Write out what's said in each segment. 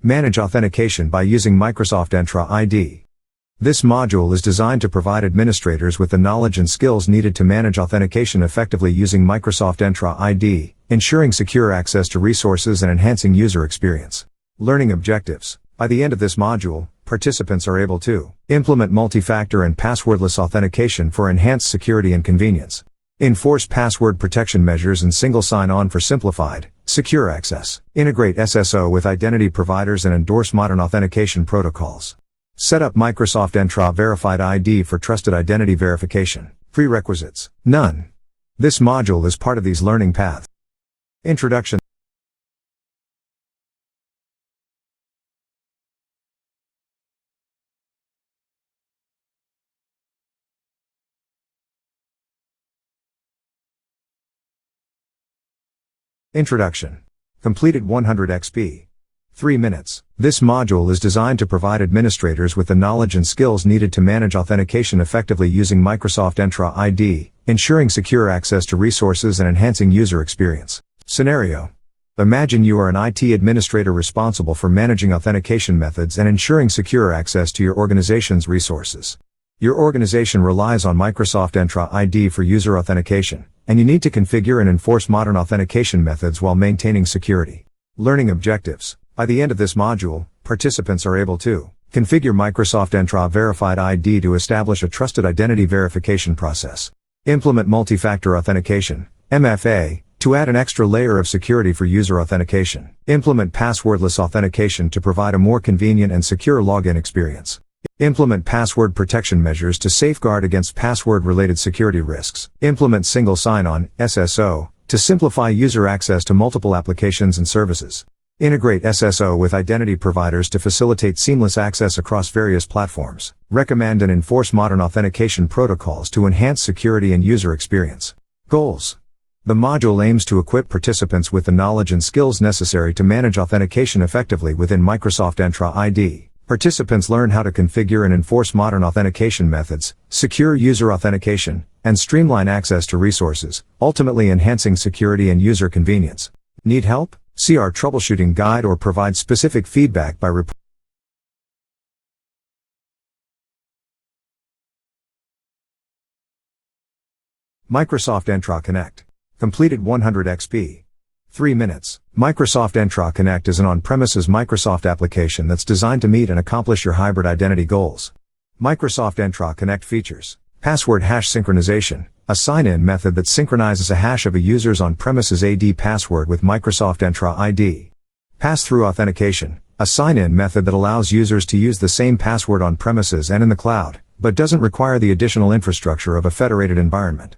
Manage authentication by using Microsoft Entra ID. This module is designed to provide administrators with the knowledge and skills needed to manage authentication effectively using Microsoft Entra ID, ensuring secure access to resources and enhancing user experience. Learning objectives. By the end of this module, participants are able to implement multi-factor and passwordless authentication for enhanced security and convenience, enforce password protection measures and single sign-on for simplified, secure access, integrate SSO with identity providers and endorse modern authentication protocols. Set up Microsoft Entra Verified ID for trusted identity verification. Prerequisites. None. This module is part of these learning paths. Introduction. Introduction. Completed 100 XP. 3 minutes. This module is designed to provide administrators with the knowledge and skills needed to manage authentication effectively using Microsoft Entra ID, ensuring secure access to resources and enhancing user experience. Scenario. Imagine you are an IT administrator responsible for managing authentication methods and ensuring secure access to your organization's resources. Your organization relies on Microsoft Entra ID for user authentication, and you need to configure and enforce modern authentication methods while maintaining security. Learning objectives. By the end of this module, participants are able to configure Microsoft Entra Verified ID to establish a trusted identity verification process, implement multi-factor authentication, MFA, to add an extra layer of security for user authentication, implement passwordless authentication to provide a more convenient and secure login experience, implement password protection measures to safeguard against password-related security risks, implement single sign-on, SSO, to simplify user access to multiple applications and services. Integrate SSO with identity providers to facilitate seamless access across various platforms. Recommend and enforce modern authentication protocols to enhance security and user experience. Goals. The module aims to equip participants with the knowledge and skills necessary to manage authentication effectively within Microsoft Entra ID. Participants learn how to configure and enforce modern authentication methods, secure user authentication, and streamline access to resources, ultimately enhancing security and user convenience. Need help? See our troubleshooting guide or provide specific feedback by Microsoft Entra Connect. Completed 100 XP. 3 minutes. Microsoft Entra Connect is an on-premises Microsoft application that's designed to meet and accomplish your hybrid identity goals. Microsoft Entra Connect features password hash synchronization, a sign-in method that synchronizes a hash of a user's on-premises AD password with Microsoft Entra ID. Pass-through authentication, a sign-in method that allows users to use the same password on-premises and in the cloud, but doesn't require the additional infrastructure of a federated environment.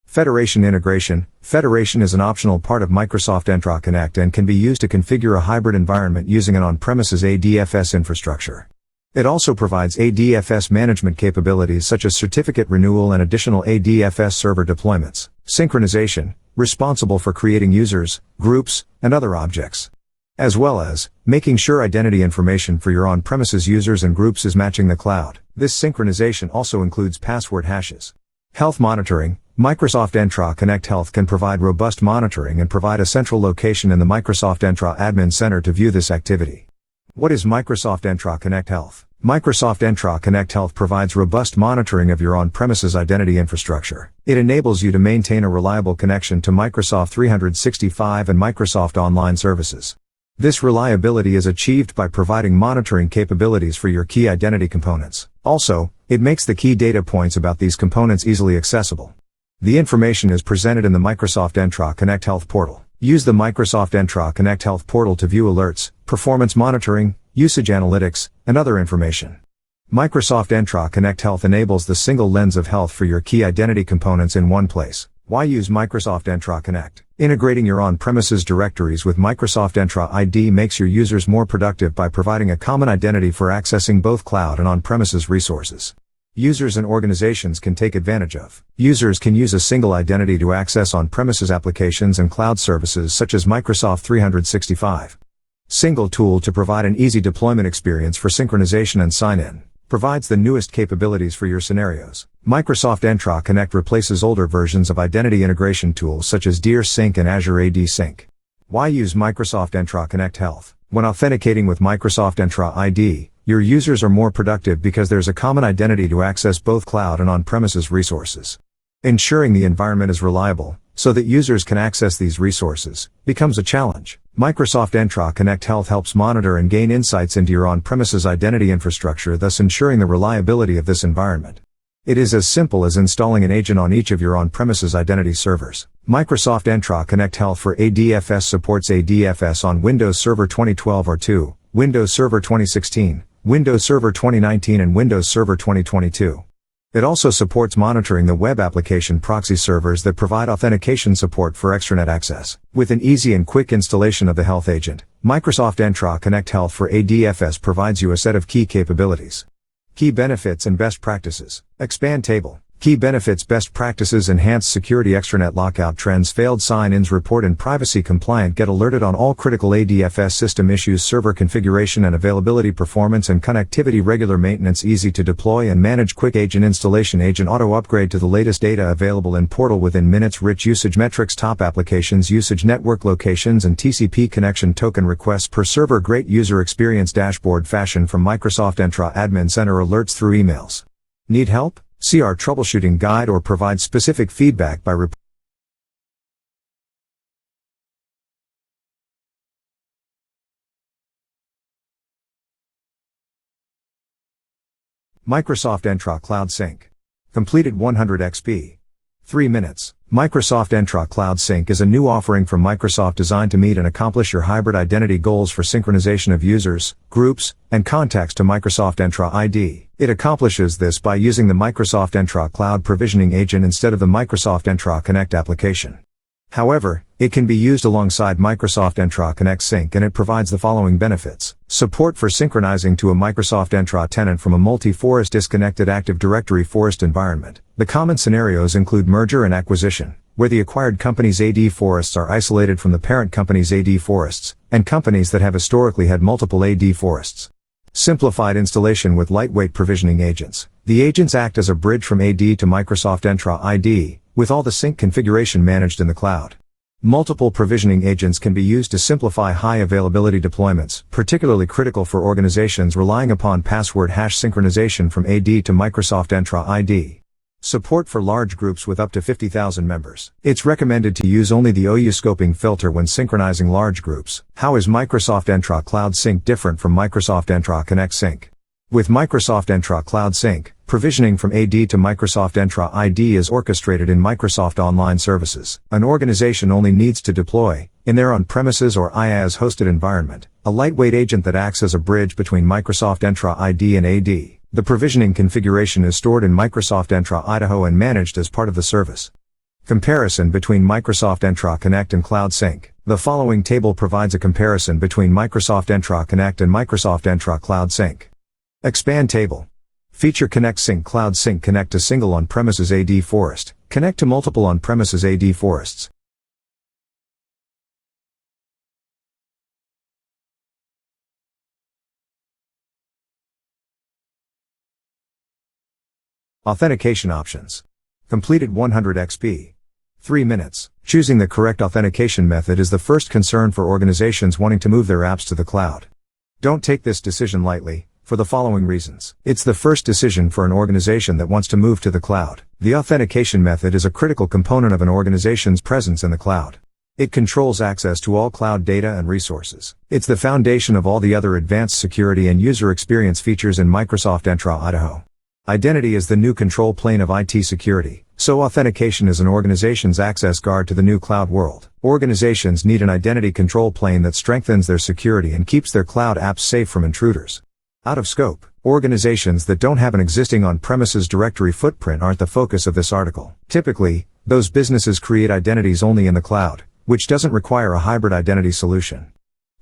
Federation integration. Federation is an optional part of Microsoft Entra Connect and can be used to configure a hybrid environment using an on-premises ADFS infrastructure. It also provides ADFS management capabilities such as certificate renewal and additional ADFS server deployments. Synchronization, responsible for creating users, groups, and other objects, as well as making sure identity information for your on-premises users and groups is matching the cloud. This synchronization also includes password hashes. Health monitoring. Microsoft Entra Connect Health can provide robust monitoring and provide a central location in the Microsoft Entra Admin Center to view this activity. What is Microsoft Entra Connect Health? Microsoft Entra Connect Health provides robust monitoring of your on-premises identity infrastructure. It enables you to maintain a reliable connection to Microsoft 365 and Microsoft Online services. This reliability is achieved by providing monitoring capabilities for your key identity components. Also, it makes the key data points about these components easily accessible. The information is presented in the Microsoft Entra Connect Health portal. Use the Microsoft Entra Connect Health portal to view alerts, performance monitoring, usage analytics, and other information. Microsoft Entra Connect Health enables the single lens of health for your key identity components in one place. Why use Microsoft Entra Connect? Integrating your on-premises directories with Microsoft Entra ID makes your users more productive by providing a common identity for accessing both cloud and on-premises resources. Users and organizations can take advantage of. Users can use a single identity to access on-premises applications and cloud services such as Microsoft 365. Single tool to provide an easy deployment experience for synchronization and sign-in. Provides the newest capabilities for your scenarios. Microsoft Entra Connect replaces older versions of identity integration tools such as Sync and Azure AD Sync. Why use Microsoft Entra Connect Health? When authenticating with Microsoft Entra ID, your users are more productive because there's a common identity to access both cloud and on-premises resources. Ensuring the environment is reliable, so that users can access these resources, becomes a challenge. Microsoft Entra Connect Health helps monitor and gain insights into your on-premises identity infrastructure, thus ensuring the reliability of this environment. It is as simple as installing an agent on each of your on-premises identity servers. Microsoft Entra Connect Health for ADFS supports ADFS on Windows Server 2012 R2, Windows Server 2016, Windows Server 2019 and Windows Server 2022. It also supports monitoring the web application proxy servers that provide authentication support for extranet access. With an easy and quick installation of the Health Agent, Microsoft Entra Connect Health for ADFS provides you a set of key capabilities. Key benefits and best practices. Expand table. Key benefits: best practices, enhanced security, extranet lockout trends, failed sign-ins report and privacy compliant, get alerted on all critical ADFS system issues, server configuration and availability, performance and connectivity, regular maintenance, easy to deploy and manage, quick agent installation, agent auto upgrade to the latest data available in portal within minutes, rich usage metrics, top applications usage, network locations and TCP connection token requests per server, great user experience, dashboard fashion from Microsoft Entra Admin Center, alerts through emails. Need help? See our troubleshooting guide or provide specific feedback by Microsoft Entra Cloud Sync. Completed 100 XP. 3 minutes. Microsoft Entra Cloud Sync is a new offering from Microsoft designed to meet and accomplish your hybrid identity goals for synchronization of users, groups, and contacts to Microsoft Entra ID. It accomplishes this by using the Microsoft Entra Cloud Provisioning Agent instead of the Microsoft Entra Connect application. However, it can be used alongside Microsoft Entra Connect Sync, and it provides the following benefits. Support for synchronizing to a Microsoft Entra tenant from a multi-forest disconnected Active Directory forest environment. The common scenarios include merger and acquisition, where the acquired company's AD forests are isolated from the parent company's AD forests, and companies that have historically had multiple AD forests. Simplified installation with lightweight provisioning agents. The agents act as a bridge from AD to Microsoft Entra ID, with all the sync configuration managed in the cloud. Multiple provisioning agents can be used to simplify high availability deployments, particularly critical for organizations relying upon password hash synchronization from AD to Microsoft Entra ID. Support for large groups with up to 50,000 members. It's recommended to use only the OU scoping filter when synchronizing large groups. How is Microsoft Entra Cloud Sync different from Microsoft Entra Connect Sync? With Microsoft Entra Cloud Sync, provisioning from AD to Microsoft Entra ID is orchestrated in Microsoft Online Services. An organization only needs to deploy, in their on-premises or IaaS-hosted environment, a lightweight agent that acts as a bridge between Microsoft Entra ID and AD. The provisioning configuration is stored in Microsoft Entra Idaho and managed as part of the service. Comparison between Microsoft Entra Connect and Cloud Sync. The following table provides a comparison between Microsoft Entra Connect and Microsoft Entra Cloud Sync. Expand table. Feature: Connect Sync Cloud Sync. Connect to single on-premises AD forest. Connect to multiple on-premises AD forests. Authentication options. Completed 100 XP. 3 minutes. Choosing the correct authentication method is the first concern for organizations wanting to move their apps to the cloud. Don't take this decision lightly, for the following reasons. It's the first decision for an organization that wants to move to the cloud. The authentication method is a critical component of an organization's presence in the cloud. It controls access to all cloud data and resources. It's the foundation of all the other advanced security and user experience features in Microsoft Entra Idaho. Identity is the new control plane of IT security, so authentication is an organization's access guard to the new cloud world. Organizations need an identity control plane that strengthens their security and keeps their cloud apps safe from intruders. Out of scope. Organizations that don't have an existing on-premises directory footprint aren't the focus of this article. Typically, those businesses create identities only in the cloud, which doesn't require a hybrid identity solution.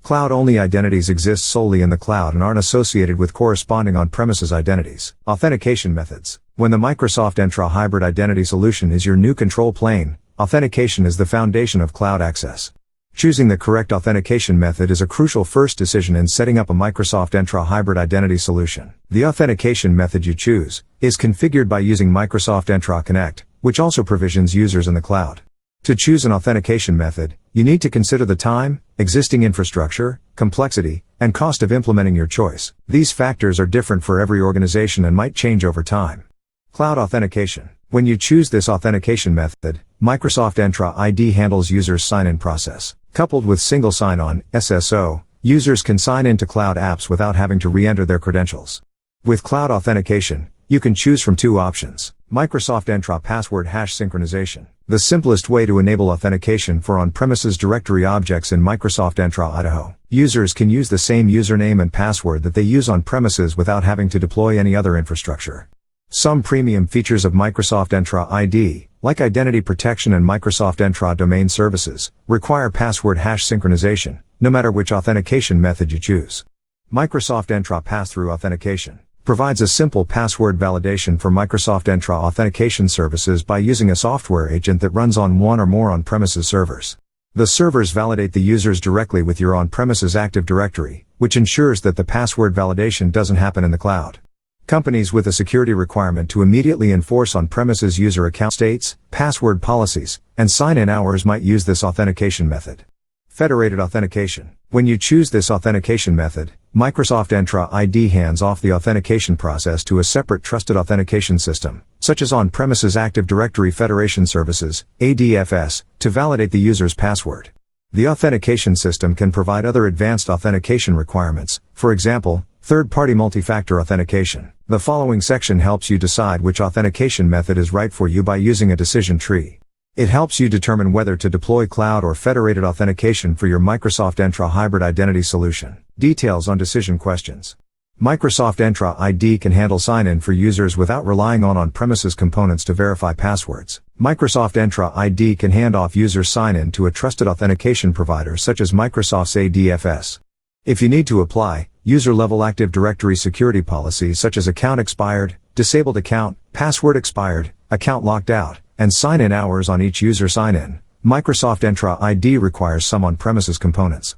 Cloud-only identities exist solely in the cloud and aren't associated with corresponding on-premises identities. Authentication methods. When the Microsoft Entra Hybrid Identity Solution is your new control plane, authentication is the foundation of cloud access. Choosing the correct authentication method is a crucial first decision in setting up a Microsoft Entra Hybrid Identity Solution. The authentication method you choose is configured by using Microsoft Entra Connect, which also provisions users in the cloud. To choose an authentication method, you need to consider the time, existing infrastructure, complexity, and cost of implementing your choice. These factors are different for every organization and might change over time. Cloud authentication. When you choose this authentication method, Microsoft Entra ID handles users' sign-in process. Coupled with single sign-on, SSO, users can sign into cloud apps without having to re-enter their credentials. With cloud authentication, you can choose from two options. Microsoft Entra password hash synchronization. The simplest way to enable authentication for on-premises directory objects in Microsoft Entra Idaho. Users can use the same username and password that they use on premises without having to deploy any other infrastructure. Some premium features of Microsoft Entra ID, like identity protection and Microsoft Entra domain services, require password hash synchronization, no matter which authentication method you choose. Microsoft Entra Pass-Through Authentication provides a simple password validation for Microsoft Entra authentication services by using a software agent that runs on one or more on-premises servers. The servers validate the users directly with your on-premises Active Directory, which ensures that the password validation doesn't happen in the cloud. Companies with a security requirement to immediately enforce on-premises user account states, password policies, and sign-in hours might use this authentication method. Federated authentication. When you choose this authentication method, Microsoft Entra ID hands off the authentication process to a separate trusted authentication system, such as on-premises Active Directory Federation Services, ADFS, to validate the user's password. The authentication system can provide other advanced authentication requirements, for example, third-party multi-factor authentication. The following section helps you decide which authentication method is right for you by using a decision tree. It helps you determine whether to deploy cloud or federated authentication for your Microsoft Entra hybrid identity solution. Details on decision questions. Microsoft Entra ID can handle sign-in for users without relying on on-premises components to verify passwords. Microsoft Entra ID can hand off users' sign-in to a trusted authentication provider such as Microsoft's ADFS. If you need to apply user-level Active Directory security policies such as account expired, disabled account, password expired, account locked out, and sign-in hours on each user sign-in, Microsoft Entra ID requires some on-premises components.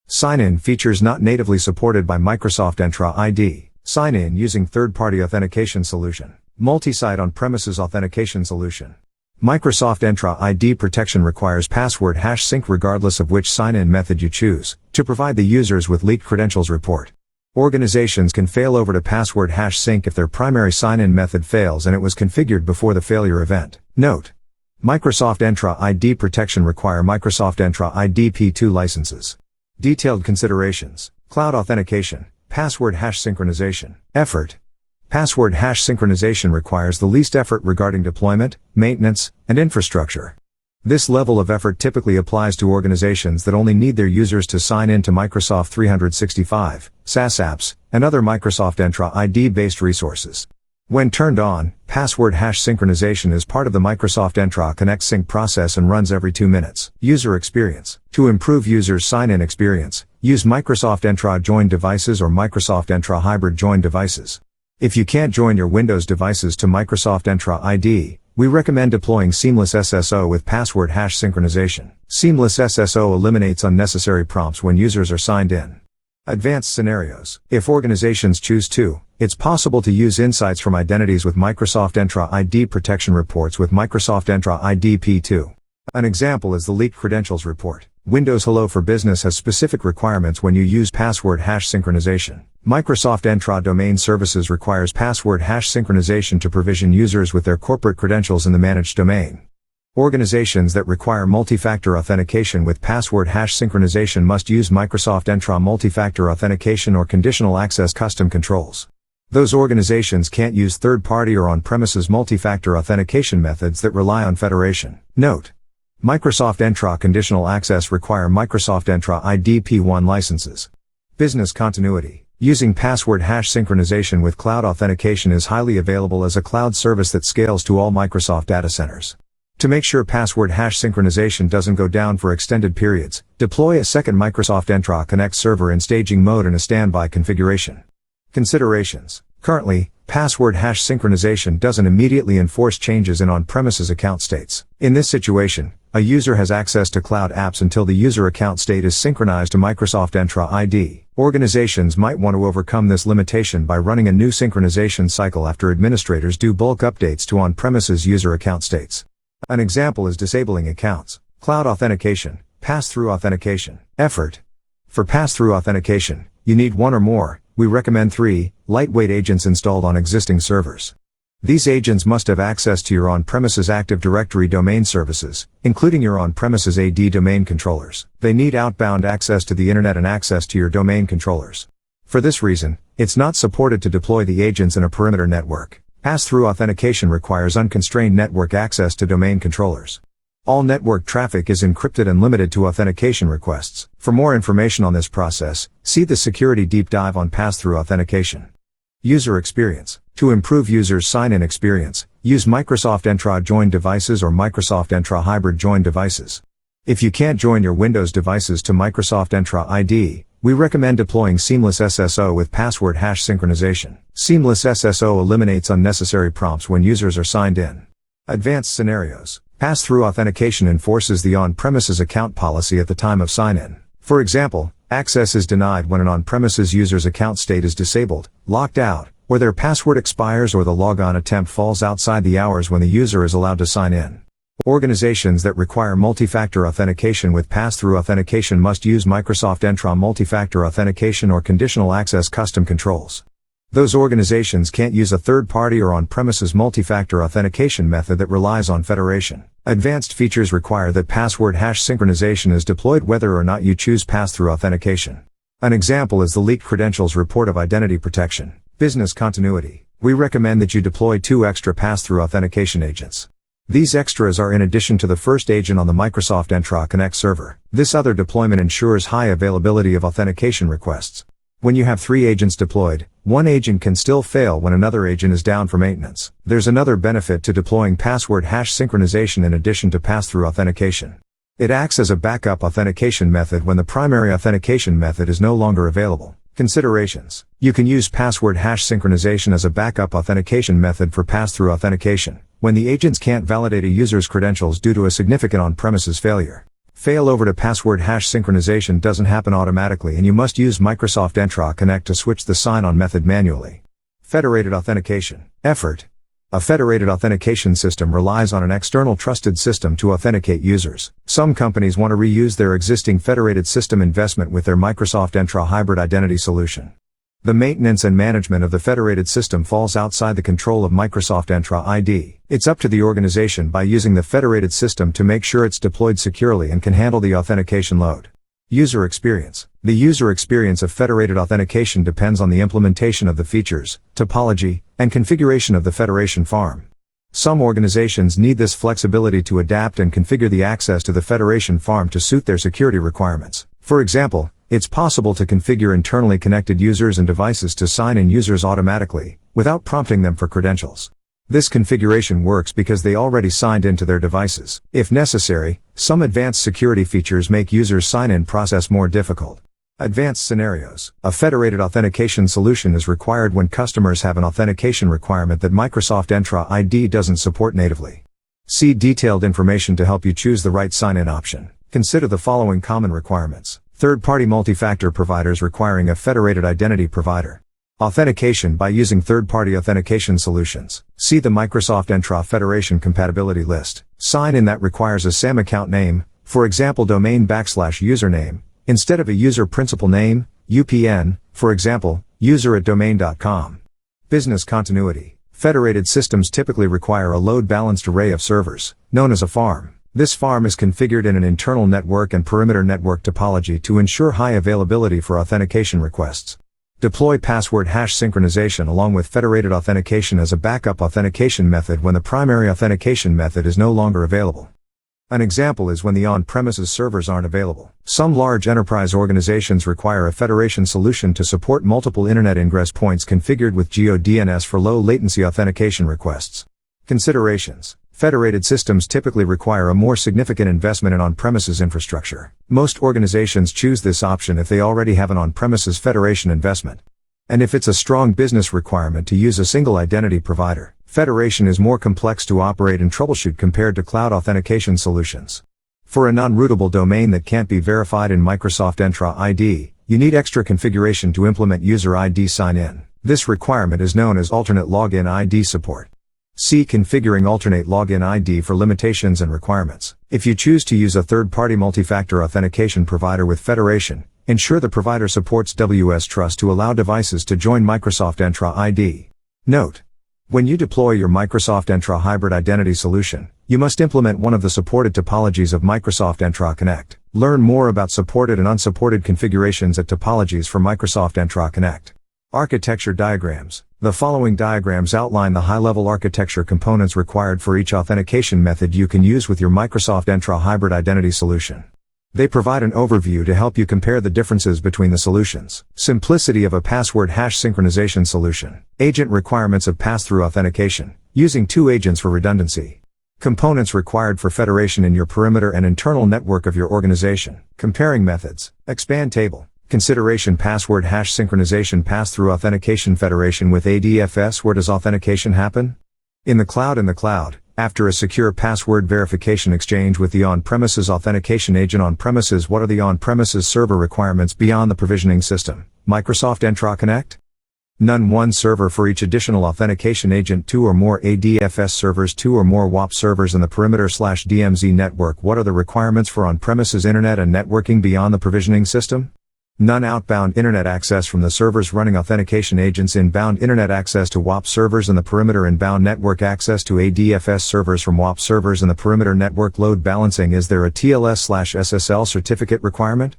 Sign-in features not natively supported by Microsoft Entra ID. Sign-in using third-party authentication solution. Multi-site on-premises authentication solution. Microsoft Entra ID protection requires password hash sync regardless of which sign-in method you choose, to provide the users with leaked credentials report. Organizations can fail over to password hash sync if their primary sign-in method fails and it was configured before the failure event. Note: Microsoft Entra ID protection require Microsoft Entra ID P2 licenses. Detailed considerations. Cloud authentication. Password hash synchronization. Effort. Password hash synchronization requires the least effort regarding deployment, maintenance, and infrastructure. This level of effort typically applies to organizations that only need their users to sign in to Microsoft 365, SaaS apps, and other Microsoft Entra ID-based resources. When turned on, password hash synchronization is part of the Microsoft Entra Connect sync process and runs every 2 minutes. User experience. To improve users' sign-in experience, use Microsoft Entra joined devices or Microsoft Entra hybrid joined devices. If you can't join your Windows devices to Microsoft Entra ID, we recommend deploying Seamless SSO with password hash synchronization. Seamless SSO eliminates unnecessary prompts when users are signed in. Advanced scenarios. If organizations choose to, it's possible to use insights from identities with Microsoft Entra ID protection reports with Microsoft Entra ID P2. An example is the leaked credentials report. Windows Hello for Business has specific requirements when you use password hash synchronization. Microsoft Entra Domain Services requires password hash synchronization to provision users with their corporate credentials in the managed domain. Organizations that require multi-factor authentication with password hash synchronization must use Microsoft Entra multi-factor authentication or conditional access custom controls. Those organizations can't use third-party or on-premises multi-factor authentication methods that rely on federation. Note: Microsoft Entra conditional access require Microsoft Entra ID P1 licenses. Business continuity. Using password hash synchronization with cloud authentication is highly available as a cloud service that scales to all Microsoft data centers. To make sure password hash synchronization doesn't go down for extended periods, deploy a second Microsoft Entra Connect server in staging mode in a standby configuration. Considerations. Currently, password hash synchronization doesn't immediately enforce changes in on-premises account states. In this situation, a user has access to cloud apps until the user account state is synchronized to Microsoft Entra ID. Organizations might want to overcome this limitation by running a new synchronization cycle after administrators do bulk updates to on-premises user account states. An example is disabling accounts, cloud authentication, pass-through authentication. Effort. For pass-through authentication, you need one or more, we recommend 3, lightweight agents installed on existing servers. These agents must have access to your on-premises Active Directory domain services, including your on-premises AD domain controllers. They need outbound access to the internet and access to your domain controllers. For this reason, it's not supported to deploy the agents in a perimeter network. Pass-through authentication requires unconstrained network access to domain controllers. All network traffic is encrypted and limited to authentication requests. For more information on this process, see the Security Deep Dive on pass-through authentication. User experience. To improve users' sign-in experience, use Microsoft Entra joined devices or Microsoft Entra hybrid joined devices. If you can't join your Windows devices to Microsoft Entra ID, we recommend deploying Seamless SSO with password hash synchronization. Seamless SSO eliminates unnecessary prompts when users are signed in. Advanced scenarios. Pass-through authentication enforces the on-premises account policy at the time of sign-in. For example, access is denied when an on-premises user's account state is disabled, locked out, or their password expires or the logon attempt falls outside the hours when the user is allowed to sign in. Organizations that require multi-factor authentication with pass-through authentication must use Microsoft Entra multi-factor authentication or conditional access custom controls. Those organizations can't use a third-party or on-premises multi-factor authentication method that relies on federation. Advanced features require that password hash synchronization is deployed whether or not you choose pass-through authentication. An example is the leaked credentials report of identity protection. Business continuity. We recommend that you deploy 2 extra pass-through authentication agents. These extras are in addition to the first agent on the Microsoft Entra Connect server. This other deployment ensures high availability of authentication requests. When you have 3 agents deployed, one agent can still fail when another agent is down for maintenance. There's another benefit to deploying password hash synchronization in addition to pass-through authentication. It acts as a backup authentication method when the primary authentication method is no longer available. Considerations. You can use password hash synchronization as a backup authentication method for pass-through authentication, when the agents can't validate a user's credentials due to a significant on-premises failure. Failover to password hash synchronization doesn't happen automatically and you must use Microsoft Entra Connect to switch the sign-on method manually. Federated authentication. Effort. A federated authentication system relies on an external trusted system to authenticate users. Some companies want to reuse their existing federated system investment with their Microsoft Entra hybrid identity solution. The maintenance and management of the federated system falls outside the control of Microsoft Entra ID. It's up to the organization by using the federated system to make sure it's deployed securely and can handle the authentication load. User experience. The user experience of federated authentication depends on the implementation of the features, topology, and configuration of the federation farm. Some organizations need this flexibility to adapt and configure the access to the federation farm to suit their security requirements. For example, it's possible to configure internally connected users and devices to sign in users automatically, without prompting them for credentials. This configuration works because they already signed into their devices. If necessary, some advanced security features make users' sign-in process more difficult. Advanced scenarios. A federated authentication solution is required when customers have an authentication requirement that Microsoft Entra ID doesn't support natively. See detailed information to help you choose the right sign-in option. Consider the following common requirements. Third-party multi-factor providers requiring a federated identity provider. Authentication by using third-party authentication solutions. See the Microsoft Entra Federation compatibility list. Sign-in that requires a SAM account name, for example domain/username, instead of a user principal name, UPN, for example, user@domain.com. Business continuity. Federated systems typically require a load-balanced array of servers, known as a farm. This farm is configured in an internal network and perimeter network topology to ensure high availability for authentication requests. Deploy password hash synchronization along with federated authentication as a backup authentication method when the primary authentication method is no longer available. An example is when the on-premises servers aren't available. Some large enterprise organizations require a federation solution to support multiple internet ingress points configured with GeoDNS for low latency authentication requests. Considerations. Federated systems typically require a more significant investment in on-premises infrastructure. Most organizations choose this option if they already have an on-premises federation investment. And if it's a strong business requirement to use a single identity provider, federation is more complex to operate and troubleshoot compared to cloud authentication solutions. For a non-rootable domain that can't be verified in Microsoft Entra ID, you need extra configuration to implement user ID sign-in. This requirement is known as alternate login ID support. C. Configuring alternate login ID for limitations and requirements. If you choose to use a third-party multi-factor authentication provider with Federation, ensure the provider supports WS Trust to allow devices to join Microsoft Entra ID. Note: when you deploy your Microsoft Entra Hybrid Identity solution, you must implement one of the supported topologies of Microsoft Entra Connect. Learn more about supported and unsupported configurations at Topologies for Microsoft Entra Connect. Architecture diagrams. The following diagrams outline the high-level architecture components required for each authentication method you can use with your Microsoft Entra Hybrid Identity solution. They provide an overview to help you compare the differences between the solutions. Simplicity of a password hash synchronization solution. Agent requirements of pass-through authentication, using 2 agents for redundancy. Components required for federation in your perimeter and internal network of your organization. Comparing methods. Expand table. Consideration password hash synchronization pass-through authentication federation with ADFS. Where does authentication happen? In the cloud. After a secure password verification exchange with the on-premises authentication agent on-premises. What are the on-premises server requirements beyond the provisioning system? Microsoft Entra Connect? None. 1 server for each additional authentication agent. 2 or more ADFS servers. 2 or more WAP servers in the perimeter/DMZ network. What are the requirements for on-premises internet and networking beyond the provisioning system? None. Outbound internet access from the servers running authentication agents. Inbound internet access to WAP servers in the perimeter. Inbound network access to ADFS servers from WAP servers in the perimeter. Network load balancing. Is there a TLS/SSL certificate requirement?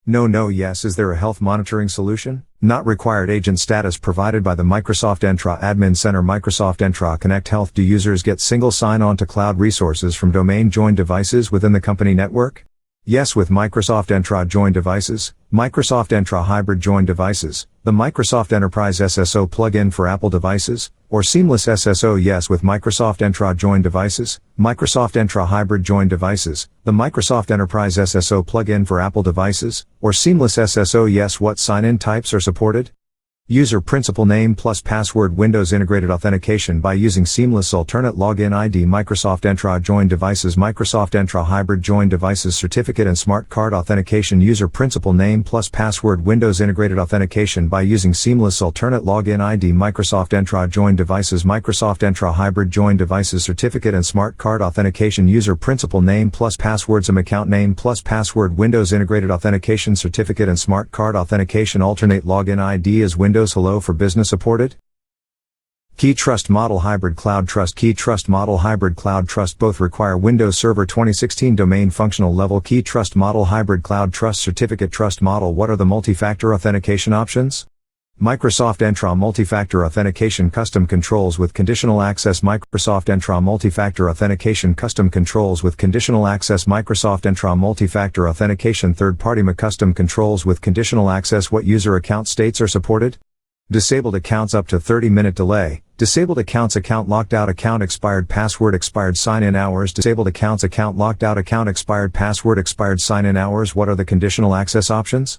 No. Yes. Is there a health monitoring solution? Not required. Agent status provided by the Microsoft Entra Admin Center. Microsoft Entra Connect Health. Do users get single sign-on to cloud resources from domain-joined devices within the company network? Yes. With Microsoft Entra joined devices, Microsoft Entra Hybrid joined devices, the Microsoft Enterprise SSO plugin for Apple devices, or seamless SSO. Yes. With Microsoft Entra joined devices, Microsoft Entra Hybrid joined devices, the Microsoft Enterprise SSO plugin for Apple devices, or seamless SSO. Yes. What sign-in types are supported? User principal name plus password. Windows integrated authentication by using seamless alternate login ID. Microsoft Entra joined devices. Microsoft Entra Hybrid joined devices. Certificate and smart card authentication. User principal name plus password. Windows integrated authentication by using seamless alternate login ID. Microsoft Entra joined devices. Microsoft Entra Hybrid joined devices. Certificate and smart card authentication. User principal name plus password. Some account name plus password. Windows integrated authentication. Certificate and smart card authentication. Alternate login ID is Windows Hello for Business supported? Key Trust Model Hybrid Cloud Trust. Key Trust Model Hybrid Cloud Trust both require Windows Server 2016 domain functional level. Key Trust Model Hybrid Cloud Trust Certificate Trust Model. What are the multi-factor authentication options? Microsoft Entra Multi-Factor Authentication Custom Controls with Conditional Access. Microsoft Entra Multi-Factor Authentication Custom Controls with Conditional Access. Microsoft Entra Multi-Factor Authentication Third-Party Custom Controls with Conditional Access. What user account states are supported? Disabled accounts up to 30-minute delay. Disabled accounts account locked out, account expired, password expired, sign-in hours. Disabled accounts account locked out, account expired, password expired, sign-in hours. What are the conditional access options?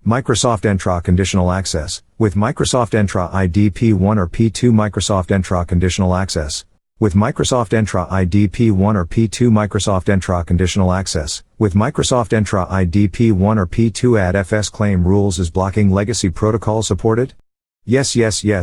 Microsoft Entra Conditional Access. With Microsoft Entra ID P1 or P2. Microsoft Entra Conditional Access. With Microsoft Entra ID P1 or P2. Microsoft Entra Conditional Access. With Microsoft Entra ID P1 or P2. Add FS claim rules. Is blocking legacy protocol supported? Yes.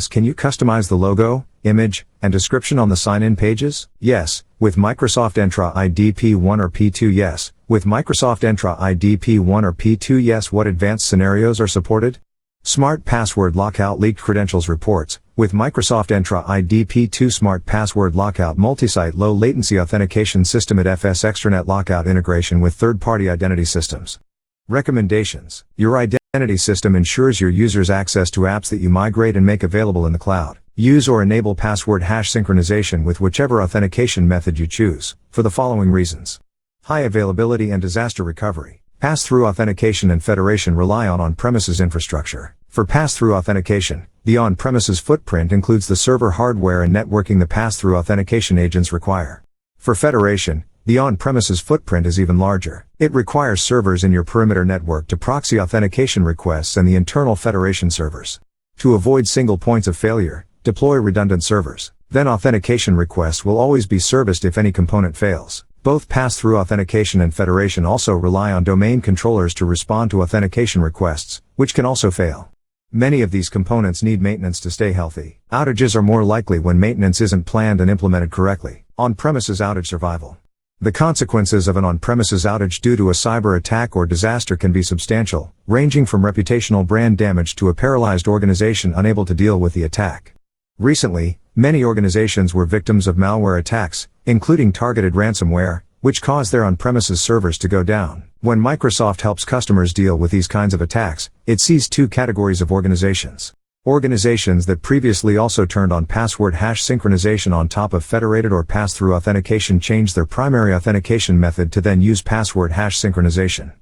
Can you customize the logo, image, and description on the sign-in pages? Yes. With Microsoft Entra ID P1 or P2. Yes. With Microsoft Entra ID P1 or P2. Yes. What advanced scenarios are supported? Smart Password Lockout. Leaked credentials reports. With Microsoft Entra ID P2. Smart Password Lockout. Multi-site low latency authentication system at FS extranet lockout integration with third-party identity systems. Recommendations. Your identity system ensures your users access to apps that you migrate and make available in the cloud. Use or enable password hash synchronization with whichever authentication method you choose, for the following reasons. High availability and disaster recovery. Pass-through authentication and federation rely on on-premises infrastructure. For pass-through authentication, the on-premises footprint includes the server hardware and networking the pass-through authentication agents require. For federation, the on-premises footprint is even larger. It requires servers in your perimeter network to proxy authentication requests and the internal federation servers. To avoid single points of failure, deploy redundant servers. Then authentication requests will always be serviced if any component fails. Both pass-through authentication and federation also rely on domain controllers to respond to authentication requests, which can also fail. Many of these components need maintenance to stay healthy. Outages are more likely when maintenance isn't planned and implemented correctly. On-premises outage survival. The consequences of an on-premises outage due to a cyber attack or disaster can be substantial, ranging from reputational brand damage to a paralyzed organization unable to deal with the attack. Recently, many organizations were victims of malware attacks, including targeted ransomware, which caused their on-premises servers to go down. When Microsoft helps customers deal with these kinds of attacks, it sees two categories of organizations. Organizations that previously also turned on password hash synchronization on top of federated or pass-through authentication changed their primary authentication method to then use password hash synchronization.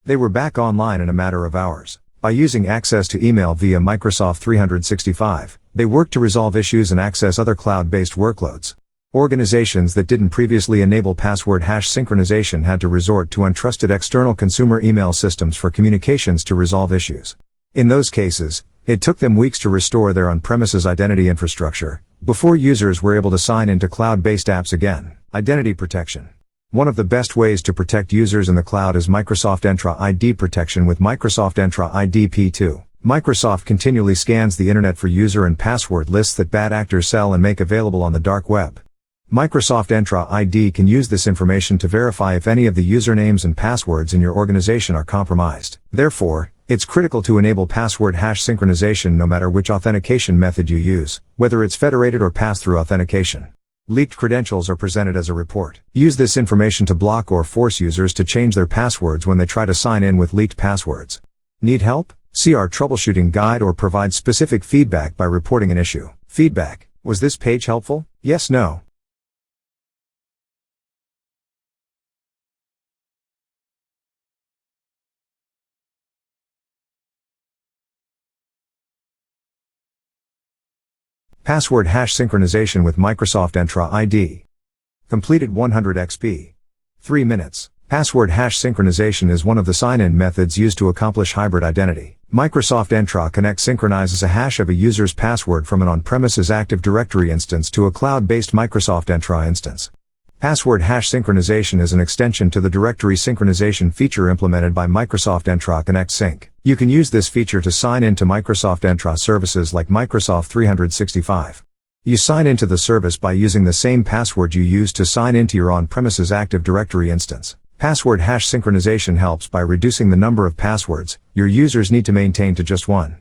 They were back online in a matter of hours. By using access to email via Microsoft 365, they worked to resolve issues and access other cloud-based workloads. Organizations that didn't previously enable password hash synchronization had to resort to untrusted external consumer email systems for communications to resolve issues. In those cases, it took them weeks to restore their on-premises identity infrastructure, before users were able to sign into cloud-based apps again. Identity protection. One of the best ways to protect users in the cloud is Microsoft Entra ID protection with Microsoft Entra ID P2. Microsoft continually scans the internet for user and password lists that bad actors sell and make available on the dark web. Microsoft Entra ID can use this information to verify if any of the usernames and passwords in your organization are compromised. Therefore, it's critical to enable password hash synchronization no matter which authentication method you use, whether it's federated or pass-through authentication. Leaked credentials are presented as a report. Use this information to block or force users to change their passwords when they try to sign in with leaked passwords. Need help? See our troubleshooting guide or provide specific feedback by reporting an issue. Feedback. Was this page helpful? Yes, no. Password hash synchronization with Microsoft Entra ID. Completed 100 XP. 3 minutes. Password hash synchronization is one of the sign-in methods used to accomplish hybrid identity. Microsoft Entra Connect synchronizes a hash of a user's password from an on-premises Active Directory instance to a cloud-based Microsoft Entra instance. Password hash synchronization is an extension to the directory synchronization feature implemented by Microsoft Entra Connect Sync. You can use this feature to sign into Microsoft Entra services like Microsoft 365. You sign into the service by using the same password you use to sign into your on-premises Active Directory instance. Password hash synchronization helps by reducing the number of passwords your users need to maintain to just one.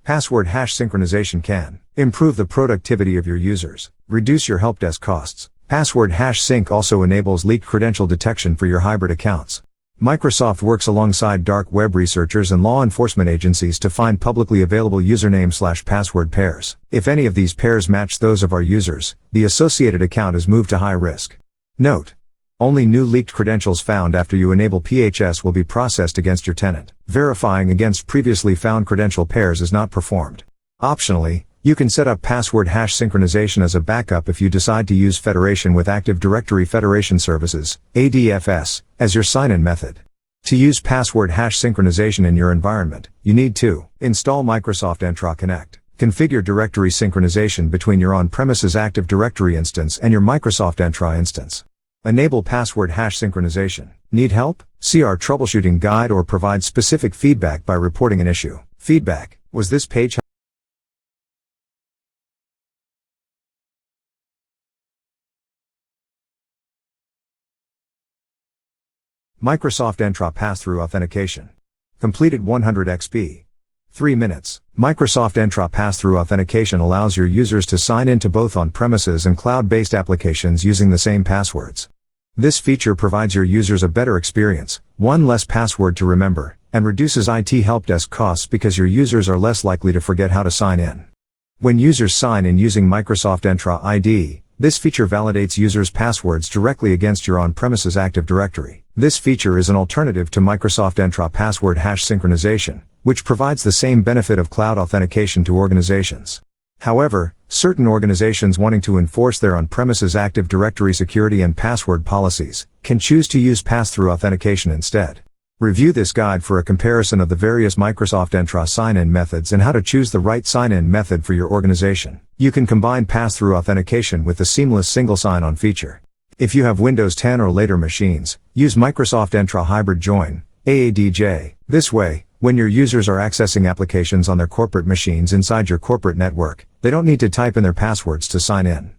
Password hash synchronization can improve the productivity of your users, reduce your help desk costs. Password hash sync also enables leaked credential detection for your hybrid accounts. Microsoft works alongside dark web researchers and law enforcement agencies to find publicly available username/password pairs. If any of these pairs match those of our users, the associated account is moved to high risk. Note: only new leaked credentials found after you enable PHS will be processed against your tenant. Verifying against previously found credential pairs is not performed. Optionally, you can set up password hash synchronization as a backup if you decide to use Federation with Active Directory Federation Services, ADFS, as your sign-in method. To use password hash synchronization in your environment, you need to install Microsoft Entra Connect, configure directory synchronization between your on-premises Active Directory instance and your Microsoft Entra instance. Enable password hash synchronization. Need help? See our troubleshooting guide or provide specific feedback by reporting an issue. Feedback. Was this page Microsoft Entra Pass-Through Authentication. Completed 100 XP. 3 minutes. Microsoft Entra Pass-Through Authentication allows your users to sign into both on-premises and cloud-based applications using the same passwords. This feature provides your users a better experience, one less password to remember, and reduces IT help desk costs because your users are less likely to forget how to sign in. When users sign in using Microsoft Entra ID, this feature validates users' passwords directly against your on-premises Active Directory. This feature is an alternative to Microsoft Entra password hash synchronization, which provides the same benefit of cloud authentication to organizations. However, certain organizations wanting to enforce their on-premises Active Directory security and password policies can choose to use pass-through authentication instead. Review this guide for a comparison of the various Microsoft Entra sign-in methods and how to choose the right sign-in method for your organization. You can combine pass-through authentication with the seamless single sign-on feature. If you have Windows 10 or later machines, use Microsoft Entra Hybrid Join, AADJ. This way, When your users are accessing applications on their corporate machines inside your corporate network, they don't need to type in their passwords to sign in.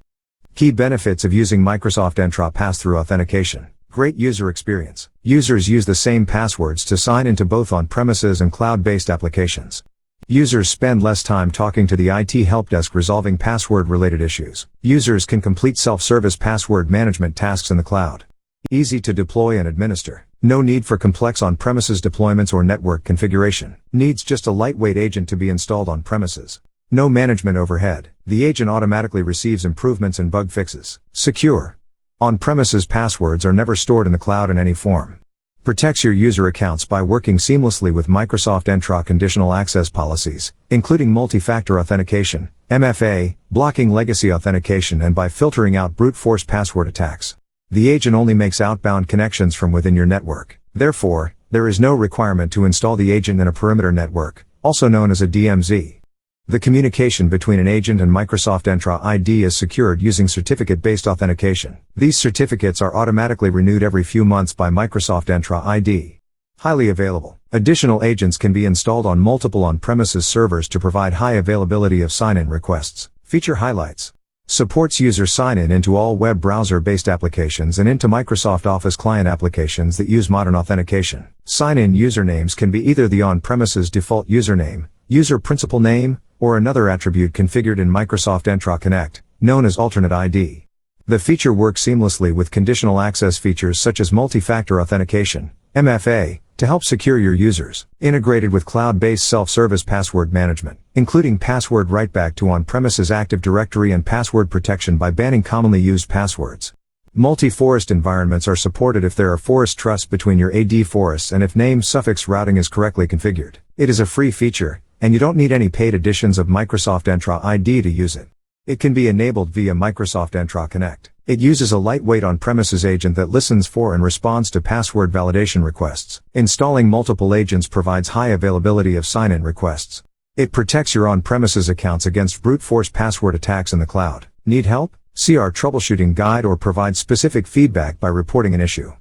Key benefits of using Microsoft Entra pass-through authentication. Great user experience. Users use the same passwords to sign into both on-premises and cloud-based applications. Users spend less time talking to the IT help desk resolving password-related issues. Users can complete self-service password management tasks in the cloud. Easy to deploy and administer. No need for complex on-premises deployments or network configuration. Needs just a lightweight agent to be installed on-premises. No management overhead. The agent automatically receives improvements and bug fixes. Secure. On-premises passwords are never stored in the cloud in any form. Protects your user accounts by working seamlessly with Microsoft Entra conditional access policies, including multi-factor authentication, MFA, blocking legacy authentication, and by filtering out brute force password attacks. The agent only makes outbound connections from within your network. Therefore, there is no requirement to install the agent in a perimeter network, also known as a DMZ. The communication between an agent and Microsoft Entra ID is secured using certificate-based authentication. These certificates are automatically renewed every few months by Microsoft Entra ID. Highly available. Additional agents can be installed on multiple on-premises servers to provide high availability of sign-in requests. Feature highlights. Supports user sign-in into all web browser-based applications and into Microsoft Office client applications that use modern authentication. Sign-in usernames can be either the on-premises default username, user principal name, or another attribute configured in Microsoft Entra Connect, known as alternate ID. The feature works seamlessly with conditional access features such as multi-factor authentication, MFA, to help secure your users. Integrated with cloud-based self-service password management, including password write-back to on-premises Active Directory and password protection by banning commonly used passwords. Multi-forest environments are supported if there are forest trusts between your AD forests and if name-suffix routing is correctly configured. It is a free feature, and you don't need any paid editions of Microsoft Entra ID to use it. It can be enabled via Microsoft Entra Connect. It uses a lightweight on-premises agent that listens for and responds to password validation requests. Installing multiple agents provides high availability of sign-in requests. It protects your on-premises accounts against brute force password attacks in the cloud. Need help? See our troubleshooting guide or provide specific feedback by reporting an issue.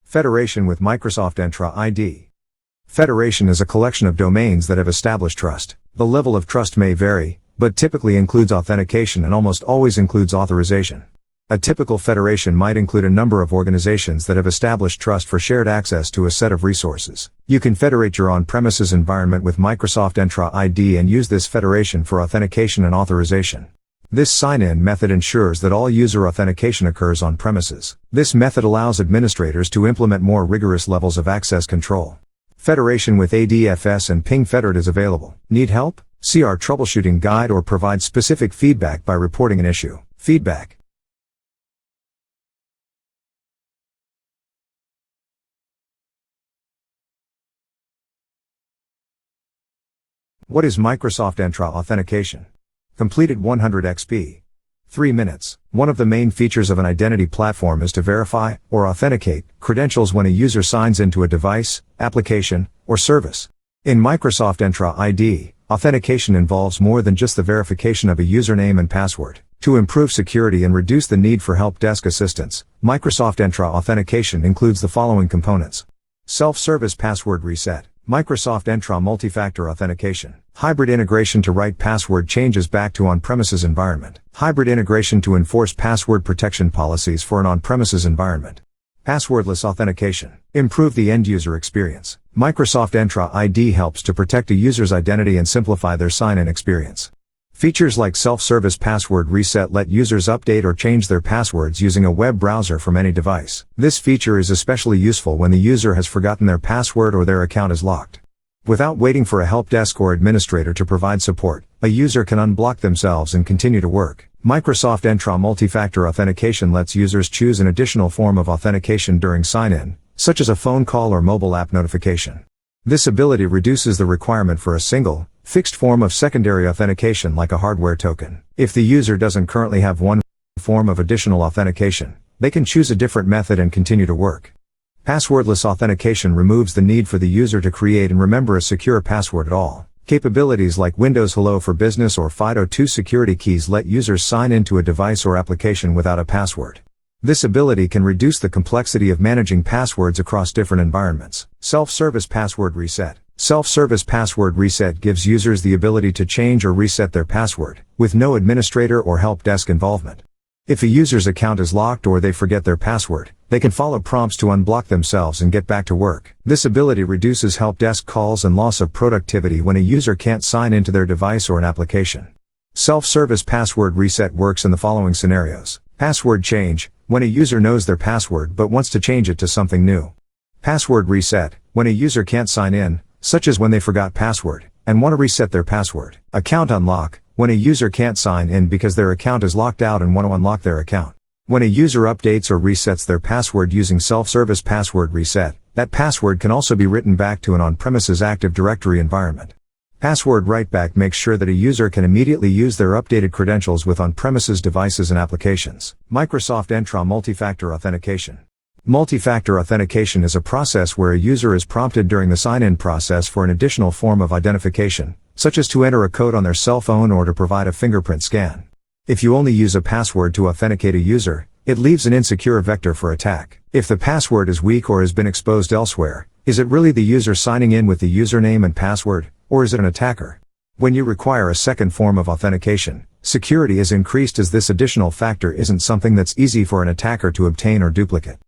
Federation with Microsoft Entra ID. Federation is a collection of domains that have established trust. The level of trust may vary, but typically includes authentication and almost always includes authorization. A typical federation might include a number of organizations that have established trust for shared access to a set of resources. You can federate your on-premises environment with Microsoft Entra ID and use this federation for authentication and authorization. This sign-in method ensures that all user authentication occurs on premises. This method allows administrators to implement more rigorous levels of access control. Federation with ADFS and ping federate is available. Need help? See our troubleshooting guide or provide specific feedback by reporting an issue. Feedback. What is Microsoft Entra authentication? Completed 100 XP. 3 minutes. One of the main features of an identity platform is to verify, or authenticate, credentials when a user signs into a device, application, or service. In Microsoft Entra ID, authentication involves more than just the verification of a username and password. To improve security and reduce the need for help desk assistance, Microsoft Entra authentication includes the following components. Self-service password reset. Microsoft Entra multi-factor authentication. Hybrid integration to write password changes back to on-premises environment. Hybrid integration to enforce password protection policies for an on-premises environment. Passwordless authentication. Improve the end-user experience. Microsoft Entra ID helps to protect a user's identity and simplify their sign-in experience. Features like self-service password reset let users update or change their passwords using a web browser from any device. This feature is especially useful when the user has forgotten their password or their account is locked. Without waiting for a help desk or administrator to provide support, a user can unblock themselves and continue to work. Microsoft Entra multi-factor authentication lets users choose an additional form of authentication during sign-in, such as a phone call or mobile app notification. This ability reduces the requirement for a single, fixed form of secondary authentication like a hardware token. If the user doesn't currently have one form of additional authentication, they can choose a different method and continue to work. Passwordless authentication removes the need for the user to create and remember a secure password at all. Capabilities like Windows Hello for Business or FIDO2 security keys let users sign into a device or application without a password. This ability can reduce the complexity of managing passwords across different environments. Self-service password reset. Self-service password reset gives users the ability to change or reset their password, with no administrator or help desk involvement. If a user's account is locked or they forget their password, they can follow prompts to unblock themselves and get back to work. This ability reduces help desk calls and loss of productivity when a user can't sign into their device or an application. Self-service password reset works in the following scenarios. Password change, when a user knows their password but wants to change it to something new. Password reset, when a user can't sign in, such as when they forgot password, and want to reset their password. Account unlock, when a user can't sign in because their account is locked out and want to unlock their account. When a user updates or resets their password using self-service password reset, that password can also be written back to an on-premises Active Directory environment. Password write-back makes sure that a user can immediately use their updated credentials with on-premises devices and applications. Microsoft Entra Multi-Factor Authentication. Multi-factor authentication is a process where a user is prompted during the sign-in process for an additional form of identification, such as to enter a code on their cell phone or to provide a fingerprint scan. If you only use a password to authenticate a user, it leaves an insecure vector for attack. If the password is weak or has been exposed elsewhere, is it really the user signing in with the username and password, or is it an attacker? When you require a second form of authentication, security is increased as this additional factor isn't something that's easy for an attacker to obtain or duplicate.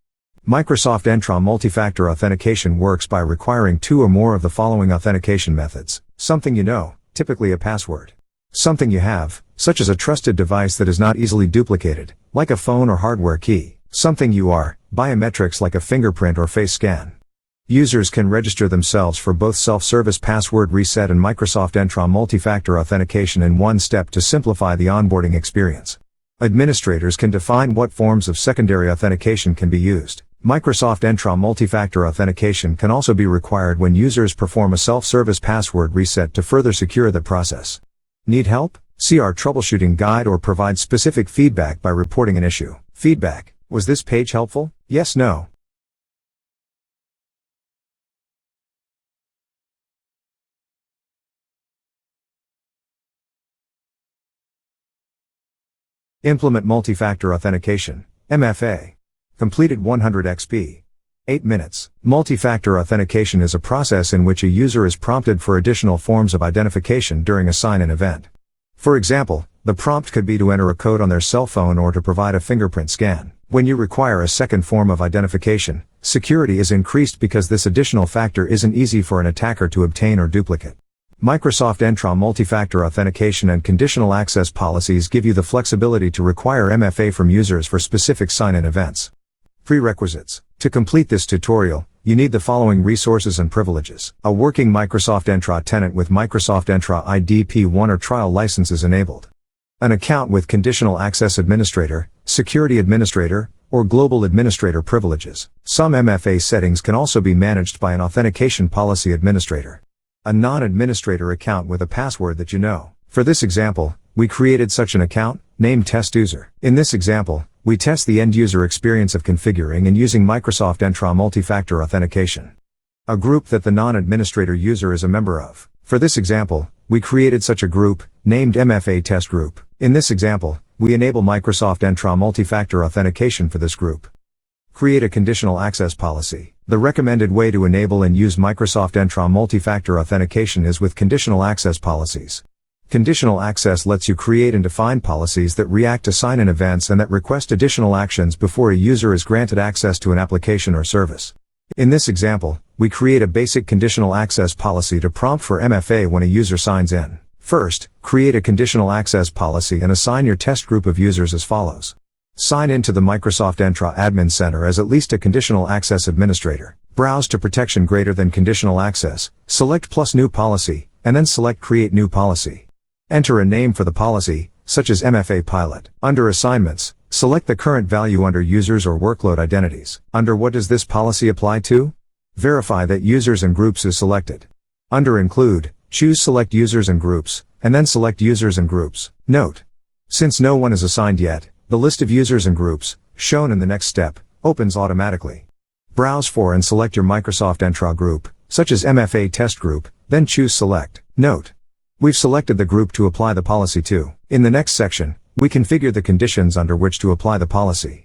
Microsoft Entra Multi-Factor Authentication works by requiring two or more of the following authentication methods. Something you know, typically a password. Something you have, such as a trusted device that is not easily duplicated, like a phone or hardware key. Something you are, biometrics like a fingerprint or face scan. Users can register themselves for both self-service password reset and Microsoft Entra Multi-Factor Authentication in one step to simplify the onboarding experience. Administrators can define what forms of secondary authentication can be used. Microsoft Entra Multi-Factor Authentication can also be required when users perform a self-service password reset to further secure the process. Need help? See our troubleshooting guide or provide specific feedback by reporting an issue. Feedback: was this page helpful? Yes, no. Implement multi-factor authentication, MFA. Completed 100 XP. 8 minutes. Multi-factor authentication is a process in which a user is prompted for additional forms of identification during a sign-in event. For example, the prompt could be to enter a code on their cell phone or to provide a fingerprint scan. When you require a second form of identification, security is increased because this additional factor isn't easy for an attacker to obtain or duplicate. Microsoft Entra Multi-Factor Authentication and conditional access policies give you the flexibility to require MFA from users for specific sign-in events. Prerequisites. To complete this tutorial, you need the following resources and privileges. A working Microsoft Entra tenant with Microsoft Entra IDP1 or trial licenses enabled. An account with Conditional Access Administrator, Security Administrator, or Global Administrator privileges. Some MFA settings can also be managed by an Authentication Policy Administrator. A non-administrator account with a password that you know. For this example, we created such an account, named Test User. In this example, we test the end-user experience of configuring and using Microsoft Entra Multi-Factor Authentication. A group that the non-administrator user is a member of. For this example, we created such a group, named MFA Test Group. In this example, we enable Microsoft Entra Multi-Factor Authentication for this group. Create a conditional access policy. The recommended way to enable and use Microsoft Entra Multi-Factor Authentication is with conditional access policies. Conditional access lets you create and define policies that react to sign-in events and that request additional actions before a user is granted access to an application or service. In this example, we create a basic conditional access policy to prompt for MFA when a user signs in. First, create a conditional access policy and assign your test group of users as follows. Sign in to the Microsoft Entra Admin Center as at least a conditional access administrator. Browse to protection greater than conditional access, select plus new policy, and then select create new policy. Enter a name for the policy, such as MFA Pilot. Under Assignments, select the current value under Users or Workload Identities. Under What does this policy apply to? Verify that Users and Groups is selected. Under Include, choose Select Users and Groups, and then select Users and Groups. Note: since no one is assigned yet, the list of users and groups, shown in the next step, opens automatically. Browse for and select your Microsoft Entra group, such as MFA Test Group, then choose Select. Note: we've selected the group to apply the policy to. In the next section, we configure the conditions under which to apply the policy.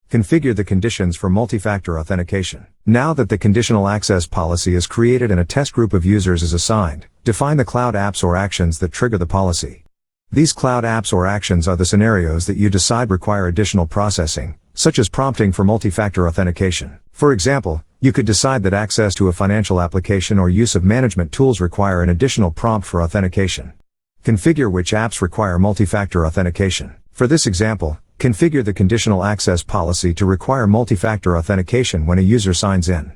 Configure the conditions for multi-factor authentication. Now that the conditional access policy is created and a test group of users is assigned, define the cloud apps or actions that trigger the policy. These cloud apps or actions are the scenarios that you decide require additional processing, such as prompting for multi-factor authentication. For example, you could decide that access to a financial application or use of management tools require an additional prompt for authentication. Configure which apps require multi-factor authentication. For this example, configure the conditional access policy to require multi-factor authentication when a user signs in.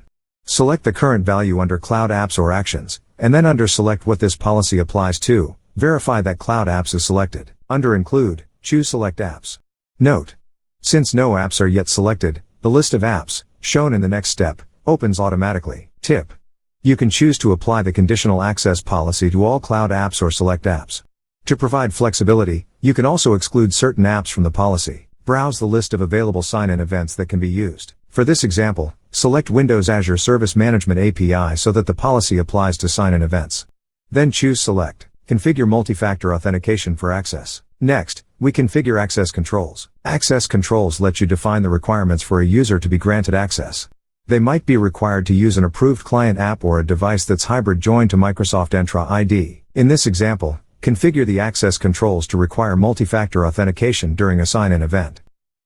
Select the current value under Cloud Apps or Actions, and then under Select what this policy applies to, verify that Cloud Apps is selected. Under Include, choose Select Apps. Note: since no apps are yet selected, the list of apps, shown in the next step, opens automatically. Tip: you can choose to apply the conditional access policy to all cloud apps or select apps. To provide flexibility, you can also exclude certain apps from the policy. Browse the list of available sign-in events that can be used. For this example, select Windows Azure Service Management API so that the policy applies to sign-in events. Then choose Select. Configure multi-factor authentication for access. Next, we configure access controls. Access controls let you define the requirements for a user to be granted access. They might be required to use an approved client app or a device that's hybrid joined to Microsoft Entra ID. In this example, configure the access controls to require multi-factor authentication during a sign-in event.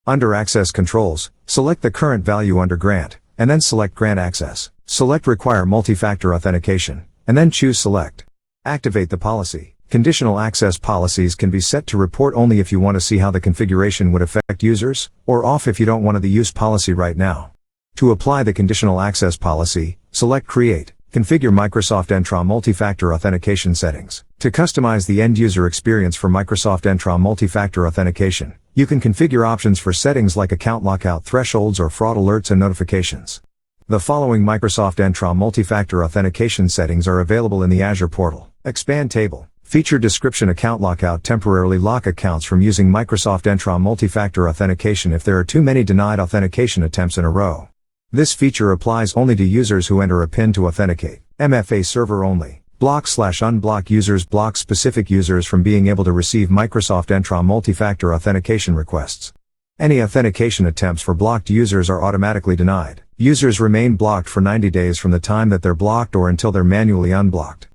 Under Access Controls, select the current value under Grant, and then select Grant Access. Select Require Multi-Factor Authentication, and then choose Select. Activate the policy. Conditional access policies can be set to report only if you want to see how the configuration would affect users, or off if you don't want the use policy right now. To apply the conditional access policy, select Create. Configure Microsoft Entra Multi-Factor Authentication settings. To customize the end-user experience for Microsoft Entra Multi-Factor Authentication, you can configure options for settings like account lockout thresholds or fraud alerts and notifications. The following Microsoft Entra Multi-Factor Authentication settings are available in the Azure portal. Expand table. Feature description: account lockout temporarily lock accounts from using Microsoft Entra Multi-Factor Authentication if there are too many denied authentication attempts in a row. This feature applies only to users who enter a PIN to authenticate. MFA server only. Block/unblock users. Block specific users from being able to receive Microsoft Entra multi-factor authentication requests. Any authentication attempts for blocked users are automatically denied. Users remain blocked for 90 days from the time that they're blocked or until they're manually unblocked.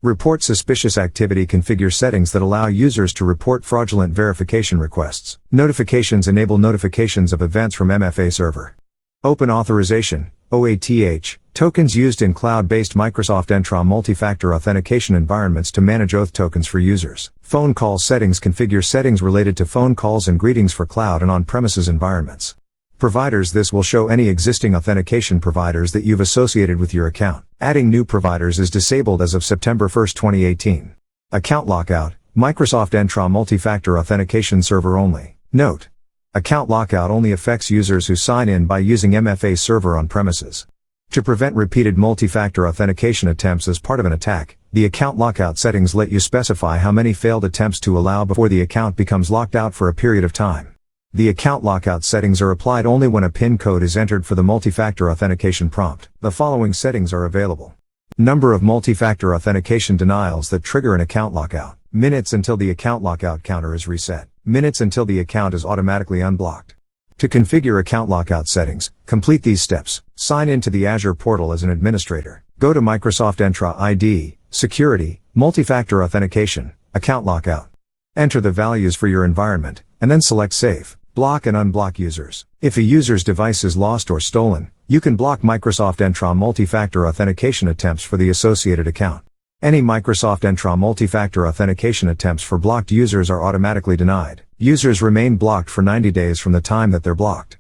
Report suspicious activity. Configure settings that allow users to report fraudulent verification requests. Notifications. Enable notifications of events from MFA server. Open authorization, OATH, tokens used in cloud-based Microsoft Entra multi-factor authentication environments to manage OATH tokens for users. Phone call settings. Configure settings related to phone calls and greetings for cloud and on-premises environments. Providers. This will show any existing authentication providers that you've associated with your account. Adding new providers is disabled as of September 1, 2018. Account lockout, Microsoft Entra multi-factor authentication server only. Note: account lockout only affects users who sign in by using MFA server on premises. To prevent repeated multi-factor authentication attempts as part of an attack, the account lockout settings let you specify how many failed attempts to allow before the account becomes locked out for a period of time. The account lockout settings are applied only when a PIN code is entered for the multi-factor authentication prompt. The following settings are available. Number of multi-factor authentication denials that trigger an account lockout. Minutes until the account lockout counter is reset. Minutes until the account is automatically unblocked. To configure account lockout settings, complete these steps. Sign into the Azure portal as an administrator. Go to Microsoft Entra ID, Security, Multi-Factor Authentication, Account Lockout. Enter the values for your environment, and then select Save. Block and unblock users. If a user's device is lost or stolen, you can block Microsoft Entra multi-factor authentication attempts for the associated account. Any Microsoft Entra multi-factor authentication attempts for blocked users are automatically denied. Users remain blocked for 90 days from the time that they're blocked.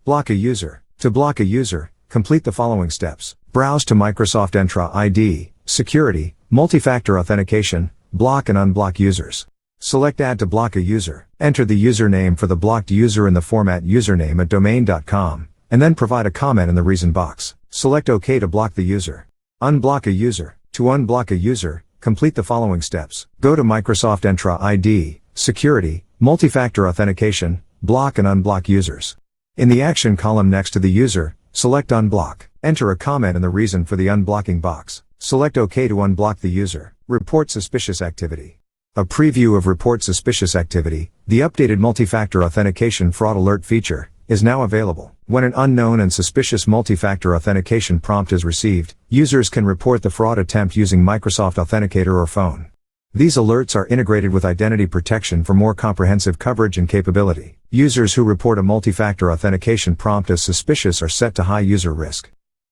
Block a user. To block a user, complete the following steps. Browse to Microsoft Entra ID, Security, Multi-Factor Authentication, block and unblock users. Select Add to block a user. Enter the username for the blocked user in the format username@domain.com, and then provide a comment in the reason box. Select OK to block the user. Unblock a user. To unblock a user, complete the following steps. Go to Microsoft Entra ID, Security, Multi-Factor Authentication, block and unblock users. In the action column next to the user, select Unblock. Enter a comment in the reason for the unblocking box. Select OK to unblock the user. Report suspicious activity. A preview of Report Suspicious Activity, the updated multi-factor authentication fraud alert feature, is now available. When an unknown and suspicious multi-factor authentication prompt is received, users can report the fraud attempt using Microsoft Authenticator or phone. These alerts are integrated with identity protection for more comprehensive coverage and capability. Users who report a multi-factor authentication prompt as suspicious are set to high user risk.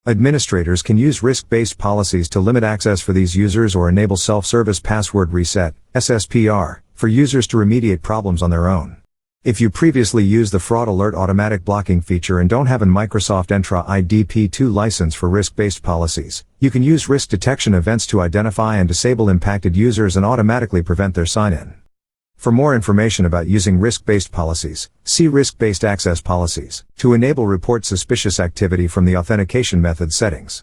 Administrators can use risk-based policies to limit access for these users or enable self-service password reset, SSPR, for users to remediate problems on their own. If you previously used the Fraud Alert automatic blocking feature and don't have a Microsoft Entra ID P2 license for risk-based policies, you can use risk detection events to identify and disable impacted users and automatically prevent their sign-in. For more information about using risk-based policies, see Risk-Based Access Policies to enable report suspicious activity from the authentication method settings.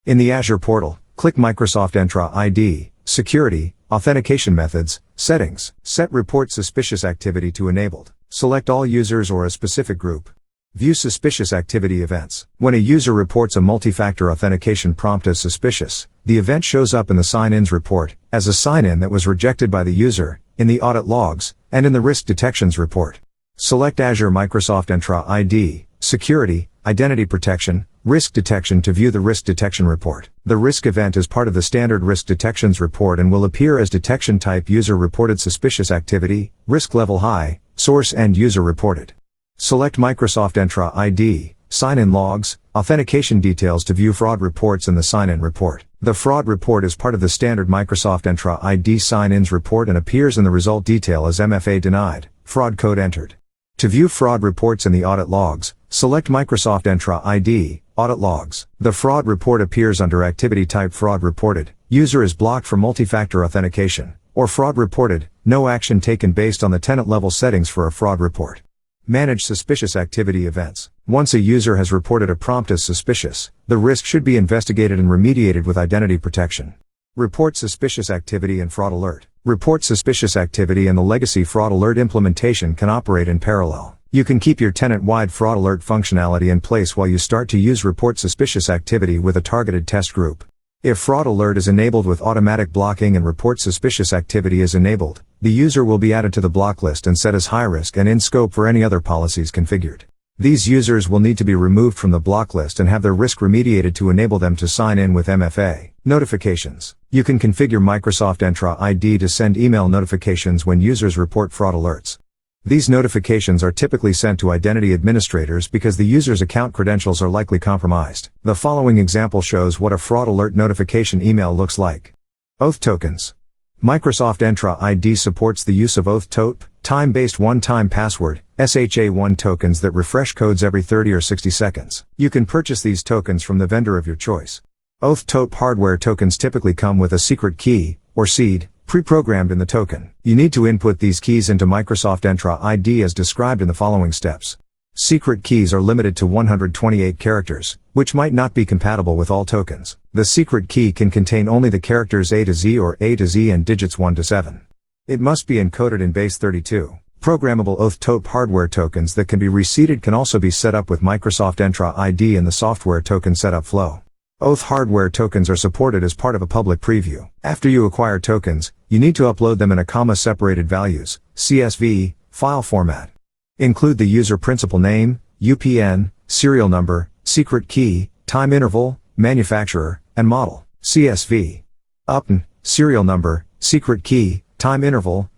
In the Azure portal, click Microsoft Entra ID, Security, Authentication Methods, Settings. Set Report Suspicious Activity to Enabled. Select all users or a specific group. View Suspicious Activity Events. When a user reports a multi-factor authentication prompt as suspicious, the event shows up in the sign-ins report, as a sign-in that was rejected by the user, in the audit logs, and in the Risk Detections report. Select Azure Microsoft Entra ID, Security, Identity Protection, Risk Detection to view the Risk Detection report. The risk event is part of the standard Risk Detections report and will appear as detection type user reported suspicious activity, risk level high, source end user reported. Select Microsoft Entra ID, Sign-in logs, authentication details to view fraud reports in the sign-in report. The fraud report is part of the standard Microsoft Entra ID sign-ins report and appears in the result detail as MFA denied, fraud code entered. To view fraud reports in the audit logs, select Microsoft Entra ID, Audit Logs. The fraud report appears under activity type fraud reported, user is blocked for multi-factor authentication, or fraud reported, no action taken based on the tenant level settings for a fraud report. Manage suspicious activity events. Once a user has reported a prompt as suspicious, the risk should be investigated and remediated with identity protection. Report suspicious activity and fraud alert. Report suspicious activity and the legacy fraud alert implementation can operate in parallel. You can keep your tenant-wide fraud alert functionality in place while you start to use report suspicious activity with a targeted test group. If fraud alert is enabled with automatic blocking and report suspicious activity is enabled, the user will be added to the block list and set as high risk and in scope for any other policies configured. These users will need to be removed from the block list and have their risk remediated to enable them to sign in with MFA. Notifications. You can configure Microsoft Entra ID to send email notifications when users report fraud alerts. These notifications are typically sent to identity administrators because the user's account credentials are likely compromised. The following example shows what a fraud alert notification email looks like. Oath tokens. Microsoft Entra ID supports the use of Oath Tote, time-based one-time password, SHA-1 tokens that refresh codes every 30 or 60 seconds. You can purchase these tokens from the vendor of your choice. Oath Tote hardware tokens typically come with a secret key, or seed, pre-programmed in the token. You need to input these keys into Microsoft Entra ID as described in the following steps. Secret keys are limited to 128 characters, which might not be compatible with all tokens. The secret key can contain only the characters A to Z or A to Z and digits 1 to 7. It must be encoded in base 32. Programmable Oath Tote hardware tokens that can be reseeded can also be set up with Microsoft Entra ID in the software token setup flow. Oath hardware tokens are supported as part of a public preview. After you acquire tokens, you need to upload them in a comma-separated values, CSV, file format. Include the user principal name, UPN, serial number, secret key, time interval, manufacturer, and model. CSV. UPN, serial number, secret key, time interval.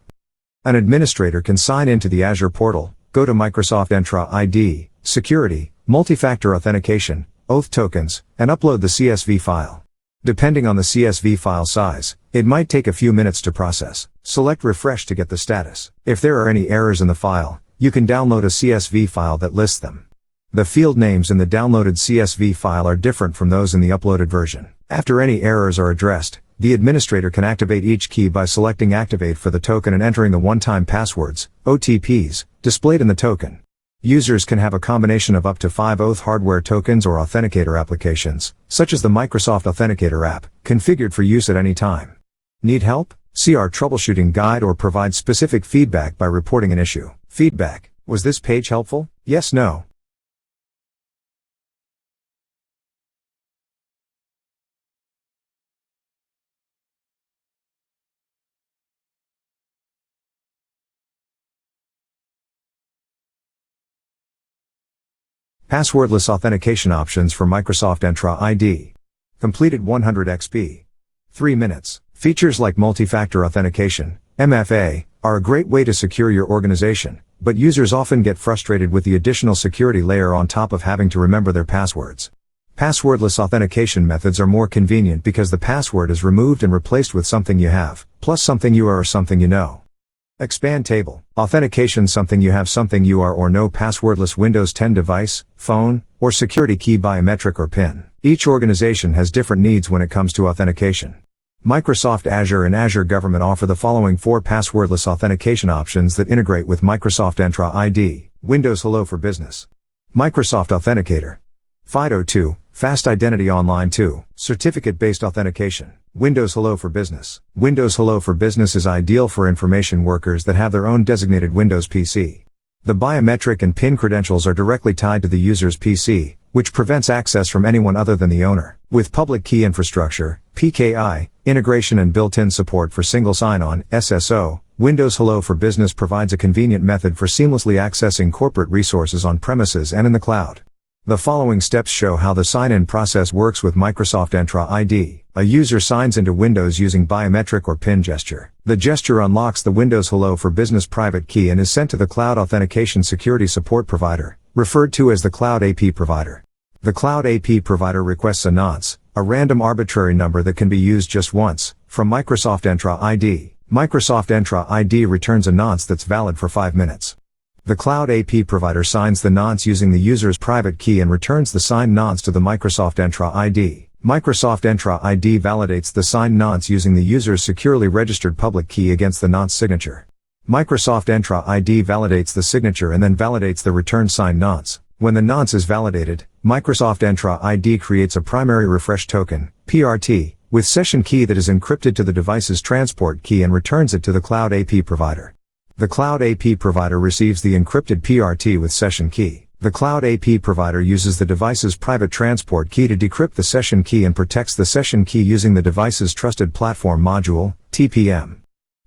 An administrator can sign into the Azure portal, go to Microsoft Entra ID, Security, Multi-Factor Authentication, Oath tokens, and upload the CSV file. Depending on the CSV file size, it might take a few minutes to process. Select Refresh to get the status. If there are any errors in the file, you can download a CSV file that lists them. The field names in the downloaded CSV file are different from those in the uploaded version. After any errors are addressed, the administrator can activate each key by selecting Activate for the token and entering the one-time passwords, OTPs, displayed in the token. Users can have a combination of up to 5 Oath hardware tokens or authenticator applications, such as the Microsoft Authenticator app, configured for use at any time. Need help? See our troubleshooting guide or provide specific feedback by reporting an issue. Feedback. Was this page helpful? Yes, no. Passwordless authentication options for Microsoft Entra ID. Completed 100 XP. 3 minutes. Features like multi-factor authentication, MFA, are a great way to secure your organization, but users often get frustrated with the additional security layer on top of having to remember their passwords. Passwordless authentication methods are more convenient because the password is removed and replaced with something you have, plus something you are or something you know. Expand table. Authentication: something you have, something you are or know. Passwordless Windows 10 device, phone, or security key, biometric or PIN. Each organization has different needs when it comes to authentication. Microsoft Azure and Azure Government offer the following 4 passwordless authentication options that integrate with Microsoft Entra ID. Windows Hello for Business. Microsoft Authenticator. FIDO2, Fast Identity Online 2, Certificate-Based Authentication. Windows Hello for Business. Windows Hello for Business is ideal for information workers that have their own designated Windows PC. The biometric and PIN credentials are directly tied to the user's PC, which prevents access from anyone other than the owner. With Public Key Infrastructure, PKI, integration and built-in support for single sign-on, SSO, Windows Hello for Business provides a convenient method for seamlessly accessing corporate resources on premises and in the cloud. The following steps show how the sign-in process works with Microsoft Entra ID. A user signs into Windows using biometric or PIN gesture. The gesture unlocks the Windows Hello for Business private key and is sent to the Cloud Authentication Security Support Provider, referred to as the Cloud AP Provider. The Cloud AP Provider requests a nonce, a random arbitrary number that can be used just once, from Microsoft Entra ID. Microsoft Entra ID returns a nonce that's valid for 5 minutes. The Cloud AP Provider signs the nonce using the user's private key and returns the signed nonce to the Microsoft Entra ID. Microsoft Entra ID validates the signed nonce using the user's securely registered public key against the nonce signature. Microsoft Entra ID validates the signature and then validates the returned signed nonce. When the nonce is validated, Microsoft Entra ID creates a primary refresh token, PRT, with session key that is encrypted to the device's transport key and returns it to the Cloud AP Provider. The Cloud AP Provider receives the encrypted PRT with session key. The Cloud AP Provider uses the device's private transport key to decrypt the session key and protects the session key using the device's Trusted Platform Module, TPM.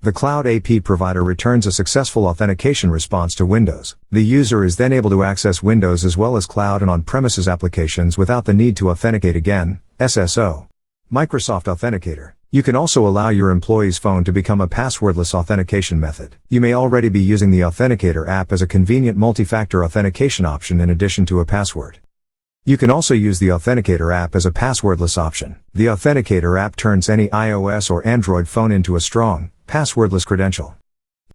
The Cloud AP Provider returns a successful authentication response to Windows. The user is then able to access Windows as well as cloud and on-premises applications without the need to authenticate again, SSO. Microsoft Authenticator. You can also allow your employee's phone to become a passwordless authentication method. You may already be using the Authenticator app as a convenient multi-factor authentication option in addition to a password. You can also use the Authenticator app as a passwordless option. The Authenticator app turns any iOS or Android phone into a strong, passwordless credential.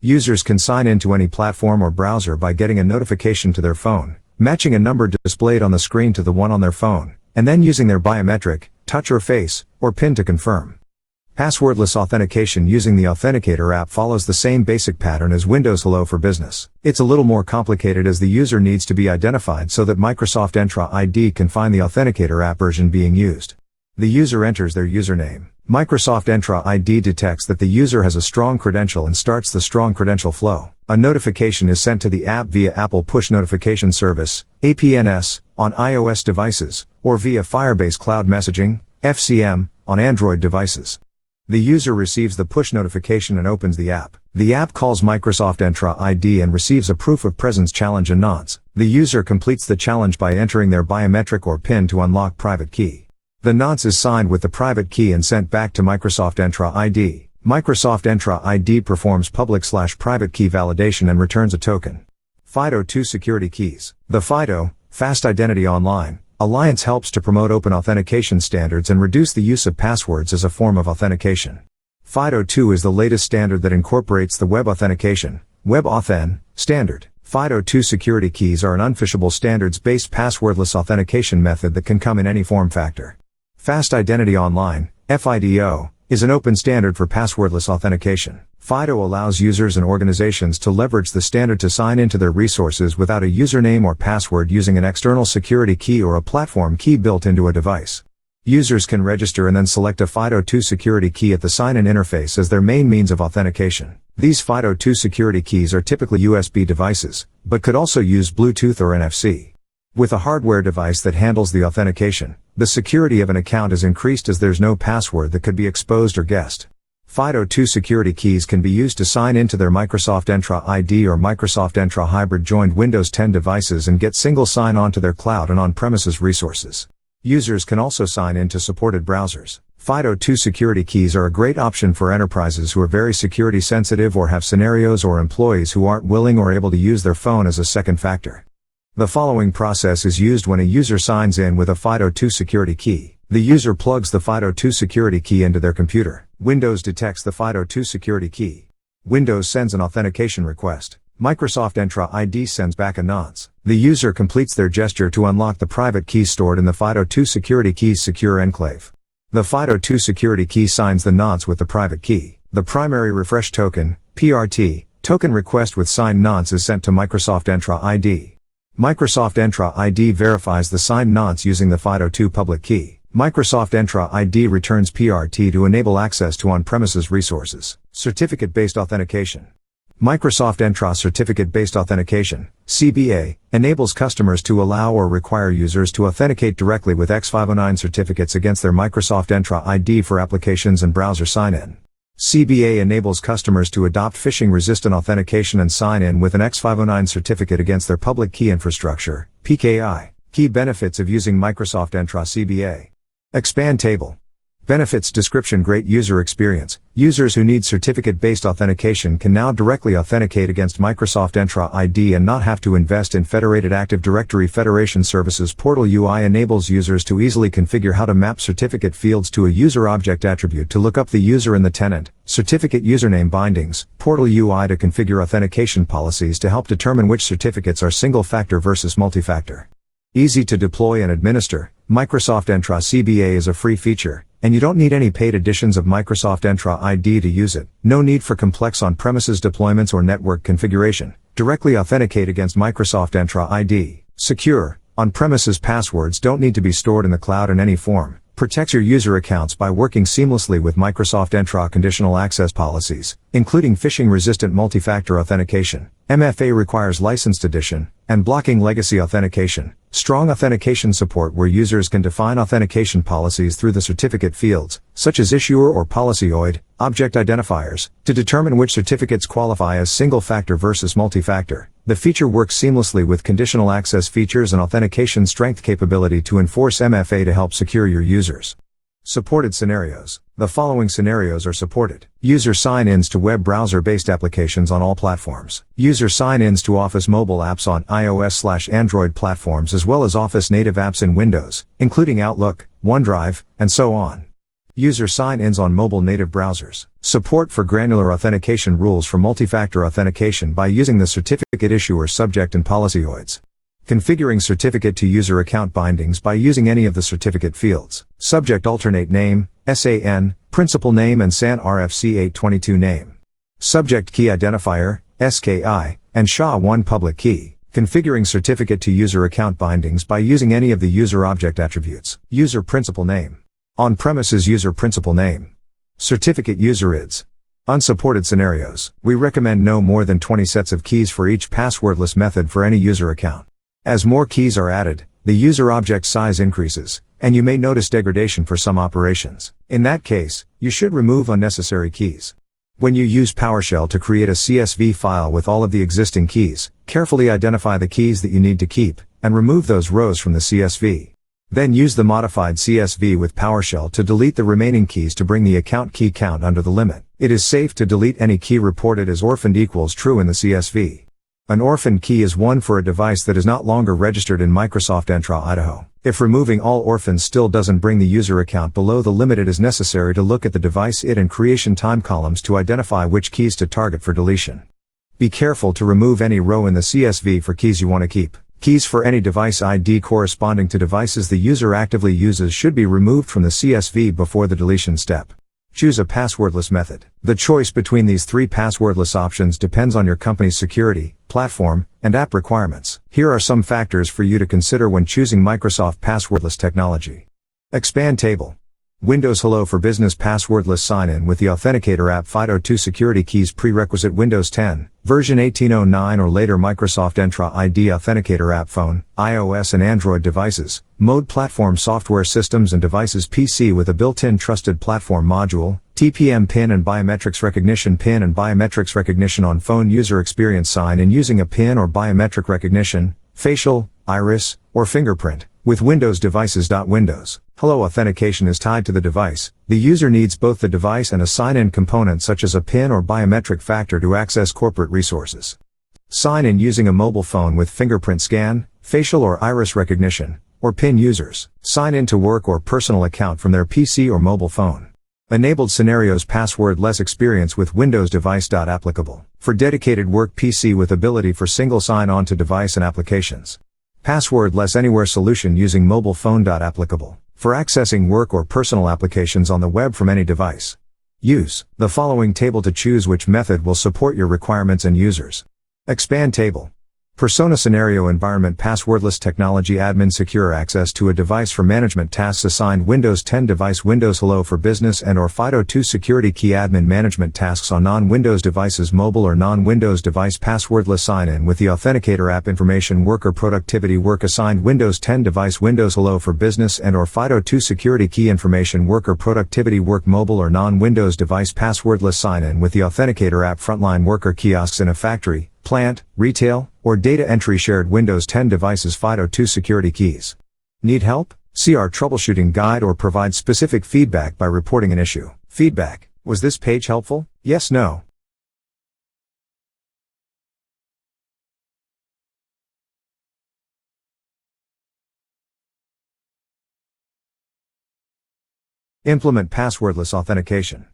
Users can sign into any platform or browser by getting a notification to their phone, matching a number displayed on the screen to the one on their phone, and then using their biometric, touch or face, or PIN to confirm. Passwordless authentication using the Authenticator app follows the same basic pattern as Windows Hello for Business. It's a little more complicated as the user needs to be identified so that Microsoft Entra ID can find the Authenticator app version being used. The user enters their username. Microsoft Entra ID detects that the user has a strong credential and starts the strong credential flow. A notification is sent to the app via Apple Push Notification Service, APNS, on iOS devices, or via Firebase Cloud Messaging, FCM, on Android devices. The user receives the push notification and opens the app. The app calls Microsoft Entra ID and receives a proof of presence challenge and nonce. The user completes the challenge by entering their biometric or PIN to unlock private key. The nonce is signed with the private key and sent back to Microsoft Entra ID. Microsoft Entra ID performs public/private key validation and returns a token. FIDO2 Security Keys. The FIDO, Fast Identity Online, Alliance helps to promote open authentication standards and reduce the use of passwords as a form of authentication. FIDO2 is the latest standard that incorporates the Web Authentication, WebAuthn, standard. FIDO2 security keys are an unphishable standards-based passwordless authentication method that can come in any form factor. Fast Identity Online, FIDO, is an open standard for passwordless authentication. FIDO allows users and organizations to leverage the standard to sign into their resources without a username or password using an external security key or a platform key built into a device. Users can register and then select a FIDO2 security key at the sign-in interface as their main means of authentication. These FIDO2 security keys are typically USB devices, but could also use Bluetooth or NFC. With a hardware device that handles the authentication, the security of an account is increased as there's no password that could be exposed or guessed. FIDO2 security keys can be used to sign into their Microsoft Entra ID or Microsoft Entra Hybrid joined Windows 10 devices and get single sign-on to their cloud and on-premises resources. Users can also sign into supported browsers. FIDO2 security keys are a great option for enterprises who are very security sensitive or have scenarios or employees who aren't willing or able to use their phone as a second factor. The following process is used when a user signs in with a FIDO2 security key. The user plugs the FIDO2 security key into their computer. Windows detects the FIDO2 security key. Windows sends an authentication request. Microsoft Entra ID sends back a nonce. The user completes their gesture to unlock the private key stored in the FIDO2 security key's secure enclave. The FIDO2 security key signs the nonce with the private key. The primary refresh token, PRT, token request with signed nonce is sent to Microsoft Entra ID. Microsoft Entra ID verifies the signed nonce using the FIDO2 public key. Microsoft Entra ID returns PRT to enable access to on-premises resources. Certificate-based authentication. Microsoft Entra Certificate-based authentication, CBA, enables customers to allow or require users to authenticate directly with X509 certificates against their Microsoft Entra ID for applications and browser sign-in. CBA enables customers to adopt phishing-resistant authentication and sign in with an X509 certificate against their public key infrastructure, PKI. Key benefits of using Microsoft Entra CBA. Expand table. Benefits description. Great user experience. Users who need certificate-based authentication can now directly authenticate against Microsoft Entra ID and not have to invest in federated Active Directory Federation Services. Portal UI enables users to easily configure how to map certificate fields to a user object attribute to look up the user and the tenant. Certificate username bindings. Portal UI to configure authentication policies to help determine which certificates are single-factor versus multi-factor. Easy to deploy and administer. Microsoft Entra CBA is a free feature, and you don't need any paid editions of Microsoft Entra ID to use it. No need for complex on-premises deployments or network configuration. Directly authenticate against Microsoft Entra ID. Secure. On-premises passwords don't need to be stored in the cloud in any form. Protects your user accounts by working seamlessly with Microsoft Entra conditional access policies, including phishing-resistant multi-factor authentication. MFA requires licensed edition, and blocking legacy authentication. Strong authentication support where users can define authentication policies through the certificate fields, such as issuer or policy-OID, object identifiers, to determine which certificates qualify as single-factor versus multi-factor. The feature works seamlessly with conditional access features and authentication strength capability to enforce MFA to help secure your users. Supported scenarios. The following scenarios are supported. User sign-ins to web browser-based applications on all platforms. User sign-ins to Office mobile apps on iOS/Android platforms as well as Office native apps in Windows, including Outlook, OneDrive, and so on. User sign-ins on mobile native browsers. Support for granular authentication rules for multi-factor authentication by using the certificate issuer subject and policy OIDs. Configuring certificate to user account bindings by using any of the certificate fields. Subject alternate name, SAN, principal name and SAN RFC 822 name. Subject key identifier, SKI, and SHA-1 public key. Configuring certificate to user account bindings by using any of the user object attributes. User principal name. On-premises user principal name. Certificate user IDs. Unsupported scenarios. We recommend no more than 20 sets of keys for each passwordless method for any user account. As more keys are added, the user object size increases, and you may notice degradation for some operations. In that case, you should remove unnecessary keys. When you use PowerShell to create a CSV file with all of the existing keys, carefully identify the keys that you need to keep, and remove those rows from the CSV. Then use the modified CSV with PowerShell to delete the remaining keys to bring the account key count under the limit. It is safe to delete any key reported as orphaned equals true in the CSV. An orphaned key is one for a device that is not longer registered in Microsoft Entra Idaho. If removing all orphans still doesn't bring the user account below the limit, it is necessary to look at the device ID and creation time columns to identify which keys to target for deletion. Be careful to remove any row in the CSV for keys you want to keep. Keys for any device ID corresponding to devices the user actively uses should be removed from the CSV before the deletion step. Choose a passwordless method. The choice between these three passwordless options depends on your company's security, platform, and app requirements. Here are some factors for you to consider when choosing Microsoft passwordless technology. Expand table. Windows Hello for Business passwordless sign-in with the Authenticator app. FIDO2 security keys. Prerequisite Windows 10, version 1809 or later. Microsoft Entra ID Authenticator app. Phone, iOS and Android devices. Mode platform software systems and devices. PC with a built-in trusted platform module, TPM PIN and biometrics recognition. PIN and biometrics recognition on phone. User experience. Sign in using a PIN or biometric recognition, facial, iris, or fingerprint, with Windows devices. Windows Hello authentication is tied to the device. The user needs both the device and a sign-in component such as a PIN or biometric factor to access corporate resources. Sign in using a mobile phone with fingerprint scan, facial or iris recognition, or PIN. Users sign in to work or personal account from their PC or mobile phone. Enabled scenarios. Passwordless experience with Windows device. Applicable for dedicated work PC with ability for single sign-on to device and applications. Passwordless anywhere solution using mobile phone. Applicable for accessing work or personal applications on the web from any device. Use the following table to choose which method will support your requirements and users. Expand table. Persona scenario environment. Passwordless technology. Admin secure access to a device for management tasks. Assigned Windows 10 device. Windows Hello for Business and or FIDO2 security key. Admin management tasks on non-Windows devices. Mobile or non-Windows device. Passwordless sign in with the authenticator app. Information worker productivity work. Assigned Windows 10 device. Windows Hello for Business and or FIDO2 security key. Information worker productivity work. Mobile or non-Windows device. Passwordless sign in with the authenticator app. Frontline worker kiosks in a factory, plant, retail, or data entry. Shared Windows 10 devices. FIDO2 security keys. Need help? See our troubleshooting guide or provide specific feedback by reporting an issue. Feedback. Was this page helpful? Yes, no. Implement passwordless authentication.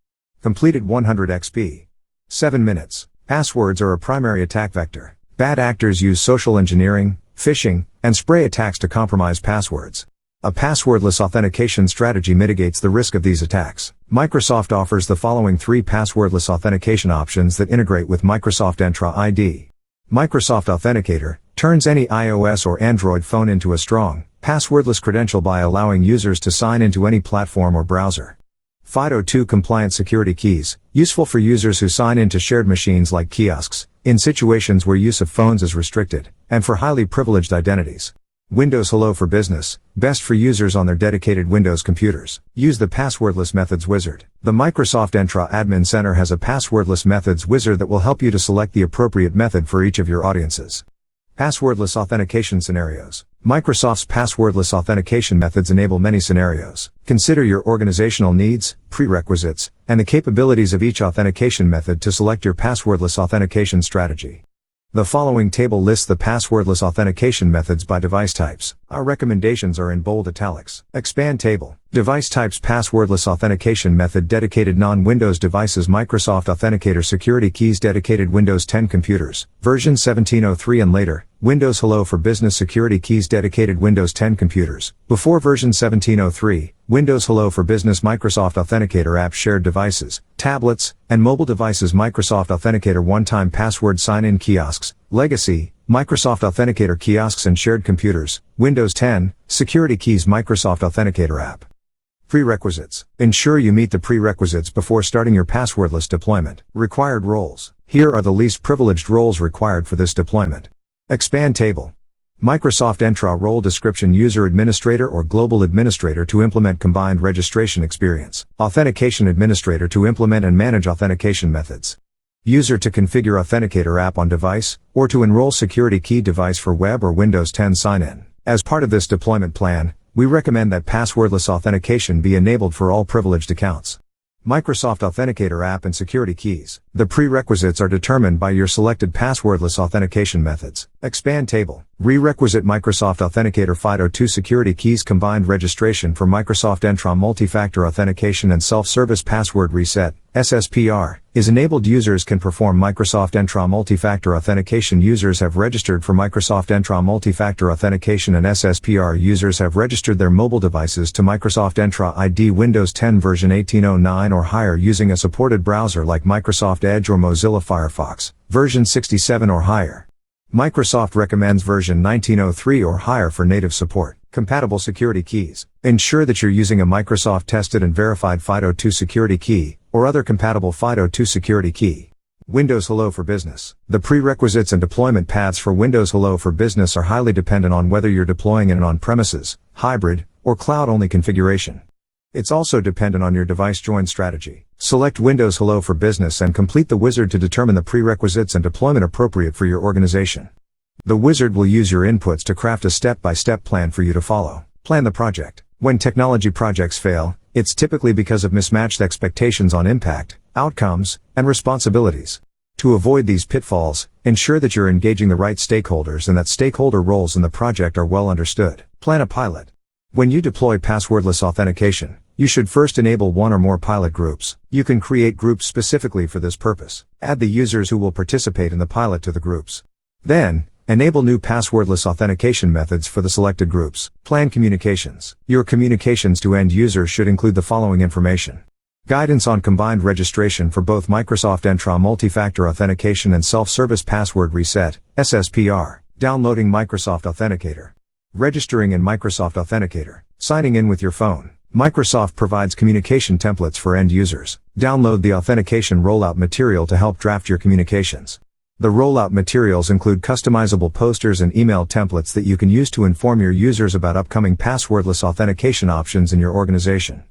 Completed 100 XP. 7 minutes. Passwords are a primary attack vector. Bad actors use social engineering, phishing, and spray attacks to compromise passwords. A passwordless authentication strategy mitigates the risk of these attacks. Microsoft offers the following 3 passwordless authentication options that integrate with Microsoft Entra ID. Microsoft Authenticator turns any iOS or Android phone into a strong, passwordless credential by allowing users to sign into any platform or browser. FIDO2 compliant security keys, useful for users who sign into shared machines like kiosks, in situations where use of phones is restricted, and for highly privileged identities. Windows Hello for Business, best for users on their dedicated Windows computers. Use the passwordless methods wizard. The Microsoft Entra Admin Center has a passwordless methods wizard that will help you to select the appropriate method for each of your audiences. Passwordless authentication scenarios. Microsoft's passwordless authentication methods enable many scenarios. Consider your organizational needs, prerequisites, and the capabilities of each authentication method to select your passwordless authentication strategy. The following table lists the passwordless authentication methods by device types. Our recommendations are in bold italics. Expand table. Device types. Passwordless authentication method. Dedicated non-Windows devices. Microsoft Authenticator security keys. Dedicated Windows 10 computers, version 1703 and later. Windows Hello for Business security keys. Dedicated Windows 10 computers, before version 1703. Windows Hello for Business. Microsoft Authenticator app. Shared devices, tablets, and mobile devices. Microsoft Authenticator one-time password sign-in kiosks, legacy, Microsoft Authenticator kiosks and shared computers, Windows 10, security keys. Microsoft Authenticator app. Prerequisites. Ensure you meet the prerequisites before starting your passwordless deployment. Required roles. Here are the least privileged roles required for this deployment. Expand table. Microsoft Entra role description. User administrator or global administrator to implement combined registration experience. Authentication administrator to implement and manage authentication methods. User to configure Authenticator app on device, or to enroll security key device for web or Windows 10 sign-in. As part of this deployment plan, we recommend that passwordless authentication be enabled for all privileged accounts. Microsoft Authenticator app and security keys. The prerequisites are determined by your selected passwordless authentication methods. Expand table. Prerequisite. Microsoft Authenticator FIDO2 security keys. Combined registration for Microsoft Entra multi-factor authentication and self-service password reset, SSPR, is enabled. Users can perform Microsoft Entra multi-factor authentication. Users have registered for Microsoft Entra multi-factor authentication and SSPR. Users have registered their mobile devices to Microsoft Entra ID Windows 10 version 1809 or higher using a supported browser like Microsoft Edge or Mozilla Firefox, version 67 or higher. Microsoft recommends version 1903 or higher for native support. Compatible security keys. Ensure that you're using a Microsoft tested and verified FIDO2 security key, or other compatible FIDO2 security key. Windows Hello for Business. The prerequisites and deployment paths for Windows Hello for Business are highly dependent on whether you're deploying in an on-premises, hybrid, or cloud-only configuration. It's also dependent on your device join strategy. Select Windows Hello for Business and complete the wizard to determine the prerequisites and deployment appropriate for your organization. The wizard will use your inputs to craft a step-by-step plan for you to follow. Plan the project. When technology projects fail, it's typically because of mismatched expectations on impact, outcomes, and responsibilities. To avoid these pitfalls, ensure that you're engaging the right stakeholders and that stakeholder roles in the project are well understood. Plan a pilot. When you deploy passwordless authentication, you should first enable one or more pilot groups. You can create groups specifically for this purpose. Add the users who will participate in the pilot to the groups. Then, enable new passwordless authentication methods for the selected groups. Plan communications. Your communications to end users should include the following information. Guidance on combined registration for both Microsoft Entra multi-factor authentication and self-service password reset, SSPR. Downloading Microsoft Authenticator. Registering in Microsoft Authenticator. Signing in with your phone. Microsoft provides communication templates for end users. Download the authentication rollout material to help draft your communications. The rollout materials include customizable posters and email templates that you can use to inform your users about upcoming passwordless authentication options in your organization.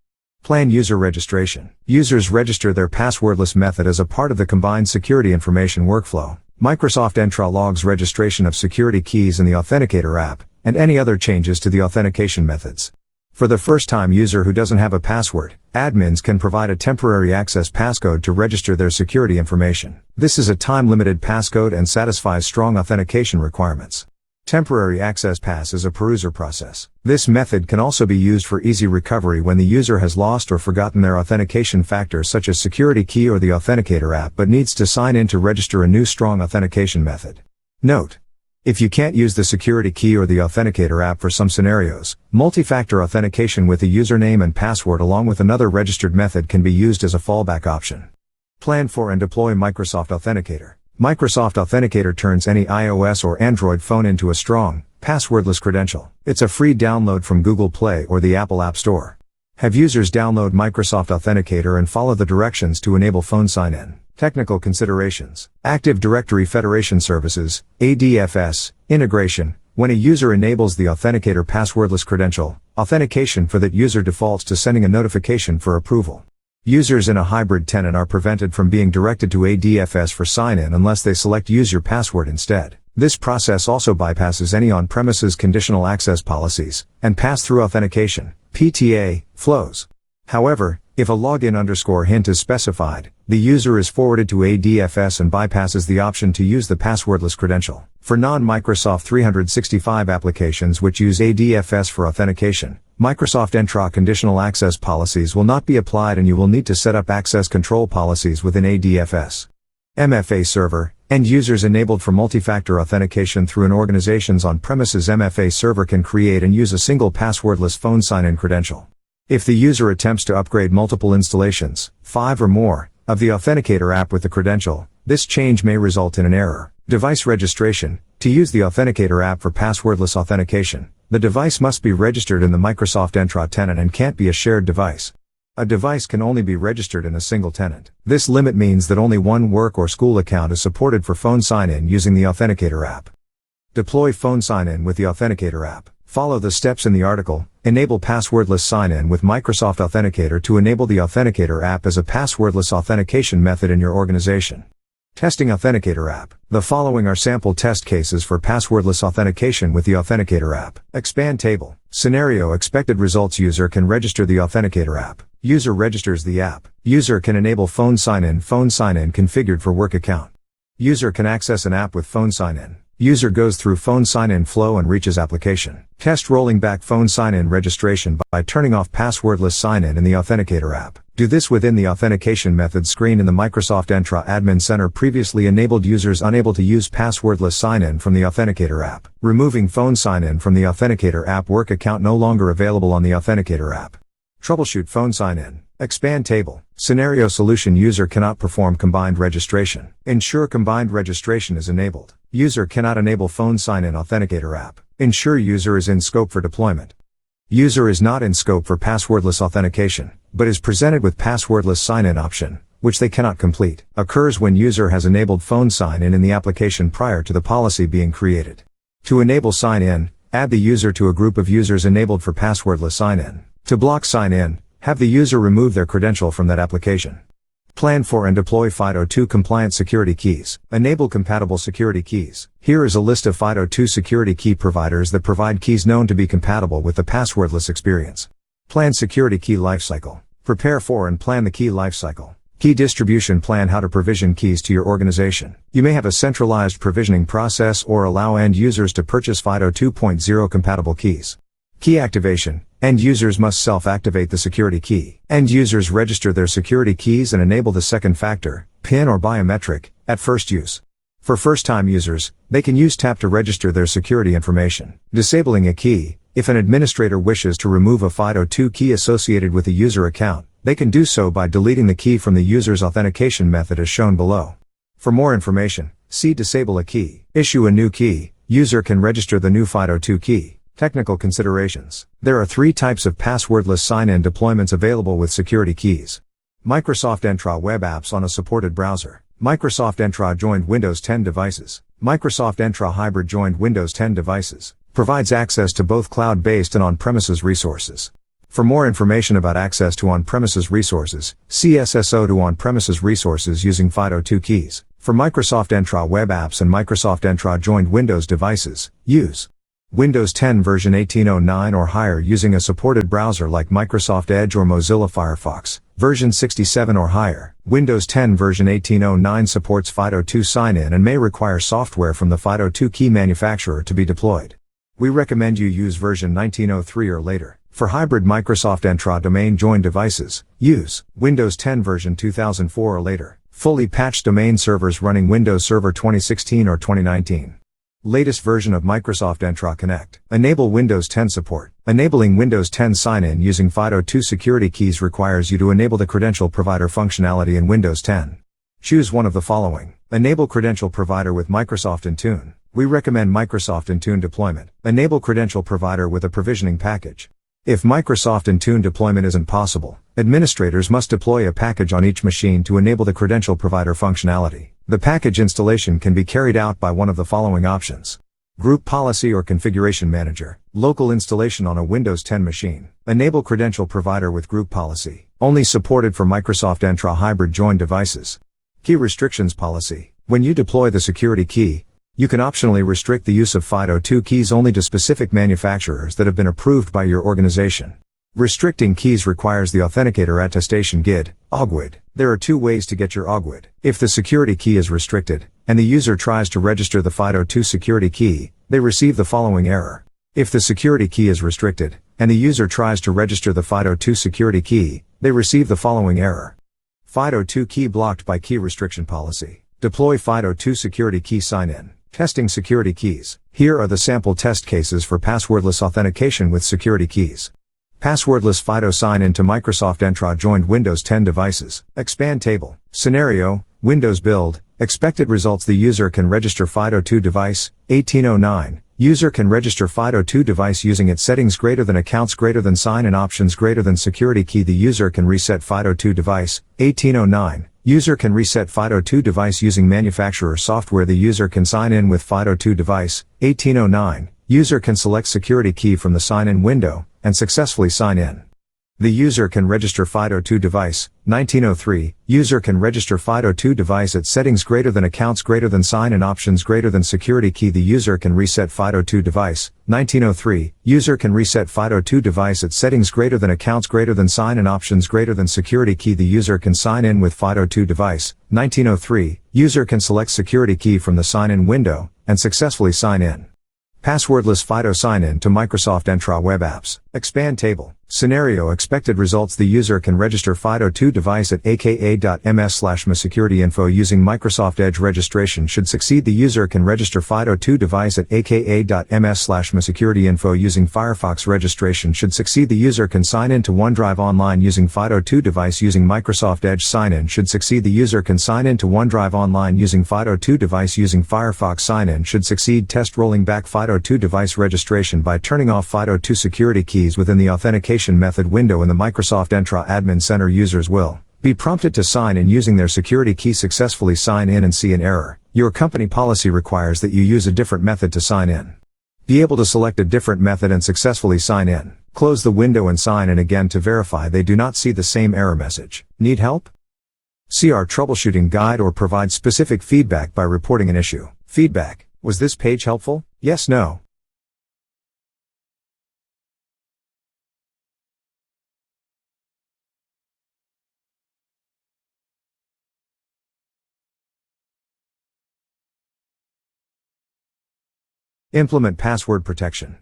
Plan user registration. Users register their passwordless method as a part of the combined security information workflow. Microsoft Entra logs registration of security keys in the Authenticator app, and any other changes to the authentication methods. For the first-time user who doesn't have a password, admins can provide a temporary access passcode to register their security information. This is a time-limited passcode and satisfies strong authentication requirements. Temporary access pass is a peruser process. This method can also be used for easy recovery when the user has lost or forgotten their authentication factor such as security key or the Authenticator app but needs to sign in to register a new strong authentication method. Note: if you can't use the security key or the Authenticator app for some scenarios, multi-factor authentication with a username and password along with another registered method can be used as a fallback option. Plan for and deploy Microsoft Authenticator. Microsoft Authenticator turns any iOS or Android phone into a strong, passwordless credential. It's a free download from Google Play or the Apple App Store. Have users download Microsoft Authenticator and follow the directions to enable phone sign-in. Technical considerations. Active Directory Federation Services, ADFS, integration. When a user enables the Authenticator passwordless credential, authentication for that user defaults to sending a notification for approval. Users in a hybrid tenant are prevented from being directed to ADFS for sign-in unless they select Use Your Password instead. This process also bypasses any on-premises conditional access policies and pass-through authentication, PTA, flows. However, if a login_hint is specified, the user is forwarded to ADFS and bypasses the option to use the passwordless credential. For non-Microsoft 365 applications which use ADFS for authentication, Microsoft Entra conditional access policies will not be applied and you will need to set up access control policies within ADFS. MFA server. End users enabled for multi-factor authentication through an organization's on-premises MFA server can create and use a single passwordless phone sign-in credential. If the user attempts to upgrade multiple installations, 5 or more, of the Authenticator app with the credential, this change may result in an error. Device registration. To use the Authenticator app for passwordless authentication, the device must be registered in the Microsoft Entra tenant and can't be a shared device. A device can only be registered in a single tenant. This limit means that only one work or school account is supported for phone sign-in using the Authenticator app. Deploy phone sign-in with the Authenticator app. Follow the steps in the article. Enable passwordless sign-in with Microsoft Authenticator to enable the Authenticator app as a passwordless authentication method in your organization. Testing Authenticator app. The following are sample test cases for passwordless authentication with the Authenticator app. Expand table. Scenario: expected results. User can register the Authenticator app. User registers the app. User can enable phone sign-in. Phone sign-in configured for work account. User can access an app with phone sign-in. User goes through phone sign-in flow and reaches application. Test rolling back phone sign-in registration by turning off passwordless sign-in in the Authenticator app. Do this within the authentication methods screen in the Microsoft Entra Admin Center. Previously enabled users unable to use passwordless sign-in from the Authenticator app. Removing phone sign-in from the Authenticator app. Work account no longer available on the Authenticator app. Troubleshoot phone sign-in. Expand table. Scenario solution: user cannot perform combined registration. Ensure combined registration is enabled. User cannot enable phone sign-in Authenticator app. Ensure user is in scope for deployment. User is not in scope for passwordless authentication, but is presented with passwordless sign-in option, which they cannot complete. Occurs when user has enabled phone sign-in in the application prior to the policy being created. To enable sign-in, add the user to a group of users enabled for passwordless sign-in. To block sign-in, Have the user remove their credential from that application. Plan for and deploy FIDO2 compliant security keys. Enable compatible security keys. Here is a list of FIDO2 security key providers that provide keys known to be compatible with the passwordless experience. Plan security key lifecycle. Prepare for and plan the key lifecycle. Key distribution. Plan how to provision keys to your organization. You may have a centralized provisioning process or allow end users to purchase FIDO 2.0 compatible keys. Key activation. End users must self-activate the security key. End users register their security keys and enable the second factor, PIN or biometric, at first use. For first-time users, they can use tap to register their security information. Disabling a key. If an administrator wishes to remove a FIDO2 key associated with a user account, they can do so by deleting the key from the user's authentication method as shown below. For more information, see Disable a key. Issue a new key. User can register the new FIDO2 key. Technical considerations. There are 3 types of passwordless sign-in deployments available with security keys. Microsoft Entra web apps on a supported browser. Microsoft Entra joined Windows 10 devices. Microsoft Entra hybrid joined Windows 10 devices. Provides access to both cloud-based and on-premises resources. For more information about access to on-premises resources, see SSO to on-premises resources using FIDO2 keys. For Microsoft Entra web apps and Microsoft Entra joined Windows devices, use Windows 10 version 1809 or higher using a supported browser like Microsoft Edge or Mozilla Firefox, version 67 or higher. Windows 10 version 1809 supports FIDO2 sign-in and may require software from the FIDO2 key manufacturer to be deployed. We recommend you use version 1903 or later. For hybrid Microsoft Entra domain joined devices, use Windows 10 version 2004 or later. Fully patched domain servers running Windows Server 2016 or 2019. Latest version of Microsoft Entra Connect. Enable Windows 10 support. Enabling Windows 10 sign-in using FIDO2 security keys requires you to enable the credential provider functionality in Windows 10. Choose one of the following. Enable credential provider with Microsoft Intune. We recommend Microsoft Intune deployment. Enable credential provider with a provisioning package. If Microsoft Intune deployment isn't possible, administrators must deploy a package on each machine to enable the credential provider functionality. The package installation can be carried out by one of the following options. Group Policy or Configuration Manager. Local installation on a Windows 10 machine. Enable credential provider with Group Policy. Only supported for Microsoft Entra hybrid joined devices. Key Restrictions Policy. When you deploy the security key, you can optionally restrict the use of FIDO2 keys only to specific manufacturers that have been approved by your organization. Restricting keys requires the Authenticator Attestation GID, OGWID. There are 2 ways to get your OGWID. If the security key is restricted, and the user tries to register the FIDO2 security key, they receive the following error. If the security key is restricted, and the user tries to register the FIDO2 security key, they receive the following error. FIDO2 key blocked by Key Restriction Policy. Deploy FIDO2 security key sign-in. Testing security keys. Here are the sample test cases for passwordless authentication with security keys. Passwordless FIDO sign-in to Microsoft Entra joined Windows 10 devices. Expand table. Scenario, Windows build. Expected results. The user can register FIDO2 device, 1809. User can register FIDO2 device using its settings greater than accounts greater than sign-in options greater than security key. The user can reset FIDO2 device, 1809. User can reset FIDO2 device using manufacturer software. The user can sign in with FIDO2 device, 1809. User can select security key from the sign-in window, and successfully sign in. The user can register FIDO2 device, 1903. User can register FIDO2 device at settings greater than accounts greater than sign-in options greater than security key. The user can reset FIDO2 device, 1903. User can reset FIDO2 device at settings greater than accounts greater than sign-in options greater than security key. The user can sign in with FIDO2 device, 1903. User can select security key from the sign-in window, and successfully sign in. Passwordless FIDO sign-in to Microsoft Entra web apps. Expand table. Scenario expected results. The user can register FIDO2 device at aka.ms/msecurityinfo using Microsoft Edge. Registration should succeed. The user can register FIDO2 device at aka.ms/msecurityinfo using Firefox. Registration should succeed. The user can sign in to OneDrive online using FIDO2 device using Microsoft Edge. Sign-in should succeed. The user can sign in to OneDrive online using FIDO2 device using Firefox. Sign-in should succeed. Test rolling back FIDO2 device registration by turning off FIDO2 security keys within the authentication method window in the Microsoft Entra Admin Center. Users will be prompted to sign in using their security key. Successfully sign in and see an error. Your company policy requires that you use a different method to sign in. Be able to select a different method and successfully sign in. Close the window and sign in again to verify they do not see the same error message. Need help? See our troubleshooting guide or provide specific feedback by reporting an issue. Feedback: was this page helpful? Yes, no. Implement password protection.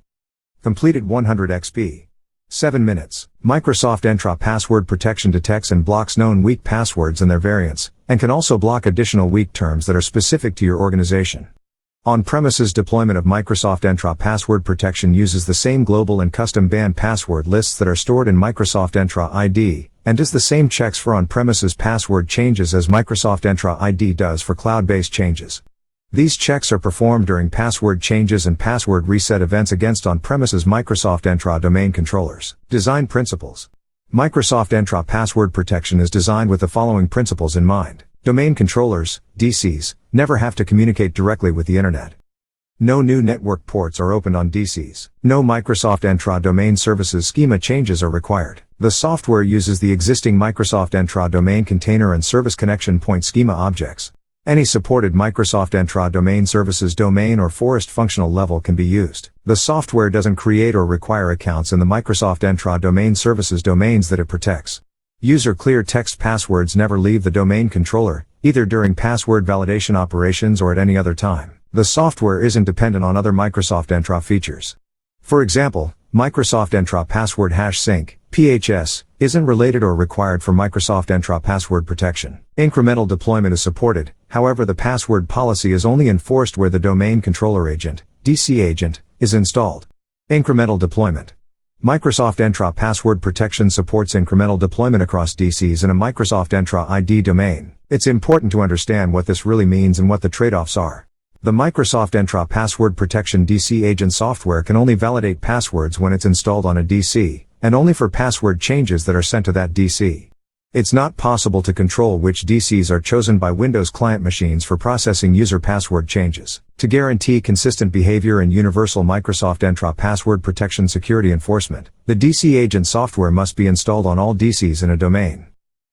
Completed 100 XP. 7 minutes. Microsoft Entra password protection detects and blocks known weak passwords and their variants, and can also block additional weak terms that are specific to your organization. On-premises deployment of Microsoft Entra password protection uses the same global and custom banned password lists that are stored in Microsoft Entra ID, and does the same checks for on-premises password changes as Microsoft Entra ID does for cloud-based changes. These checks are performed during password changes and password reset events against on-premises Microsoft Entra domain controllers. Design principles. Microsoft Entra password protection is designed with the following principles in mind. Domain controllers, DCs, never have to communicate directly with the Internet. No new network ports are opened on DCs. No Microsoft Entra domain services schema changes are required. The software uses the existing Microsoft Entra domain container and service connection point schema objects. Any supported Microsoft Entra domain services domain or forest functional level can be used. The software doesn't create or require accounts in the Microsoft Entra domain services domains that it protects. User clear text passwords never leave the domain controller, either during password validation operations or at any other time. The software isn't dependent on other Microsoft Entra features. For example, Microsoft Entra Password Hash Sync, PHS, isn't related or required for Microsoft Entra password protection. Incremental deployment is supported, however the password policy is only enforced where the domain controller agent, DC agent, is installed. Incremental deployment. Microsoft Entra password protection supports incremental deployment across DCs in a Microsoft Entra ID domain. It's important to understand what this really means and what the trade-offs are. The Microsoft Entra password protection DC agent software can only validate passwords when it's installed on a DC, and only for password changes that are sent to that DC. It's not possible to control which DCs are chosen by Windows client machines for processing user password changes. To guarantee consistent behavior and universal Microsoft Entra password protection security enforcement, the DC agent software must be installed on all DCs in a domain.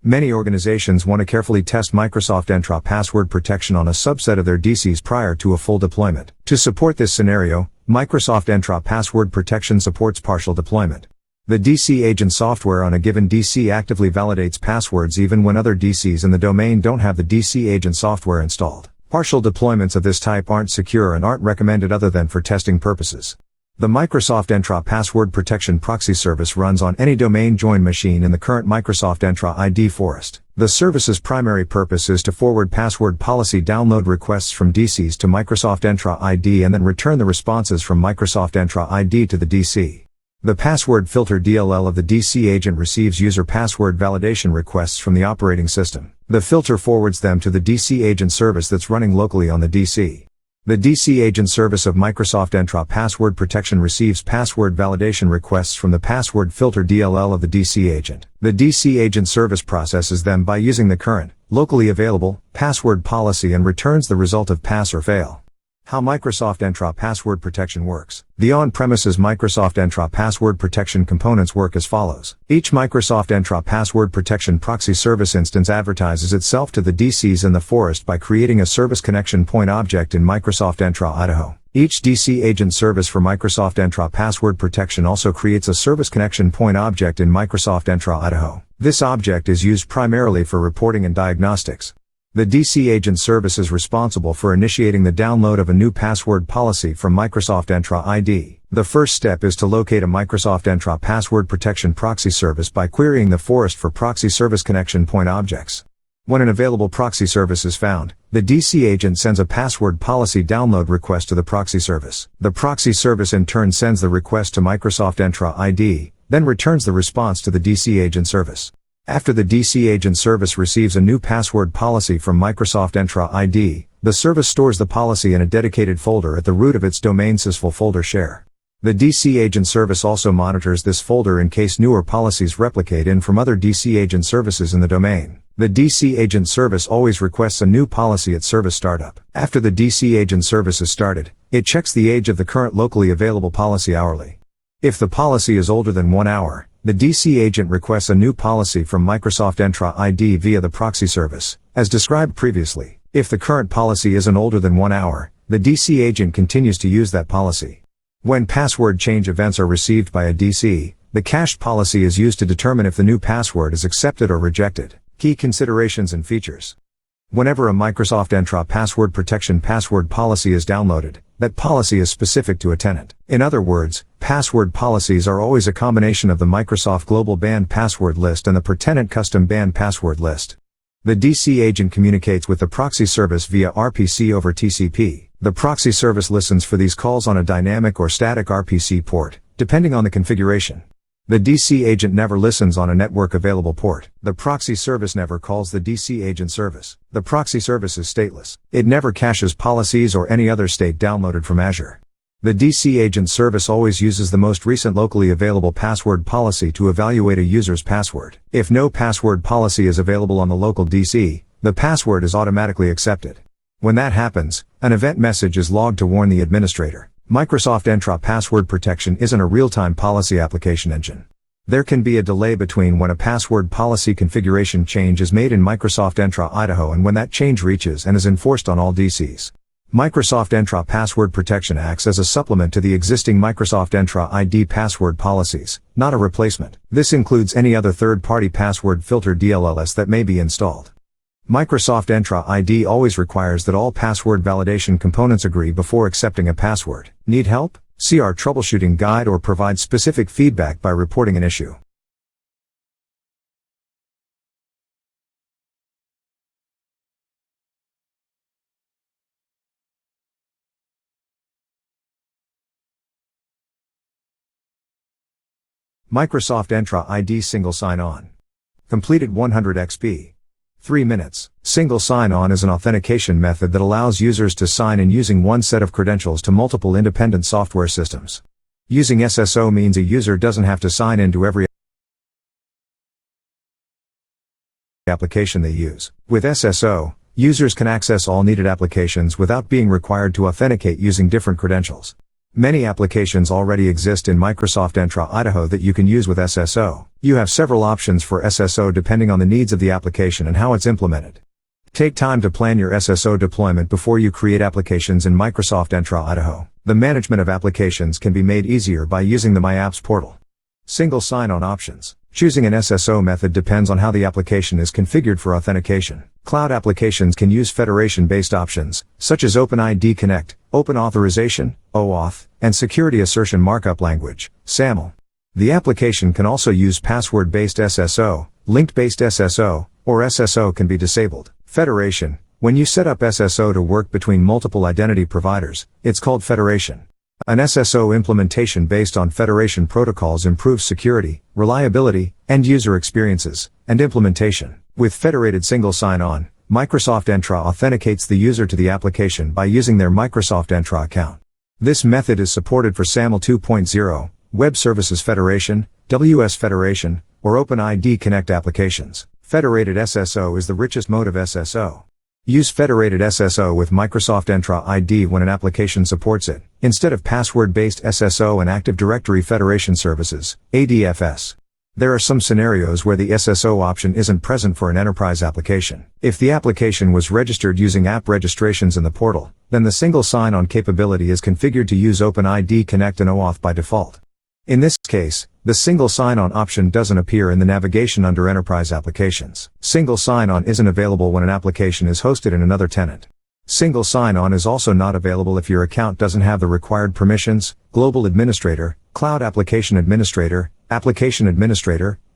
Many organizations want to carefully test Microsoft Entra password protection on a subset of their DCs prior to a full deployment. To support this scenario, Microsoft Entra password protection supports partial deployment. The DC agent software on a given DC actively validates passwords even when other DCs in the domain don't have the DC agent software installed. Partial deployments of this type aren't secure and aren't recommended other than for testing purposes. The Microsoft Entra Password Protection Proxy Service runs on any domain join machine in the current Microsoft Entra ID forest. The service's primary purpose is to forward password policy download requests from DCs to Microsoft Entra ID and then return the responses from Microsoft Entra ID to the DC. The password filter DLL of the DC agent receives user password validation requests from the operating system. The filter forwards them to the DC agent service that's running locally on the DC. The DC agent service of Microsoft Entra Password Protection receives password validation requests from the password filter DLL of the DC agent. The DC agent service processes them by using the current, locally available, password policy and returns the result of pass or fail. How Microsoft Entra Password Protection works. The on-premises Microsoft Entra Password Protection components work as follows. Each Microsoft Entra Password Protection proxy service instance advertises itself to the DCs in the forest by creating a service connection point object in Microsoft Entra Idaho. Each DC agent service for Microsoft Entra Password Protection also creates a service connection point object in Microsoft Entra Idaho. This object is used primarily for reporting and diagnostics. The DC agent service is responsible for initiating the download of a new password policy from Microsoft Entra ID. The first step is to locate a Microsoft Entra Password Protection proxy service by querying the forest for proxy service connection point objects. When an available proxy service is found, the DC agent sends a password policy download request to the proxy service. The proxy service in turn sends the request to Microsoft Entra ID, then returns the response to the DC agent service. After the DC agent service receives a new password policy from Microsoft Entra ID, the service stores the policy in a dedicated folder at the root of its domain sysful folder share. The DC agent service also monitors this folder in case newer policies replicate in from other DC agent services in the domain. The DC agent service always requests a new policy at service startup. After the DC agent service is started, it checks the age of the current locally available policy hourly. If the policy is older than 1 hour, the DC agent requests a new policy from Microsoft Entra ID via the proxy service, as described previously. If the current policy isn't older than 1 hour, the DC agent continues to use that policy. When password change events are received by a DC, the cached policy is used to determine if the new password is accepted or rejected. Key considerations and features. Whenever a Microsoft Entra password protection password policy is downloaded, that policy is specific to a tenant. In other words, password policies are always a combination of the Microsoft Global Banned Password List and the per tenant custom banned password list. The DC agent communicates with the proxy service via RPC over TCP. The proxy service listens for these calls on a dynamic or static RPC port, depending on the configuration. The DC agent never listens on a network available port. The proxy service never calls the DC agent service. The proxy service is stateless. It never caches policies or any other state downloaded from Azure. The DC agent service always uses the most recent locally available password policy to evaluate a user's password. If no password policy is available on the local DC, the password is automatically accepted. When that happens, an event message is logged to warn the administrator. Microsoft Entra Password Protection isn't a real-time policy application engine. There can be a delay between when a password policy configuration change is made in Microsoft Entra Idaho and when that change reaches and is enforced on all DCs. Microsoft Entra Password Protection acts as a supplement to the existing Microsoft Entra ID password policies, not a replacement. This includes any other third-party password filter DLLs that may be installed. Microsoft Entra ID always requires that all password validation components agree before accepting a password. Need help? See our troubleshooting guide or provide specific feedback by reporting an issue. Microsoft Entra ID Single Sign-On. Completed 100 XP. 3 minutes. Single sign-on is an authentication method that allows users to sign in using one set of credentials to multiple independent software systems. Using SSO means a user doesn't have to sign into every application they use. With SSO, users can access all needed applications without being required to authenticate using different credentials. Many applications already exist in Microsoft Entra Idaho that you can use with SSO. You have several options for SSO depending on the needs of the application and how it's implemented. Take time to plan your SSO deployment before you create applications in Microsoft Entra Idaho. The management of applications can be made easier by using the My Apps portal. Single sign-on options. Choosing an SSO method depends on how the application is configured for authentication. Cloud applications can use federation-based options, such as OpenID Connect, Open Authorization, OAuth, and Security Assertion Markup Language, SAML. The application can also use password-based SSO, linked-based SSO, or SSO can be disabled. Federation. When you set up SSO to work between multiple identity providers, it's called federation. An SSO implementation based on federation protocols improves security, reliability, end-user experiences, and implementation. With federated single sign-on, Microsoft Entra authenticates the user to the application by using their Microsoft Entra account. This method is supported for SAML 2.0, Web Services Federation, WS Federation, or OpenID Connect applications. Federated SSO is the richest mode of SSO. Use federated SSO with Microsoft Entra ID when an application supports it, instead of password-based SSO and Active Directory Federation Services, ADFS. There are some scenarios where the SSO option isn't present for an enterprise application. If the application was registered using app registrations in the portal, then the single sign-on capability is configured to use OpenID Connect and OAuth by default. In this case, the single sign-on option doesn't appear in the navigation under enterprise applications. Single sign-on isn't available when an application is hosted in another tenant. Single sign-on is also not available if your account doesn't have the required permissions, global administrator, cloud application administrator,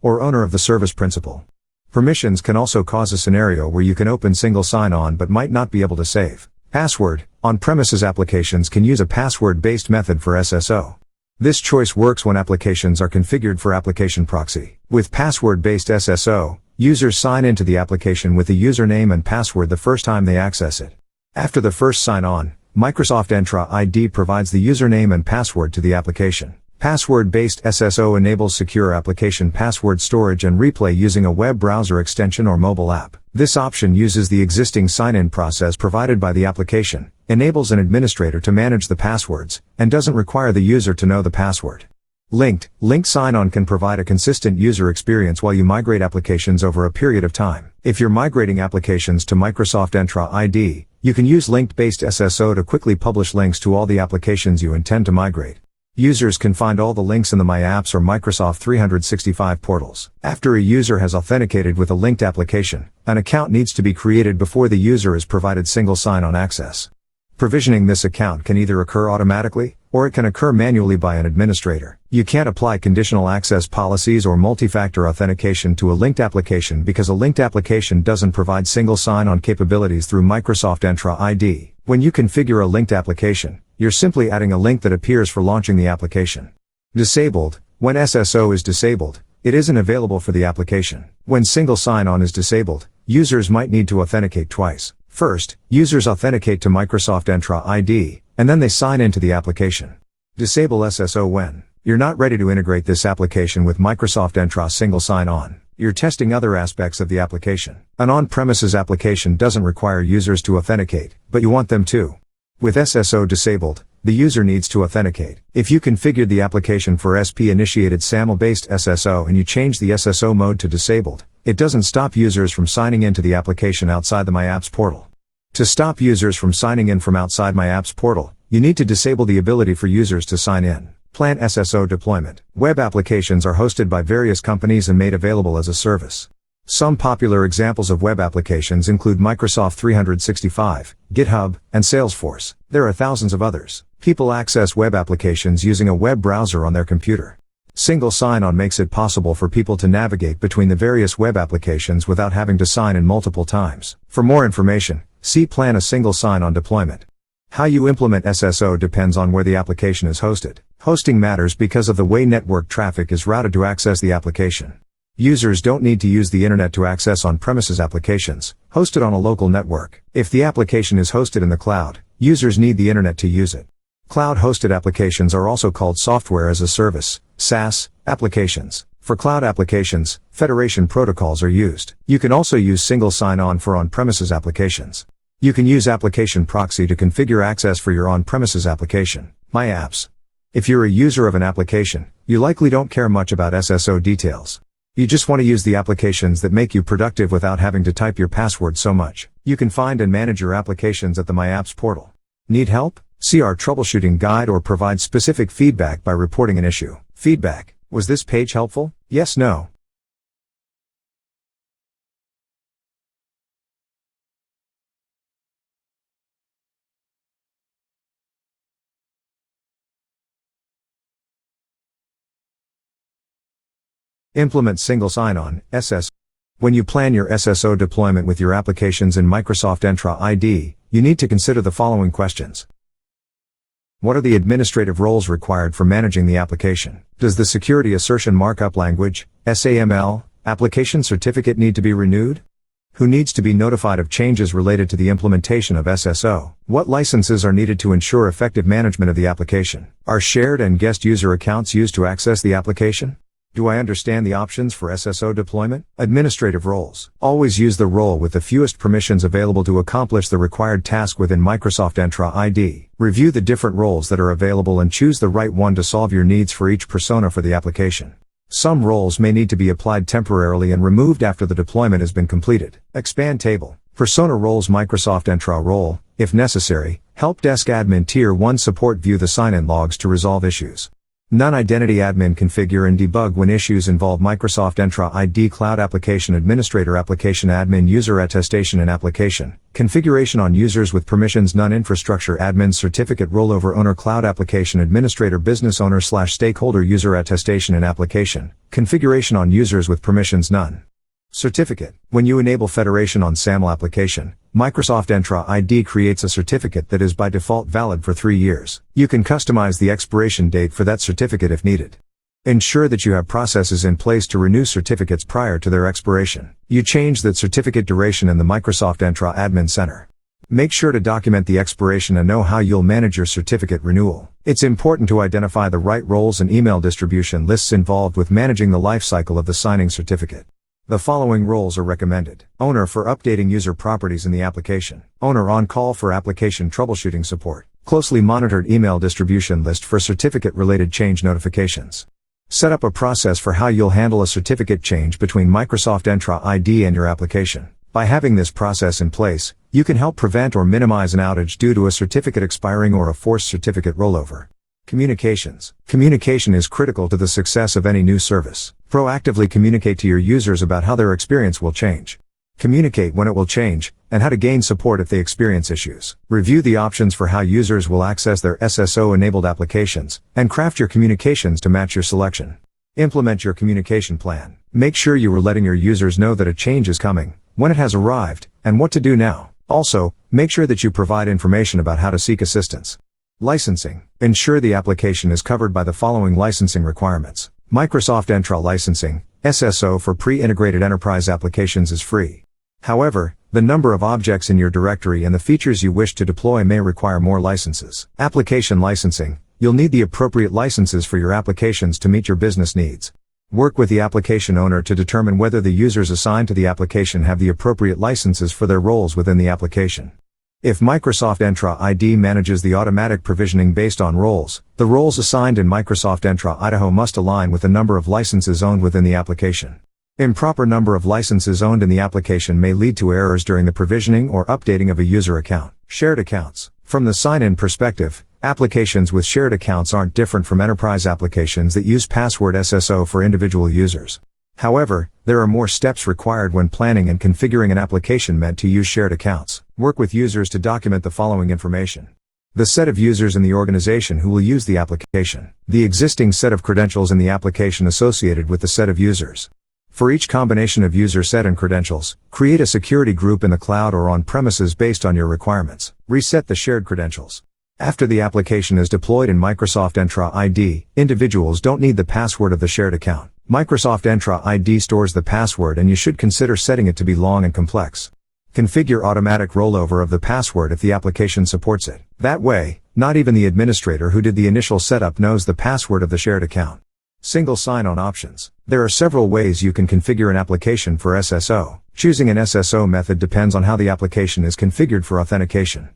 or owner of the service principal. Permissions can also cause a scenario where you can open single sign-on but might not be able to save. Password. On-premises applications can use a password-based method for SSO. This choice works when applications are configured for application proxy. With password-based SSO, users sign into the application with the username and password the first time they access it. After the first sign-on, Microsoft Entra ID provides the username and password to the application. Password-based SSO enables secure application password storage and replay using a web browser extension or mobile app. This option uses the existing sign-in process provided by the application, enables an administrator to manage the passwords, and doesn't require the user to know the password. Linked sign-on can provide a consistent user experience while you migrate applications over a period of time. If you're migrating applications to Microsoft Entra ID, you can use linked-based SSO to quickly publish links to all the applications you intend to migrate. Users can find all the links in the My Apps or Microsoft 365 portals. After a user has authenticated with a linked application, an account needs to be created before the user is provided single sign-on access. Provisioning this account can either occur automatically, or it can occur manually by an administrator. You can't apply conditional access policies or multi-factor authentication to a linked application because a linked application doesn't provide single sign-on capabilities through Microsoft Entra ID. When you configure a linked application, you're simply adding a link that appears for launching the application. Disabled. When SSO is disabled, it isn't available for the application. When single sign-on is disabled, users might need to authenticate twice. First, users authenticate to Microsoft Entra ID, and then they sign into the application. Disable SSO when you're not ready to integrate this application with Microsoft Entra single sign-on. You're testing other aspects of the application. An on-premises application doesn't require users to authenticate, but you want them to. With SSO disabled, the user needs to authenticate. If you configured the application for SP-initiated SAML-based SSO and you change the SSO mode to disabled, it doesn't stop users from signing into the application outside the My Apps portal. To stop users from signing in from outside My Apps portal, you need to disable the ability for users to sign in. Plan SSO deployment. Web applications are hosted by various companies and made available as a service. Some popular examples of web applications include Microsoft 365, GitHub, and Salesforce. There are thousands of others. People access web applications using a web browser on their computer. Single sign-on makes it possible for people to navigate between the various web applications without having to sign in multiple times. For more information, see Plan a single sign-on deployment. How you implement SSO depends on where the application is hosted. Hosting matters because of the way network traffic is routed to access the application. Users don't need to use the internet to access on-premises applications, hosted on a local network. If the application is hosted in the cloud, users need the internet to use it. Cloud-hosted applications are also called software as a service, SaaS, applications. For cloud applications, federation protocols are used. You can also use single sign-on for on-premises applications. You can use application proxy to configure access for your on-premises application. My Apps. If you're a user of an application, you likely don't care much about SSO details. You just want to use the applications that make you productive without having to type your password so much. You can find and manage your applications at the My Apps portal. Need help? See our troubleshooting guide or provide specific feedback by reporting an issue. Feedback. Was this page helpful? Yes, no. Implement single sign-on, SS. When you plan your SSO deployment with your applications in Microsoft Entra ID, you need to consider the following questions. What are the administrative roles required for managing the application? Does the security assertion markup language, SAML, application certificate need to be renewed? Who needs to be notified of changes related to the implementation of SSO? What licenses are needed to ensure effective management of the application? Are shared and guest user accounts used to access the application? Do I understand the options for SSO deployment? Administrative roles. Always use the role with the fewest permissions available to accomplish the required task within Microsoft Entra ID. Review the different roles that are available and choose the right one to solve your needs for each persona for the application. Some roles may need to be applied temporarily and removed after the deployment has been completed. Expand table. Persona roles. Microsoft Entra role, if necessary, Help Desk Admin Tier 1 support. View the sign-in logs to resolve issues. Non-identity admin. Configure and debug when issues involve Microsoft Entra ID. Cloud Application Administrator. Application Admin. User Attestation and Application Configuration on users with permissions. None. Infrastructure Admin. Certificate Rollover. Owner. Cloud Application Administrator. Business Owner/Stakeholder. User Attestation and Application Configuration on users with permissions. None. Certificate. When you enable federation on SAML application, Microsoft Entra ID creates a certificate that is by default valid for 3 years. You can customize the expiration date for that certificate if needed. Ensure that you have processes in place to renew certificates prior to their expiration. You change that certificate duration in the Microsoft Entra Admin Center. Make sure to document the expiration and know how you'll manage your certificate renewal. It's important to identify the right roles and email distribution lists involved with managing the life cycle of the signing certificate. The following roles are recommended. Owner for updating user properties in the application. Owner on call for application troubleshooting support. Closely monitored email distribution list for certificate-related change notifications. Set up a process for how you'll handle a certificate change between Microsoft Entra ID and your application. By having this process in place, you can help prevent or minimize an outage due to a certificate expiring or a forced certificate rollover. Communications. Communication is critical to the success of any new service. Proactively communicate to your users about how their experience will change. Communicate when it will change, and how to gain support if they experience issues. Review the options for how users will access their SSO-enabled applications, and craft your communications to match your selection. Implement your communication plan. Make sure you are letting your users know that a change is coming, when it has arrived, and what to do now. Also, make sure that you provide information about how to seek assistance. Licensing. Ensure the application is covered by the following licensing requirements. Microsoft Entra licensing, SSO for pre-integrated enterprise applications is free. However, the number of objects in your directory and the features you wish to deploy may require more licenses. Application licensing. You'll need the appropriate licenses for your applications to meet your business needs. Work with the application owner to determine whether the users assigned to the application have the appropriate licenses for their roles within the application. If Microsoft Entra ID manages the automatic provisioning based on roles, the roles assigned in Microsoft Entra Idaho must align with the number of licenses owned within the application. Improper number of licenses owned in the application may lead to errors during the provisioning or updating of a user account. Shared accounts. From the sign-in perspective, applications with shared accounts aren't different from enterprise applications that use password SSO for individual users. However, there are more steps required when planning and configuring an application meant to use shared accounts. Work with users to document the following information. The set of users in the organization who will use the application. The existing set of credentials in the application associated with the set of users. For each combination of user set and credentials, create a security group in the cloud or on premises based on your requirements. Reset the shared credentials. After the application is deployed in Microsoft Entra ID, individuals don't need the password of the shared account. Microsoft Entra ID stores the password and you should consider setting it to be long and complex. Configure automatic rollover of the password if the application supports it. That way, not even the administrator who did the initial setup knows the password of the shared account. Single sign-on options. There are several ways you can configure an application for SSO. Choosing an SSO method depends on how the application is configured for authentication.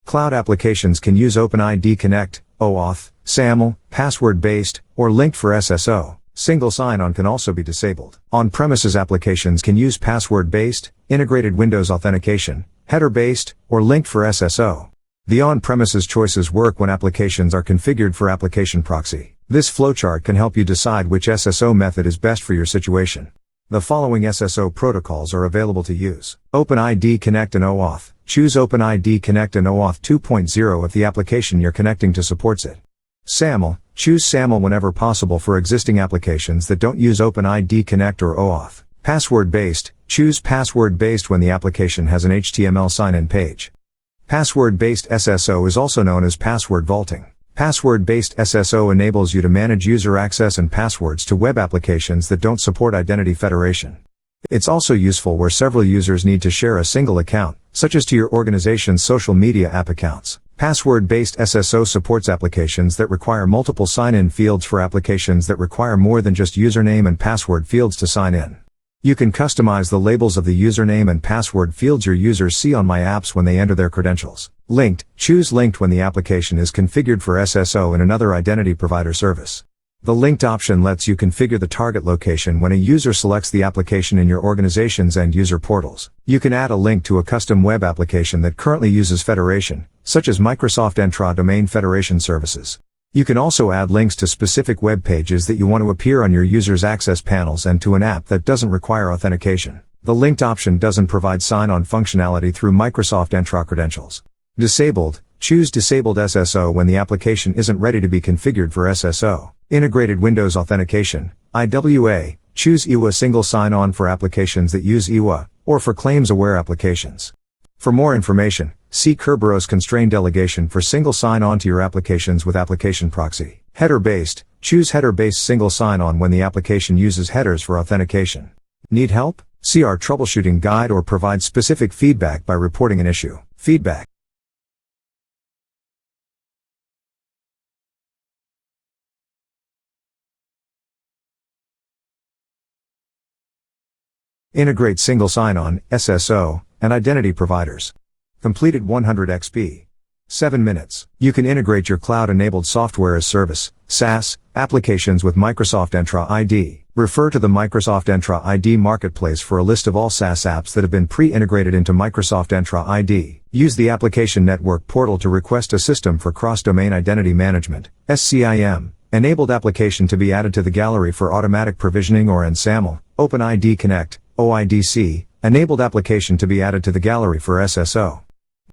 Cloud applications can use OpenID Connect, OAuth, SAML, password-based, or linked for SSO. Single sign-on can also be disabled. On-premises applications can use password-based, integrated Windows authentication, header-based, or linked for SSO. The on-premises choices work when applications are configured for application proxy. This flowchart can help you decide which SSO method is best for your situation. The following SSO protocols are available to use. OpenID Connect and OAuth. Choose OpenID Connect and OAuth 2.0 if the application you're connecting to supports it. SAML. Choose SAML whenever possible for existing applications that don't use OpenID Connect or OAuth. Password-based. Choose password-based when the application has an HTML sign-in page. Password-based SSO is also known as password vaulting. Password-based SSO enables you to manage user access and passwords to web applications that don't support identity federation. It's also useful where several users need to share a single account, such as to your organization's social media app accounts. Password-based SSO supports applications that require multiple sign-in fields for applications that require more than just username and password fields to sign in. You can customize the labels of the username and password fields your users see on My Apps when they enter their credentials. Linked. Choose linked when the application is configured for SSO in another identity provider service. The linked option lets you configure the target location when a user selects the application in your organization's end user portals. You can add a link to a custom web application that currently uses federation, such as Microsoft Entra Domain Federation Services. You can also add links to specific web pages that you want to appear on your users' access panels and to an app that doesn't require authentication. The linked option doesn't provide sign-on functionality through Microsoft Entra credentials. Disabled. Choose Disabled SSO when the application isn't ready to be configured for SSO. Integrated Windows Authentication, IWA. Choose IWA Single Sign-On for applications that use IWA, or for claims-aware applications. For more information, see Kerberos Constrained Delegation for single sign-on to your applications with application proxy. Header-based. Choose header-based single sign-on when the application uses headers for authentication. Need help? See our troubleshooting guide or provide specific feedback by reporting an issue. Feedback. Integrate single sign-on, SSO, and identity providers. Completed 100 XP. 7 minutes. You can integrate your cloud-enabled software as service, SaaS, applications with Microsoft Entra ID. Refer to the Microsoft Entra ID Marketplace for a list of all SaaS apps that have been pre-integrated into Microsoft Entra ID. Use the Application Network portal to request a System for Cross-Domain Identity Management, SCIM, enabled application to be added to the gallery for automatic provisioning, or NSAML. OpenID Connect, OIDC, enabled application to be added to the gallery for SSO.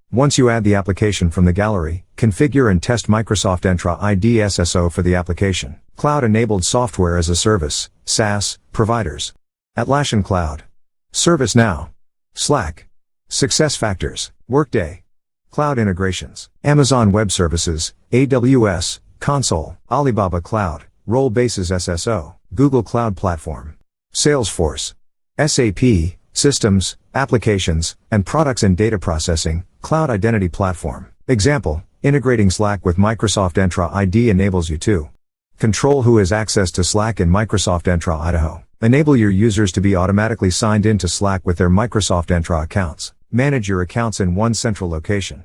Once you add the application from the gallery, configure and test Microsoft Entra ID SSO for the application. Cloud-enabled software as a service, SaaS, providers. Atlassian Cloud. ServiceNow. Slack. SuccessFactors, Workday. Cloud integrations. Amazon Web Services, AWS, Console, Alibaba Cloud, Role-Basis SSO, Google Cloud Platform. Salesforce. SAP, Systems, Applications, and Products and Data Processing, Cloud Identity Platform. Example, integrating Slack with Microsoft Entra ID enables you to control who has access to Slack in Microsoft Entra Idaho. Enable your users to be automatically signed into Slack with their Microsoft Entra accounts. Manage your accounts in one central location.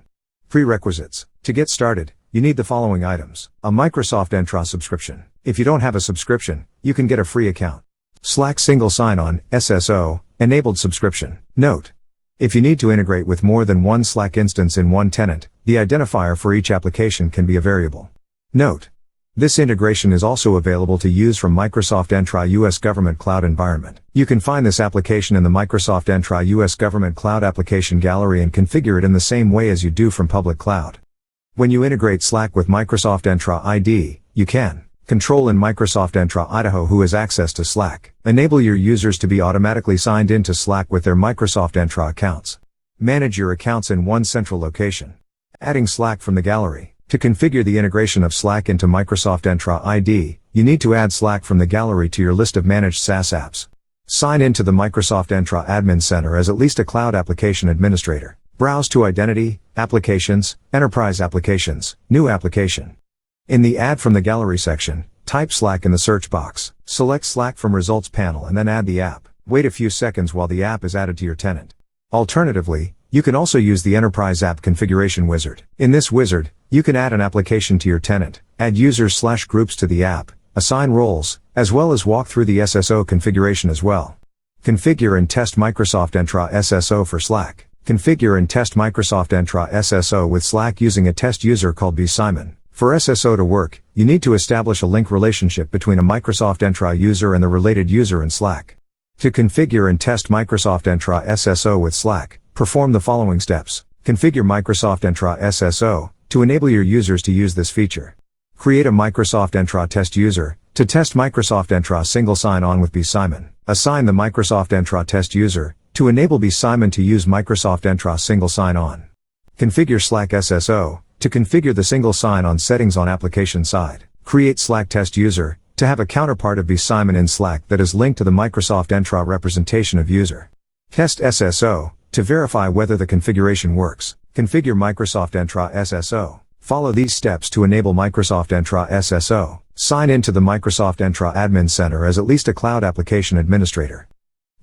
Prerequisites. To get started, you need the following items. A Microsoft Entra subscription. If you don't have a subscription, you can get a free account. Slack Single Sign-On, SSO, enabled subscription. Note: if you need to integrate with more than one Slack instance in one tenant, the identifier for each application can be a variable. Note: this integration is also available to use from Microsoft Entra US Government Cloud environment. You can find this application in the Microsoft Entra US Government Cloud application gallery and configure it in the same way as you do from public cloud. When you integrate Slack with Microsoft Entra ID, you can control in Microsoft Entra Idaho who has access to Slack. Enable your users to be automatically signed into Slack with their Microsoft Entra accounts. Manage your accounts in one central location. Adding Slack from the gallery. To configure the integration of Slack into Microsoft Entra ID, you need to add Slack from the gallery to your list of managed SaaS apps. Sign into the Microsoft Entra Admin Center as at least a cloud application administrator. Browse to Identity, Applications, Enterprise Applications, New Application. In the Add from the Gallery section, type Slack in the search box. Select Slack from Results panel and then add the app. Wait a few seconds while the app is added to your tenant. Alternatively, you can also use the Enterprise App Configuration Wizard. In this wizard, you can add an application to your tenant, add users/groups to the app, assign roles, as well as walk through the SSO configuration as well. Configure and test Microsoft Entra SSO for Slack. Configure and test Microsoft Entra SSO with Slack using a test user called bsimon. For SSO to work, you need to establish a link relationship between a Microsoft Entra user and the related user in Slack. To configure and test Microsoft Entra SSO with Slack, perform the following steps. Configure Microsoft Entra SSO to enable your users to use this feature. Create a Microsoft Entra test user to test Microsoft Entra Single Sign-On with bsimon. Assign the Microsoft Entra test user to enable bsimon to use Microsoft Entra Single Sign-On. Configure Slack SSO to configure the single sign-on settings on application side. Create Slack test user to have a counterpart of bsimon in Slack that is linked to the Microsoft Entra representation of user. Test SSO to verify whether the configuration works. Configure Microsoft Entra SSO. Follow these steps to enable Microsoft Entra SSO. Sign into the Microsoft Entra Admin Center as at least a cloud application administrator.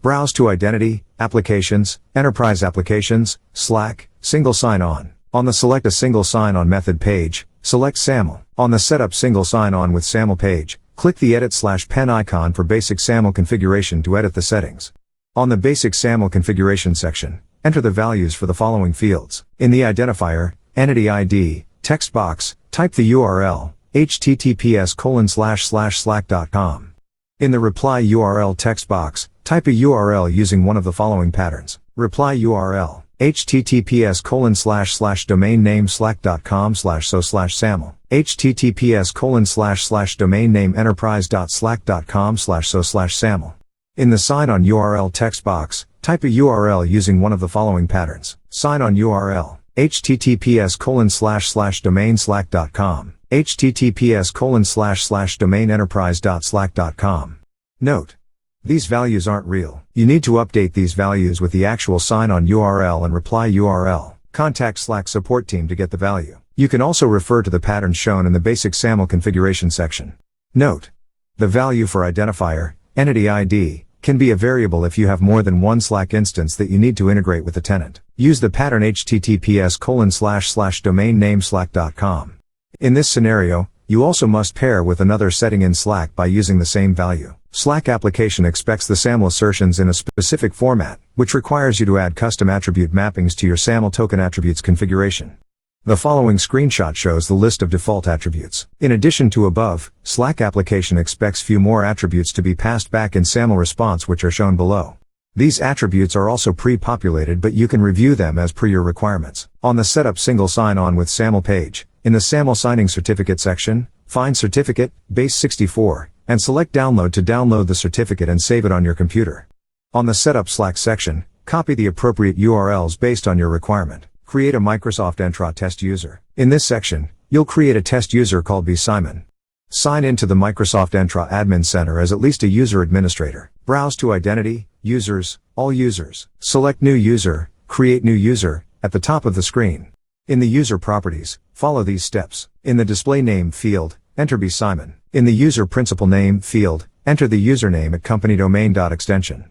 Browse to Identity, Applications, Enterprise Applications, Slack, Single Sign-On. On the Select a Single Sign-On method page, select SAML. On the Set up Single Sign-On with SAML page, click the Edit/Pen icon for basic SAML configuration to edit the settings. On the Basic SAML configuration section, enter the values for the following fields. In the identifier, Entity ID, text box, type the URL, https://slack.com. In the Reply URL text box, type a URL using one of the following patterns. Reply URL, https://domainname/slack.com/so/saml, https://domainname-enterprise.slack.com/so/saml. In the Sign-on URL text box, type a URL using one of the following patterns. Sign-on URL, https://domain-slack.com, https://domainnenterprise.slack.com. Note: these values aren't real. You need to update these values with the actual sign-on URL and reply URL. Contact Slack support team to get the value. You can also refer to the patterns shown in the basic SAML configuration section. Note: the value for identifier, Entity ID, can be a variable if you have more than one Slack instance that you need to integrate with the tenant. Use the pattern https://domainname-slack.com. In this scenario, You also must pair with another setting in Slack by using the same value. Slack application expects the SAML assertions in a specific format, which requires you to add custom attribute mappings to your SAML token attributes configuration. The following screenshot shows the list of default attributes. In addition to above, Slack application expects few more attributes to be passed back in SAML response, which are shown below. These attributes are also pre-populated, but you can review them as per your requirements. On the Setup Single Sign-On with SAML page, in the SAML Signing Certificate section, find Certificate, Base64, and select Download to download the certificate and save it on your computer. On the Setup Slack section, copy the appropriate URLs based on your requirement. Create a Microsoft Entra test user. In this section, you'll create a test user called bsimon. Sign into the Microsoft Entra Admin Center as at least a user administrator. Browse to Identity, Users, All Users. Select New User, Create New User, at the top of the screen. In the User Properties, follow these steps. In the Display Name field, enter bsimon. In the User Principal Name field, enter the username at companydomain.extension.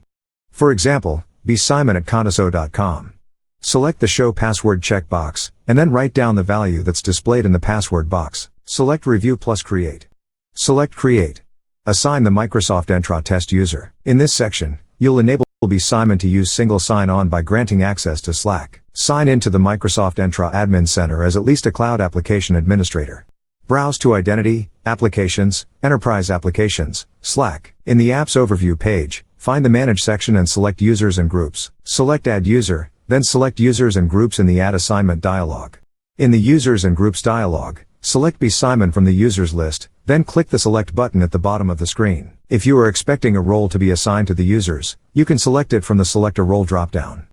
For example, bsimon@condiso.com. Select the Show Password checkbox, and then write down the value that's displayed in the password box. Select Review plus Create. Select Create. Assign the Microsoft Entra test user. In this section, you'll enable bsimon to use single sign-on by granting access to Slack. Sign into the Microsoft Entra Admin Center as at least a cloud application administrator. Browse to Identity, Applications, Enterprise Applications, Slack. In the Apps Overview page, find the Manage section and select Users and Groups. Select Add User, then select Users and Groups in the Add Assignment dialog. In the Users and Groups dialog, select bsimon from the Users list, then click the Select button at the bottom of the screen. If you are expecting a role to be assigned to the users, you can select it from the Select a Role dropdown.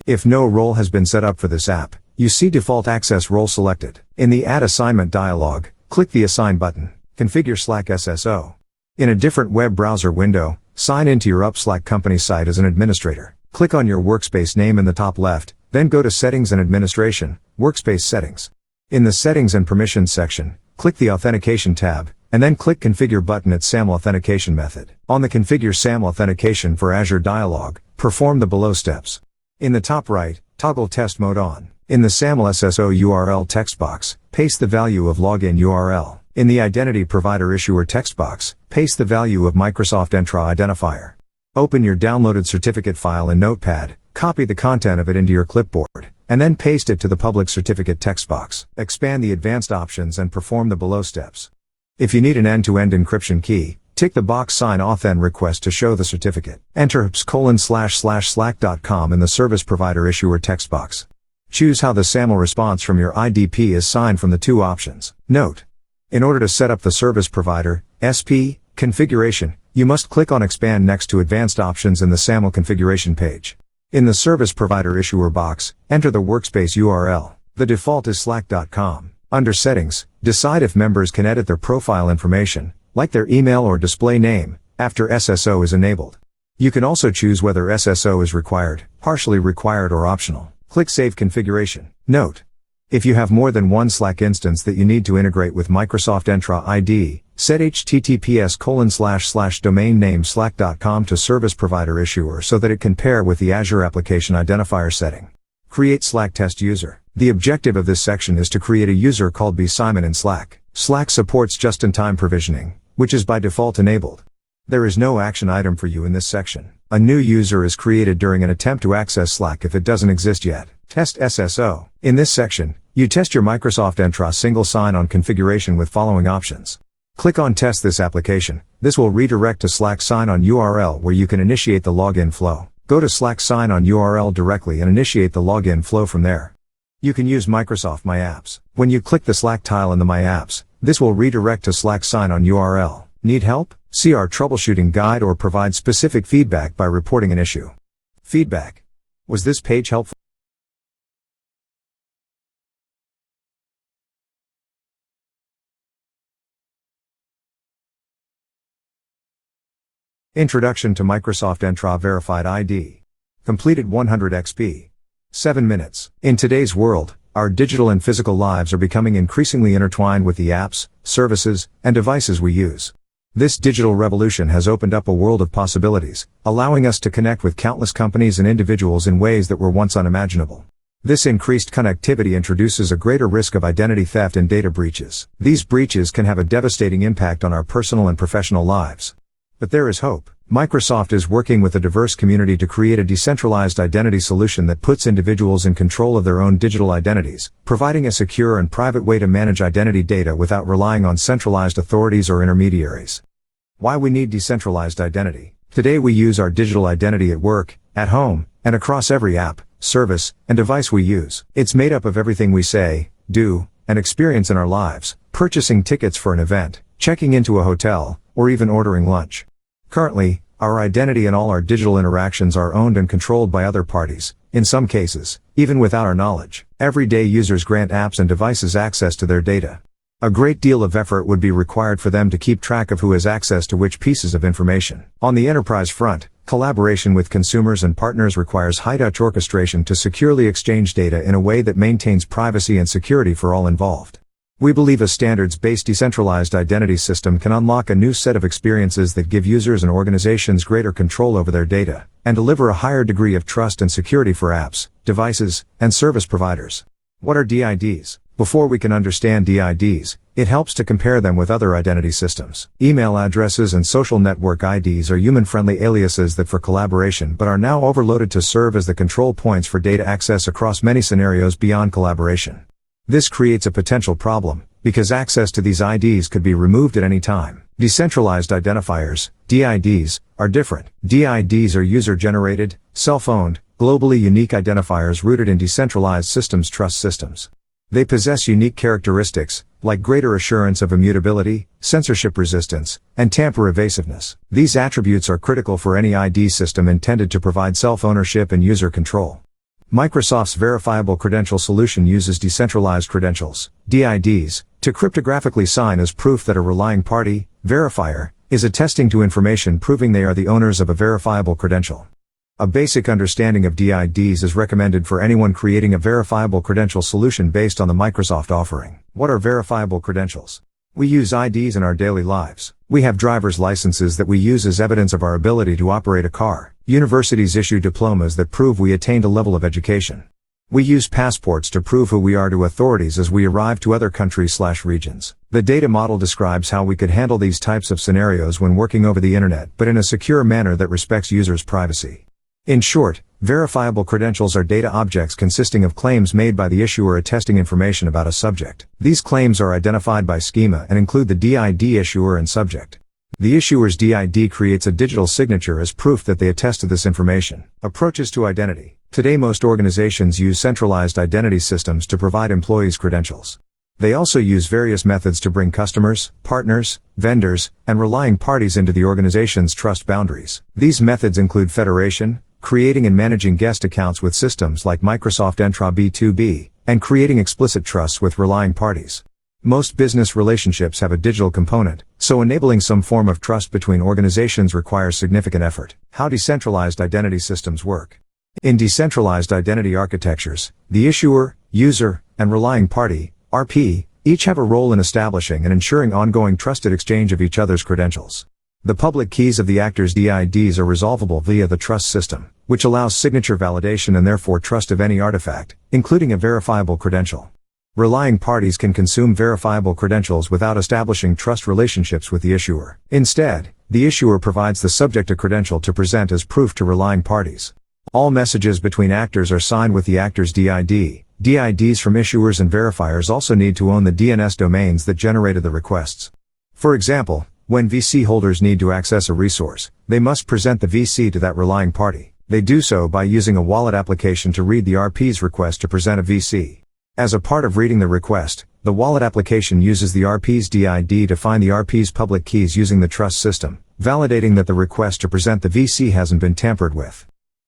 If no role has been set up for this app, you see Default Access Role selected. In the Add Assignment dialog, click the Assign button. Configure Slack SSO. In a different web browser window, sign into your Slack company site as an administrator. Click on your workspace name in the top left, then go to Settings and Administration, Workspace Settings. In the Settings and Permissions section, click the Authentication tab, and then click Configure button at SAML Authentication method. On the Configure SAML Authentication for Azure dialog, perform the below steps. In the top right, toggle Test Mode on. In the SAML SSO URL text box, paste the value of login URL. In the Identity Provider Issuer text box, paste the value of Microsoft Entra identifier. Open your downloaded certificate file in Notepad, copy the content of it into your clipboard, and then paste it to the public certificate text box. Expand the advanced options and perform the below steps. If you need an end-to-end encryption key, tick the box Sign Auth request to show the certificate. Enter //slack.com in the Service Provider Issuer text box. Choose how the SAML response from your IDP is signed from the two options. Note: in order to set up the Service Provider SP configuration, you must click on Expand next to Advanced Options in the SAML configuration page. In the Service Provider Issuer box, enter the workspace URL. The default is slack.com. Under Settings, decide if members can edit their profile information, like their email or display name, after SSO is enabled. You can also choose whether SSO is required, partially required or optional. Click Save Configuration. Note: if you have more than one Slack instance that you need to integrate with Microsoft Entra ID, set https://domain name slack.com to Service Provider Issuer so that it can pair with the Azure Application Identifier setting. Create Slack Test User. The objective of this section is to create a user called bsimon in Slack. Slack supports just-in-time provisioning, which is by default enabled. There is no action item for you in this section. A new user is created during an attempt to access Slack if it doesn't exist yet. Test SSO. In this section, you test your Microsoft Entra single sign-on configuration with following options. Click on Test this application. This will redirect to Slack sign-on URL where you can initiate the login flow. Go to Slack sign-on URL directly and initiate the login flow from there. You can use Microsoft My Apps. When you click the Slack tile in the My Apps, this will redirect to Slack sign-on URL. Need help? See our troubleshooting guide or provide specific feedback by reporting an issue. Feedback. Was this page helpful? Introduction to Microsoft Entra Verified ID. Completed 100 XP. 7 minutes. In today's world, our digital and physical lives are becoming increasingly intertwined with the apps, services, and devices we use. This digital revolution has opened up a world of possibilities, allowing us to connect with countless companies and individuals in ways that were once unimaginable. This increased connectivity introduces a greater risk of identity theft and data breaches. These breaches can have a devastating impact on our personal and professional lives. But there is hope. Microsoft is working with a diverse community to create a decentralized identity solution that puts individuals in control of their own digital identities, providing a secure and private way to manage identity data without relying on centralized authorities or intermediaries. Why we need decentralized identity. Today we use our digital identity at work, at home, and across every app, service, and device we use. It's made up of everything we say, do, and experience in our lives, purchasing tickets for an event, checking into a hotel, or even ordering lunch. Currently, our identity and all our digital interactions are owned and controlled by other parties, in some cases, even without our knowledge. Everyday users grant apps and devices access to their data. A great deal of effort would be required for them to keep track of who has access to which pieces of information. On the enterprise front, collaboration with consumers and partners requires high-touch orchestration to securely exchange data in a way that maintains privacy and security for all involved. We believe a standards-based decentralized identity system can unlock a new set of experiences that give users and organizations greater control over their data, and deliver a higher degree of trust and security for apps, devices, and service providers. What are DIDs? Before we can understand DIDs, it helps to compare them with other identity systems. Email addresses and social network IDs are human-friendly aliases that for collaboration but are now overloaded to serve as the control points for data access across many scenarios beyond collaboration. This creates a potential problem, because access to these IDs could be removed at any time. Decentralized identifiers, DIDs, are different. DIDs are user-generated, self-owned, globally unique identifiers rooted in decentralized systems trust systems. They possess unique characteristics, like greater assurance of immutability, censorship resistance, and tamper evasiveness. These attributes are critical for any ID system intended to provide self-ownership and user control. Microsoft's verifiable credential solution uses decentralized credentials, DIDs, to cryptographically sign as proof that a relying party, verifier, is attesting to information proving they are the owners of a verifiable credential. A basic understanding of DIDs is recommended for anyone creating a verifiable credential solution based on the Microsoft offering. What are verifiable credentials? We use IDs in our daily lives. We have driver's licenses that we use as evidence of our ability to operate a car. Universities issue diplomas that prove we attained a level of education. We use passports to prove who we are to authorities as we arrive to other countries/regions. The data model describes how we could handle these types of scenarios when working over the internet, but in a secure manner that respects users' privacy. In short, verifiable credentials are data objects consisting of claims made by the issuer attesting information about a subject. These claims are identified by schema and include the DID issuer and subject. The issuer's DID creates a digital signature as proof that they attest to this information. Approaches to identity. Today most organizations use centralized identity systems to provide employees credentials. They also use various methods to bring customers, partners, vendors, and relying parties into the organization's trust boundaries. These methods include federation, creating and managing guest accounts with systems like Microsoft Entra B2B, and creating explicit trusts with relying parties. Most business relationships have a digital component, so enabling some form of trust between organizations requires significant effort. How decentralized identity systems work. In decentralized identity architectures, the issuer, user, and relying party, RP, each have a role in establishing and ensuring ongoing trusted exchange of each other's credentials. The public keys of the actor's DIDs are resolvable via the trust system, which allows signature validation and therefore trust of any artifact, including a verifiable credential. Relying parties can consume verifiable credentials without establishing trust relationships with the issuer. Instead, the issuer provides the subject a credential to present as proof to relying parties. All messages between actors are signed with the actor's DID. DIDs from issuers and verifiers also need to own the DNS domains that generated the requests. For example, when VC holders need to access a resource, they must present the VC to that relying party. They do so by using a wallet application to read the RP's request to present a VC. As a part of reading the request, the wallet application uses the RP's DID to find the RP's public keys using the trust system, validating that the request to present the VC hasn't been tampered with.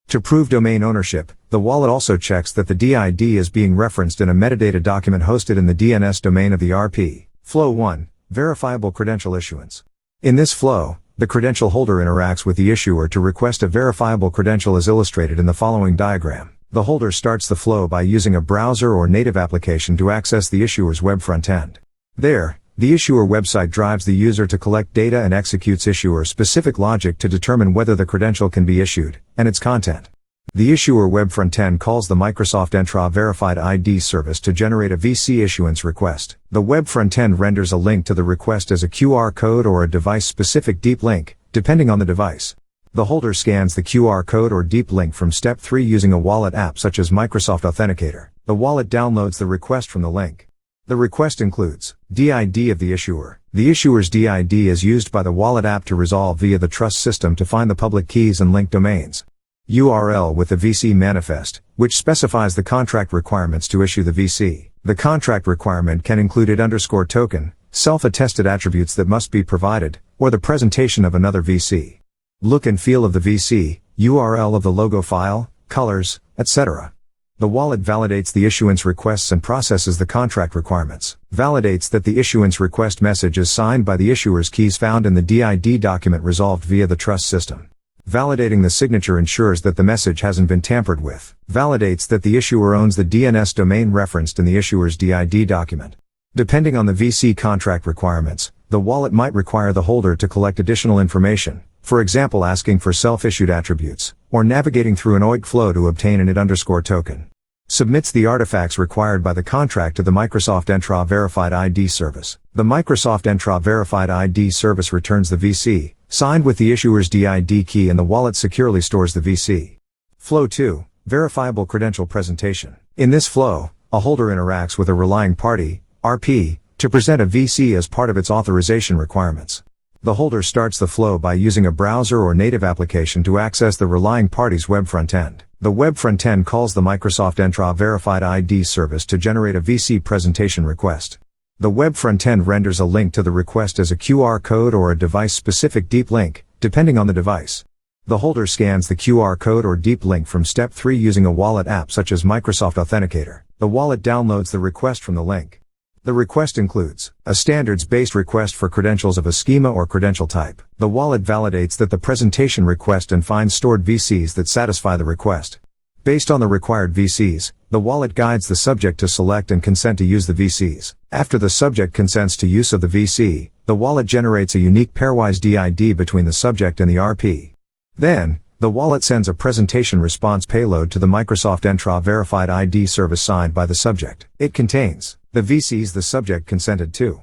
To prove domain ownership, the wallet also checks that the DID is being referenced in a metadata document hosted in the DNS domain of the RP. Flow 1. Verifiable credential issuance. In this flow, the credential holder interacts with the issuer to request a verifiable credential as illustrated in the following diagram. The holder starts the flow by using a browser or native application to access the issuer's web frontend. There, the issuer website drives the user to collect data and executes issuer-specific logic to determine whether the credential can be issued, and its content. The issuer web frontend calls the Microsoft Entra Verified ID service to generate a VC issuance request. The web frontend renders a link to the request as a QR code or a device-specific deep link, depending on the device. The holder scans the QR code or deep link from step 3 using a wallet app such as Microsoft Authenticator. The wallet downloads the request from the link. The request includes DID of the issuer. The issuer's DID is used by the wallet app to resolve via the trust system to find the public keys and link domains. URL with the VC manifest, which specifies the contract requirements to issue the VC. The contract requirement can include id_token, self-attested attributes that must be provided, or the presentation of another VC. Look and feel of the VC, URL of the logo file, colors, etc. The wallet validates the issuance requests and processes the contract requirements. Validates that the issuance request message is signed by the issuer's keys found in the DID document resolved via the trust system. Validating the signature ensures that the message hasn't been tampered with. Validates that the issuer owns the DNS domain referenced in the issuer's DID document. Depending on the VC contract requirements, the wallet might require the holder to collect additional information, for example asking for self-issued attributes, or navigating through an OIG flow to obtain an id_token. Submits the artifacts required by the contract to the Microsoft Entra Verified ID service. The Microsoft Entra Verified ID service returns the VC, signed with the issuer's DID key, and the wallet securely stores the VC. Flow 2. Verifiable Credential Presentation. In this flow, a holder interacts with a relying party, RP, to present a VC as part of its authorization requirements. The holder starts the flow by using a browser or native application to access the relying party's web frontend. The web frontend calls the Microsoft Entra Verified ID service to generate a VC presentation request. The web frontend renders a link to the request as a QR code or a device-specific deep link, depending on the device. The holder scans the QR code or deep link from step 3 using a wallet app such as Microsoft Authenticator. The wallet downloads the request from the link. The request includes a standards-based request for credentials of a schema or credential type. The wallet validates that the presentation request and finds stored VCs that satisfy the request. Based on the required VCs, the wallet guides the subject to select and consent to use the VCs. After the subject consents to use of the VC, the wallet generates a unique pairwise DID between the subject and the RP. Then, the wallet sends a presentation response payload to the Microsoft Entra Verified ID service signed by the subject. It contains the VCs the subject consented to,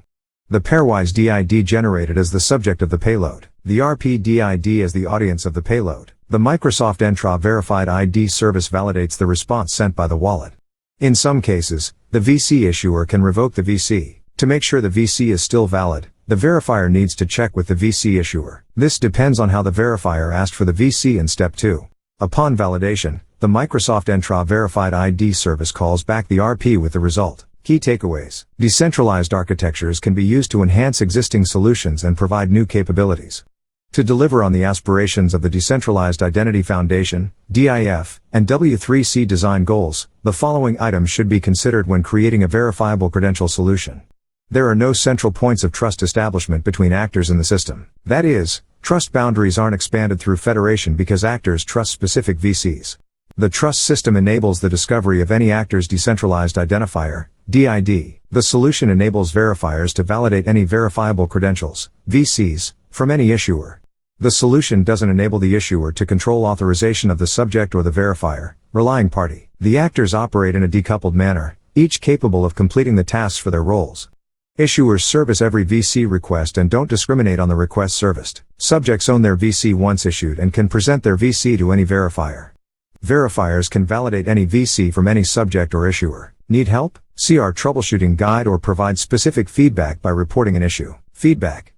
the pairwise DID generated as the subject of the payload, the RP DID as the audience of the payload. The Microsoft Entra Verified ID service validates the response sent by the wallet. In some cases, the VC issuer can revoke the VC. To make sure the VC is still valid, the verifier needs to check with the VC issuer. This depends on how the verifier asked for the VC in step 2. Upon validation, the Microsoft Entra Verified ID service calls back the RP with the result. Key takeaways. Decentralized architectures can be used to enhance existing solutions and provide new capabilities. To deliver on the aspirations of the Decentralized Identity Foundation, DIF, and W3C design goals, the following items should be considered when creating a verifiable credential solution. There are no central points of trust establishment between actors in the system. That is, trust boundaries aren't expanded through federation because actors trust specific VCs. The trust system enables the discovery of any actor's decentralized identifier, DID. The solution enables verifiers to validate any verifiable credentials, VCs, from any issuer. The solution doesn't enable the issuer to control authorization of the subject or the verifier, relying party. The actors operate in a decoupled manner, each capable of completing the tasks for their roles. Issuers service every VC request and don't discriminate on the request serviced. Subjects own their VC once issued and can present their VC to any verifier. Verifiers can validate any VC from any subject or issuer. Need help? See our troubleshooting guide or provide specific feedback by reporting an issue. Feedback.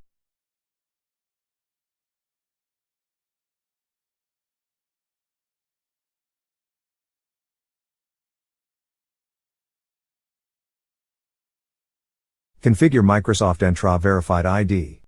Configure Microsoft Entra Verified ID.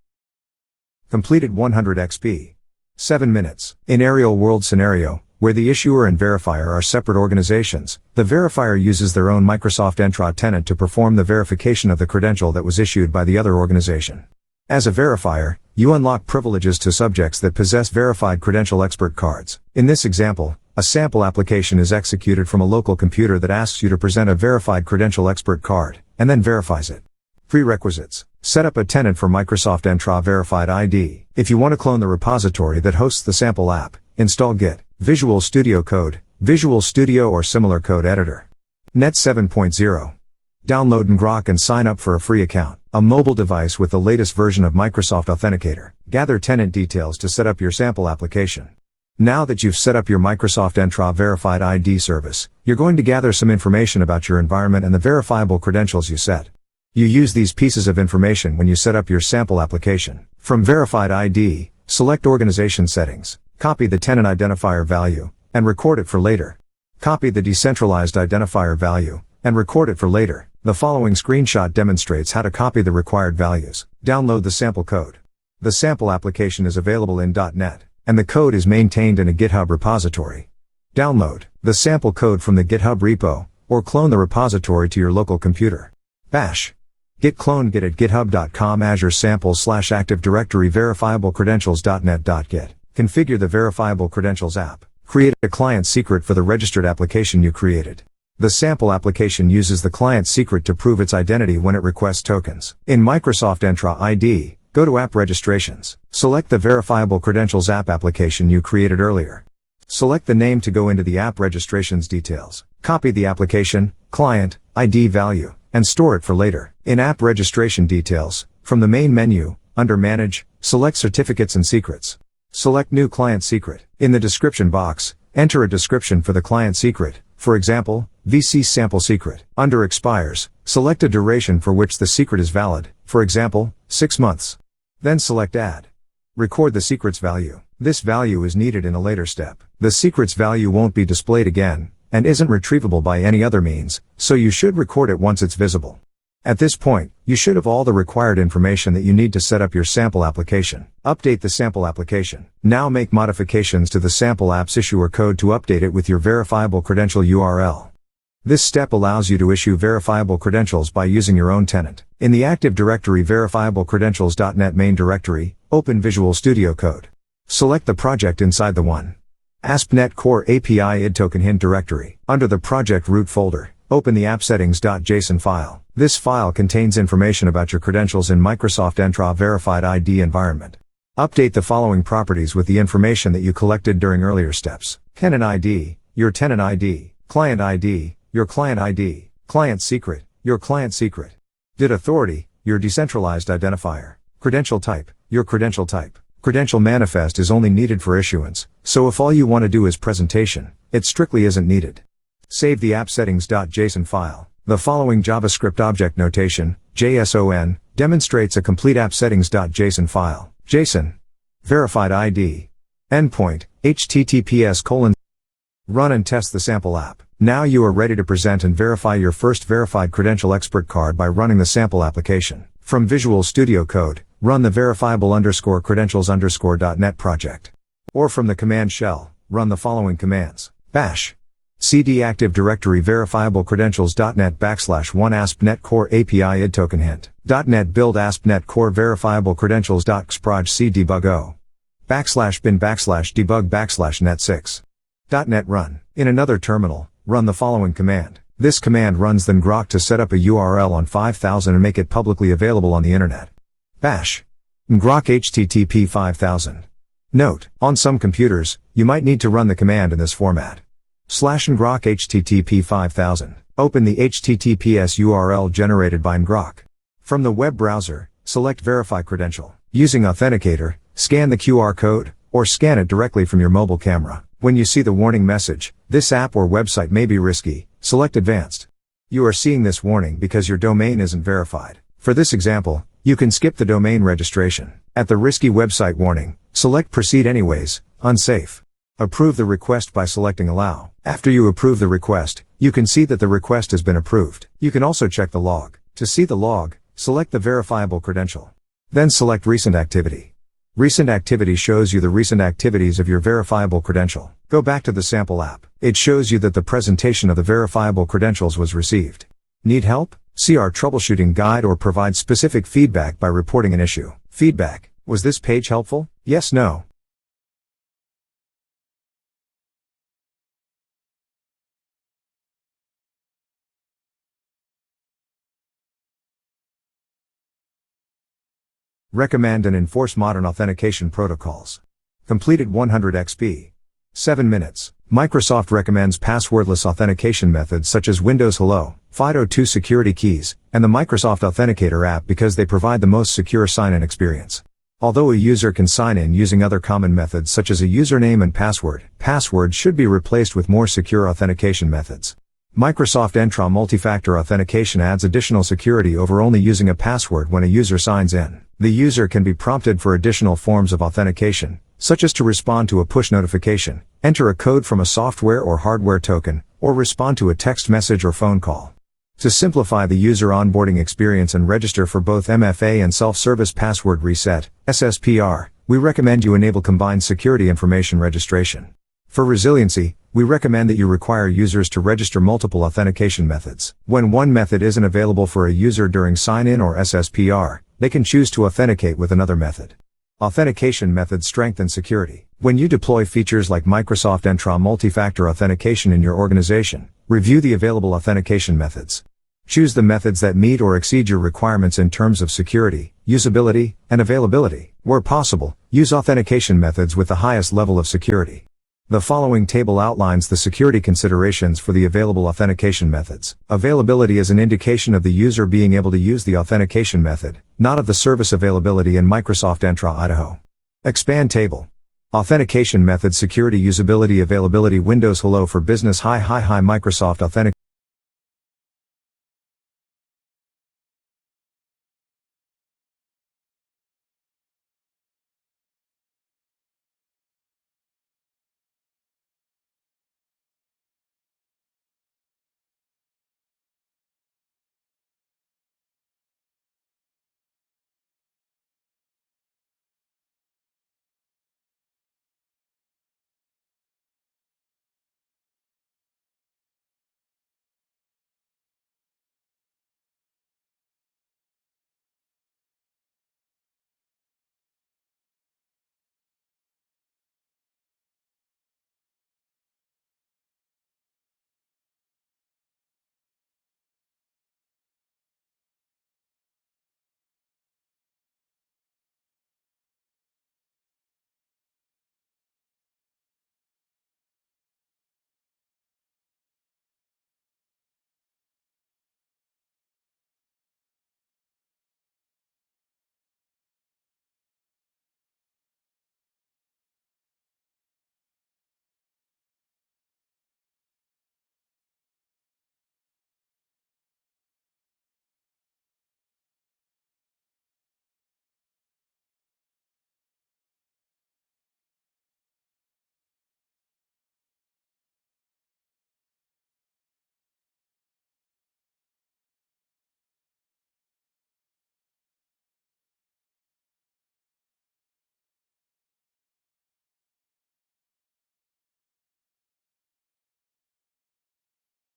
Completed 100 XP. 7 minutes. In Aerial World Scenario, where the issuer and verifier are separate organizations, the verifier uses their own Microsoft Entra tenant to perform the verification of the credential that was issued by the other organization. As a verifier, you unlock privileges to subjects that possess verified credential expert cards. In this example, a sample application is executed from a local computer that asks you to present a verified credential expert card, and then verifies it. Prerequisites. Set up a tenant for Microsoft Entra Verified ID. If you want to clone the repository that hosts the sample app, install Git, Visual Studio Code, Visual Studio or similar code editor. Net 7.0. Download ngrok and sign up for a free account. A mobile device with the latest version of Microsoft Authenticator. Gather tenant details to set up your sample application. Now that you've set up your Microsoft Entra Verified ID service, you're going to gather some information about your environment and the verifiable credentials you set. You use these pieces of information when you set up your sample application. From Verified ID, select Organization Settings, copy the tenant identifier value, and record it for later. Copy the decentralized identifier value, and record it for later. The following screenshot demonstrates how to copy the required values. Download the sample code. The sample application is available in .NET, and the code is maintained in a GitHub repository. Download the sample code from the GitHub repo, or clone the repository to your local computer. Bash. Git clone git at github.com Azure samples / Active Directory verifiable credentials.net.git. Configure the verifiable credentials app. Create a client secret for the registered application you created. The sample application uses the client secret to prove its identity when it requests tokens. In Microsoft Entra ID, go to App Registrations. Select the Verifiable Credentials app application you created earlier. Select the name to go into the app registrations details. Copy the application, client, ID value, and store it for later. In App Registration Details, from the main menu, under Manage, select Certificates and Secrets. Select New Client Secret. In the description box, enter a description for the client secret, for example, VC sample secret. Under Expires, select a duration for which the secret is valid, for example, 6 months. Then select Add. Record the secret's value. This value is needed in a later step. The secret's value won't be displayed again, and isn't retrievable by any other means, so you should record it once it's visible. At this point, you should have all the required information that you need to set up your sample application. Update the sample application. Now make modifications to the sample app's issuer code to update it with your verifiable credential URL. This step allows you to issue verifiable credentials by using your own tenant. In the Active Directory verifiablecredentials.net main directory, open Visual Studio Code. Select the project inside the ASP.NET Core API ID token hint directory. Under the project root folder, open the appsettings.json file. This file contains information about your credentials in Microsoft Entra Verified ID environment. Update the following properties with the information that you collected during earlier steps. Tenant ID, your tenant ID, client ID, your client ID, client secret, your client secret. DID authority, your decentralized identifier. Credential type, your credential type. Credential manifest is only needed for issuance, so if all you want to do is presentation, it strictly isn't needed. Save the appsettings.json file. The following JavaScript object notation, JSON, demonstrates a complete appsettings.json file. JSON. Verified ID. Endpoint, https:// Run and test the sample app. Now you are ready to present and verify your first verified credential expert card by running the sample application. From Visual Studio Code, run the verifiable_credentials_.net project. Or from the command shell, run the following commands. Bash. cd Active Directory verifiablecredentials.net /1 ASP.NET Core API ID token hint. .NET build ASP.NET Core verifiable credentials.xproj c debug o. /bin /debug /net6. .NET run. In another terminal, run the following command. This command runs the ngrok to set up a URL on 5000 and make it publicly available on the internet. Bash. ngrok http 5000. Note, on some computers, you might need to run the command in this format. /ngrok http 5000. Open the HTTPS URL generated by ngrok. From the web browser, select Verify Credential. Using Authenticator, scan the QR code, or scan it directly from your mobile camera. When you see the warning message, this app or website may be risky, select Advanced. You are seeing this warning because your domain isn't verified. For this example, you can skip the domain registration. At the risky website warning, select Proceed Anyways, Unsafe. Approve the request by selecting Allow. After you approve the request, you can see that the request has been approved. You can also check the log. To see the log, select the verifiable credential. Then select Recent Activity. Recent Activity shows you the recent activities of your verifiable credential. Go back to the sample app. It shows you that the presentation of the verifiable credentials was received. Need help? See our troubleshooting guide or provide specific feedback by reporting an issue. Feedback. Was this page helpful? Yes, no. Recommend and enforce modern authentication protocols. Completed 100 XP. 7 minutes. Microsoft recommends passwordless authentication methods such as Windows Hello, FIDO2 security keys, and the Microsoft Authenticator app because they provide the most secure sign-in experience. Although a user can sign in using other common methods such as a username and password, passwords should be replaced with more secure authentication methods. Microsoft Entra multi-factor authentication adds additional security over only using a password when a user signs in. The user can be prompted for additional forms of authentication, such as to respond to a push notification, enter a code from a software or hardware token, or respond to a text message or phone call. To simplify the user onboarding experience and register for both MFA and self-service password reset, SSPR, we recommend you enable combined security information registration. For resiliency, we recommend that you require users to register multiple authentication methods. When one method isn't available for a user during sign-in or SSPR, they can choose to authenticate with another method. Authentication methods strengthen security. When you deploy features like Microsoft Entra multi-factor authentication in your organization, review the available authentication methods. Choose the methods that meet or exceed your requirements in terms of security, usability, and availability. Where possible, use authentication methods with the highest level of security. The following table outlines the security considerations for the available authentication methods. Availability is an indication of the user being able to use the authentication method, not of the service availability in Microsoft Entra Idaho. Expand table. Authentication method security usability availability Windows Hello for Business Hi Microsoft Authentication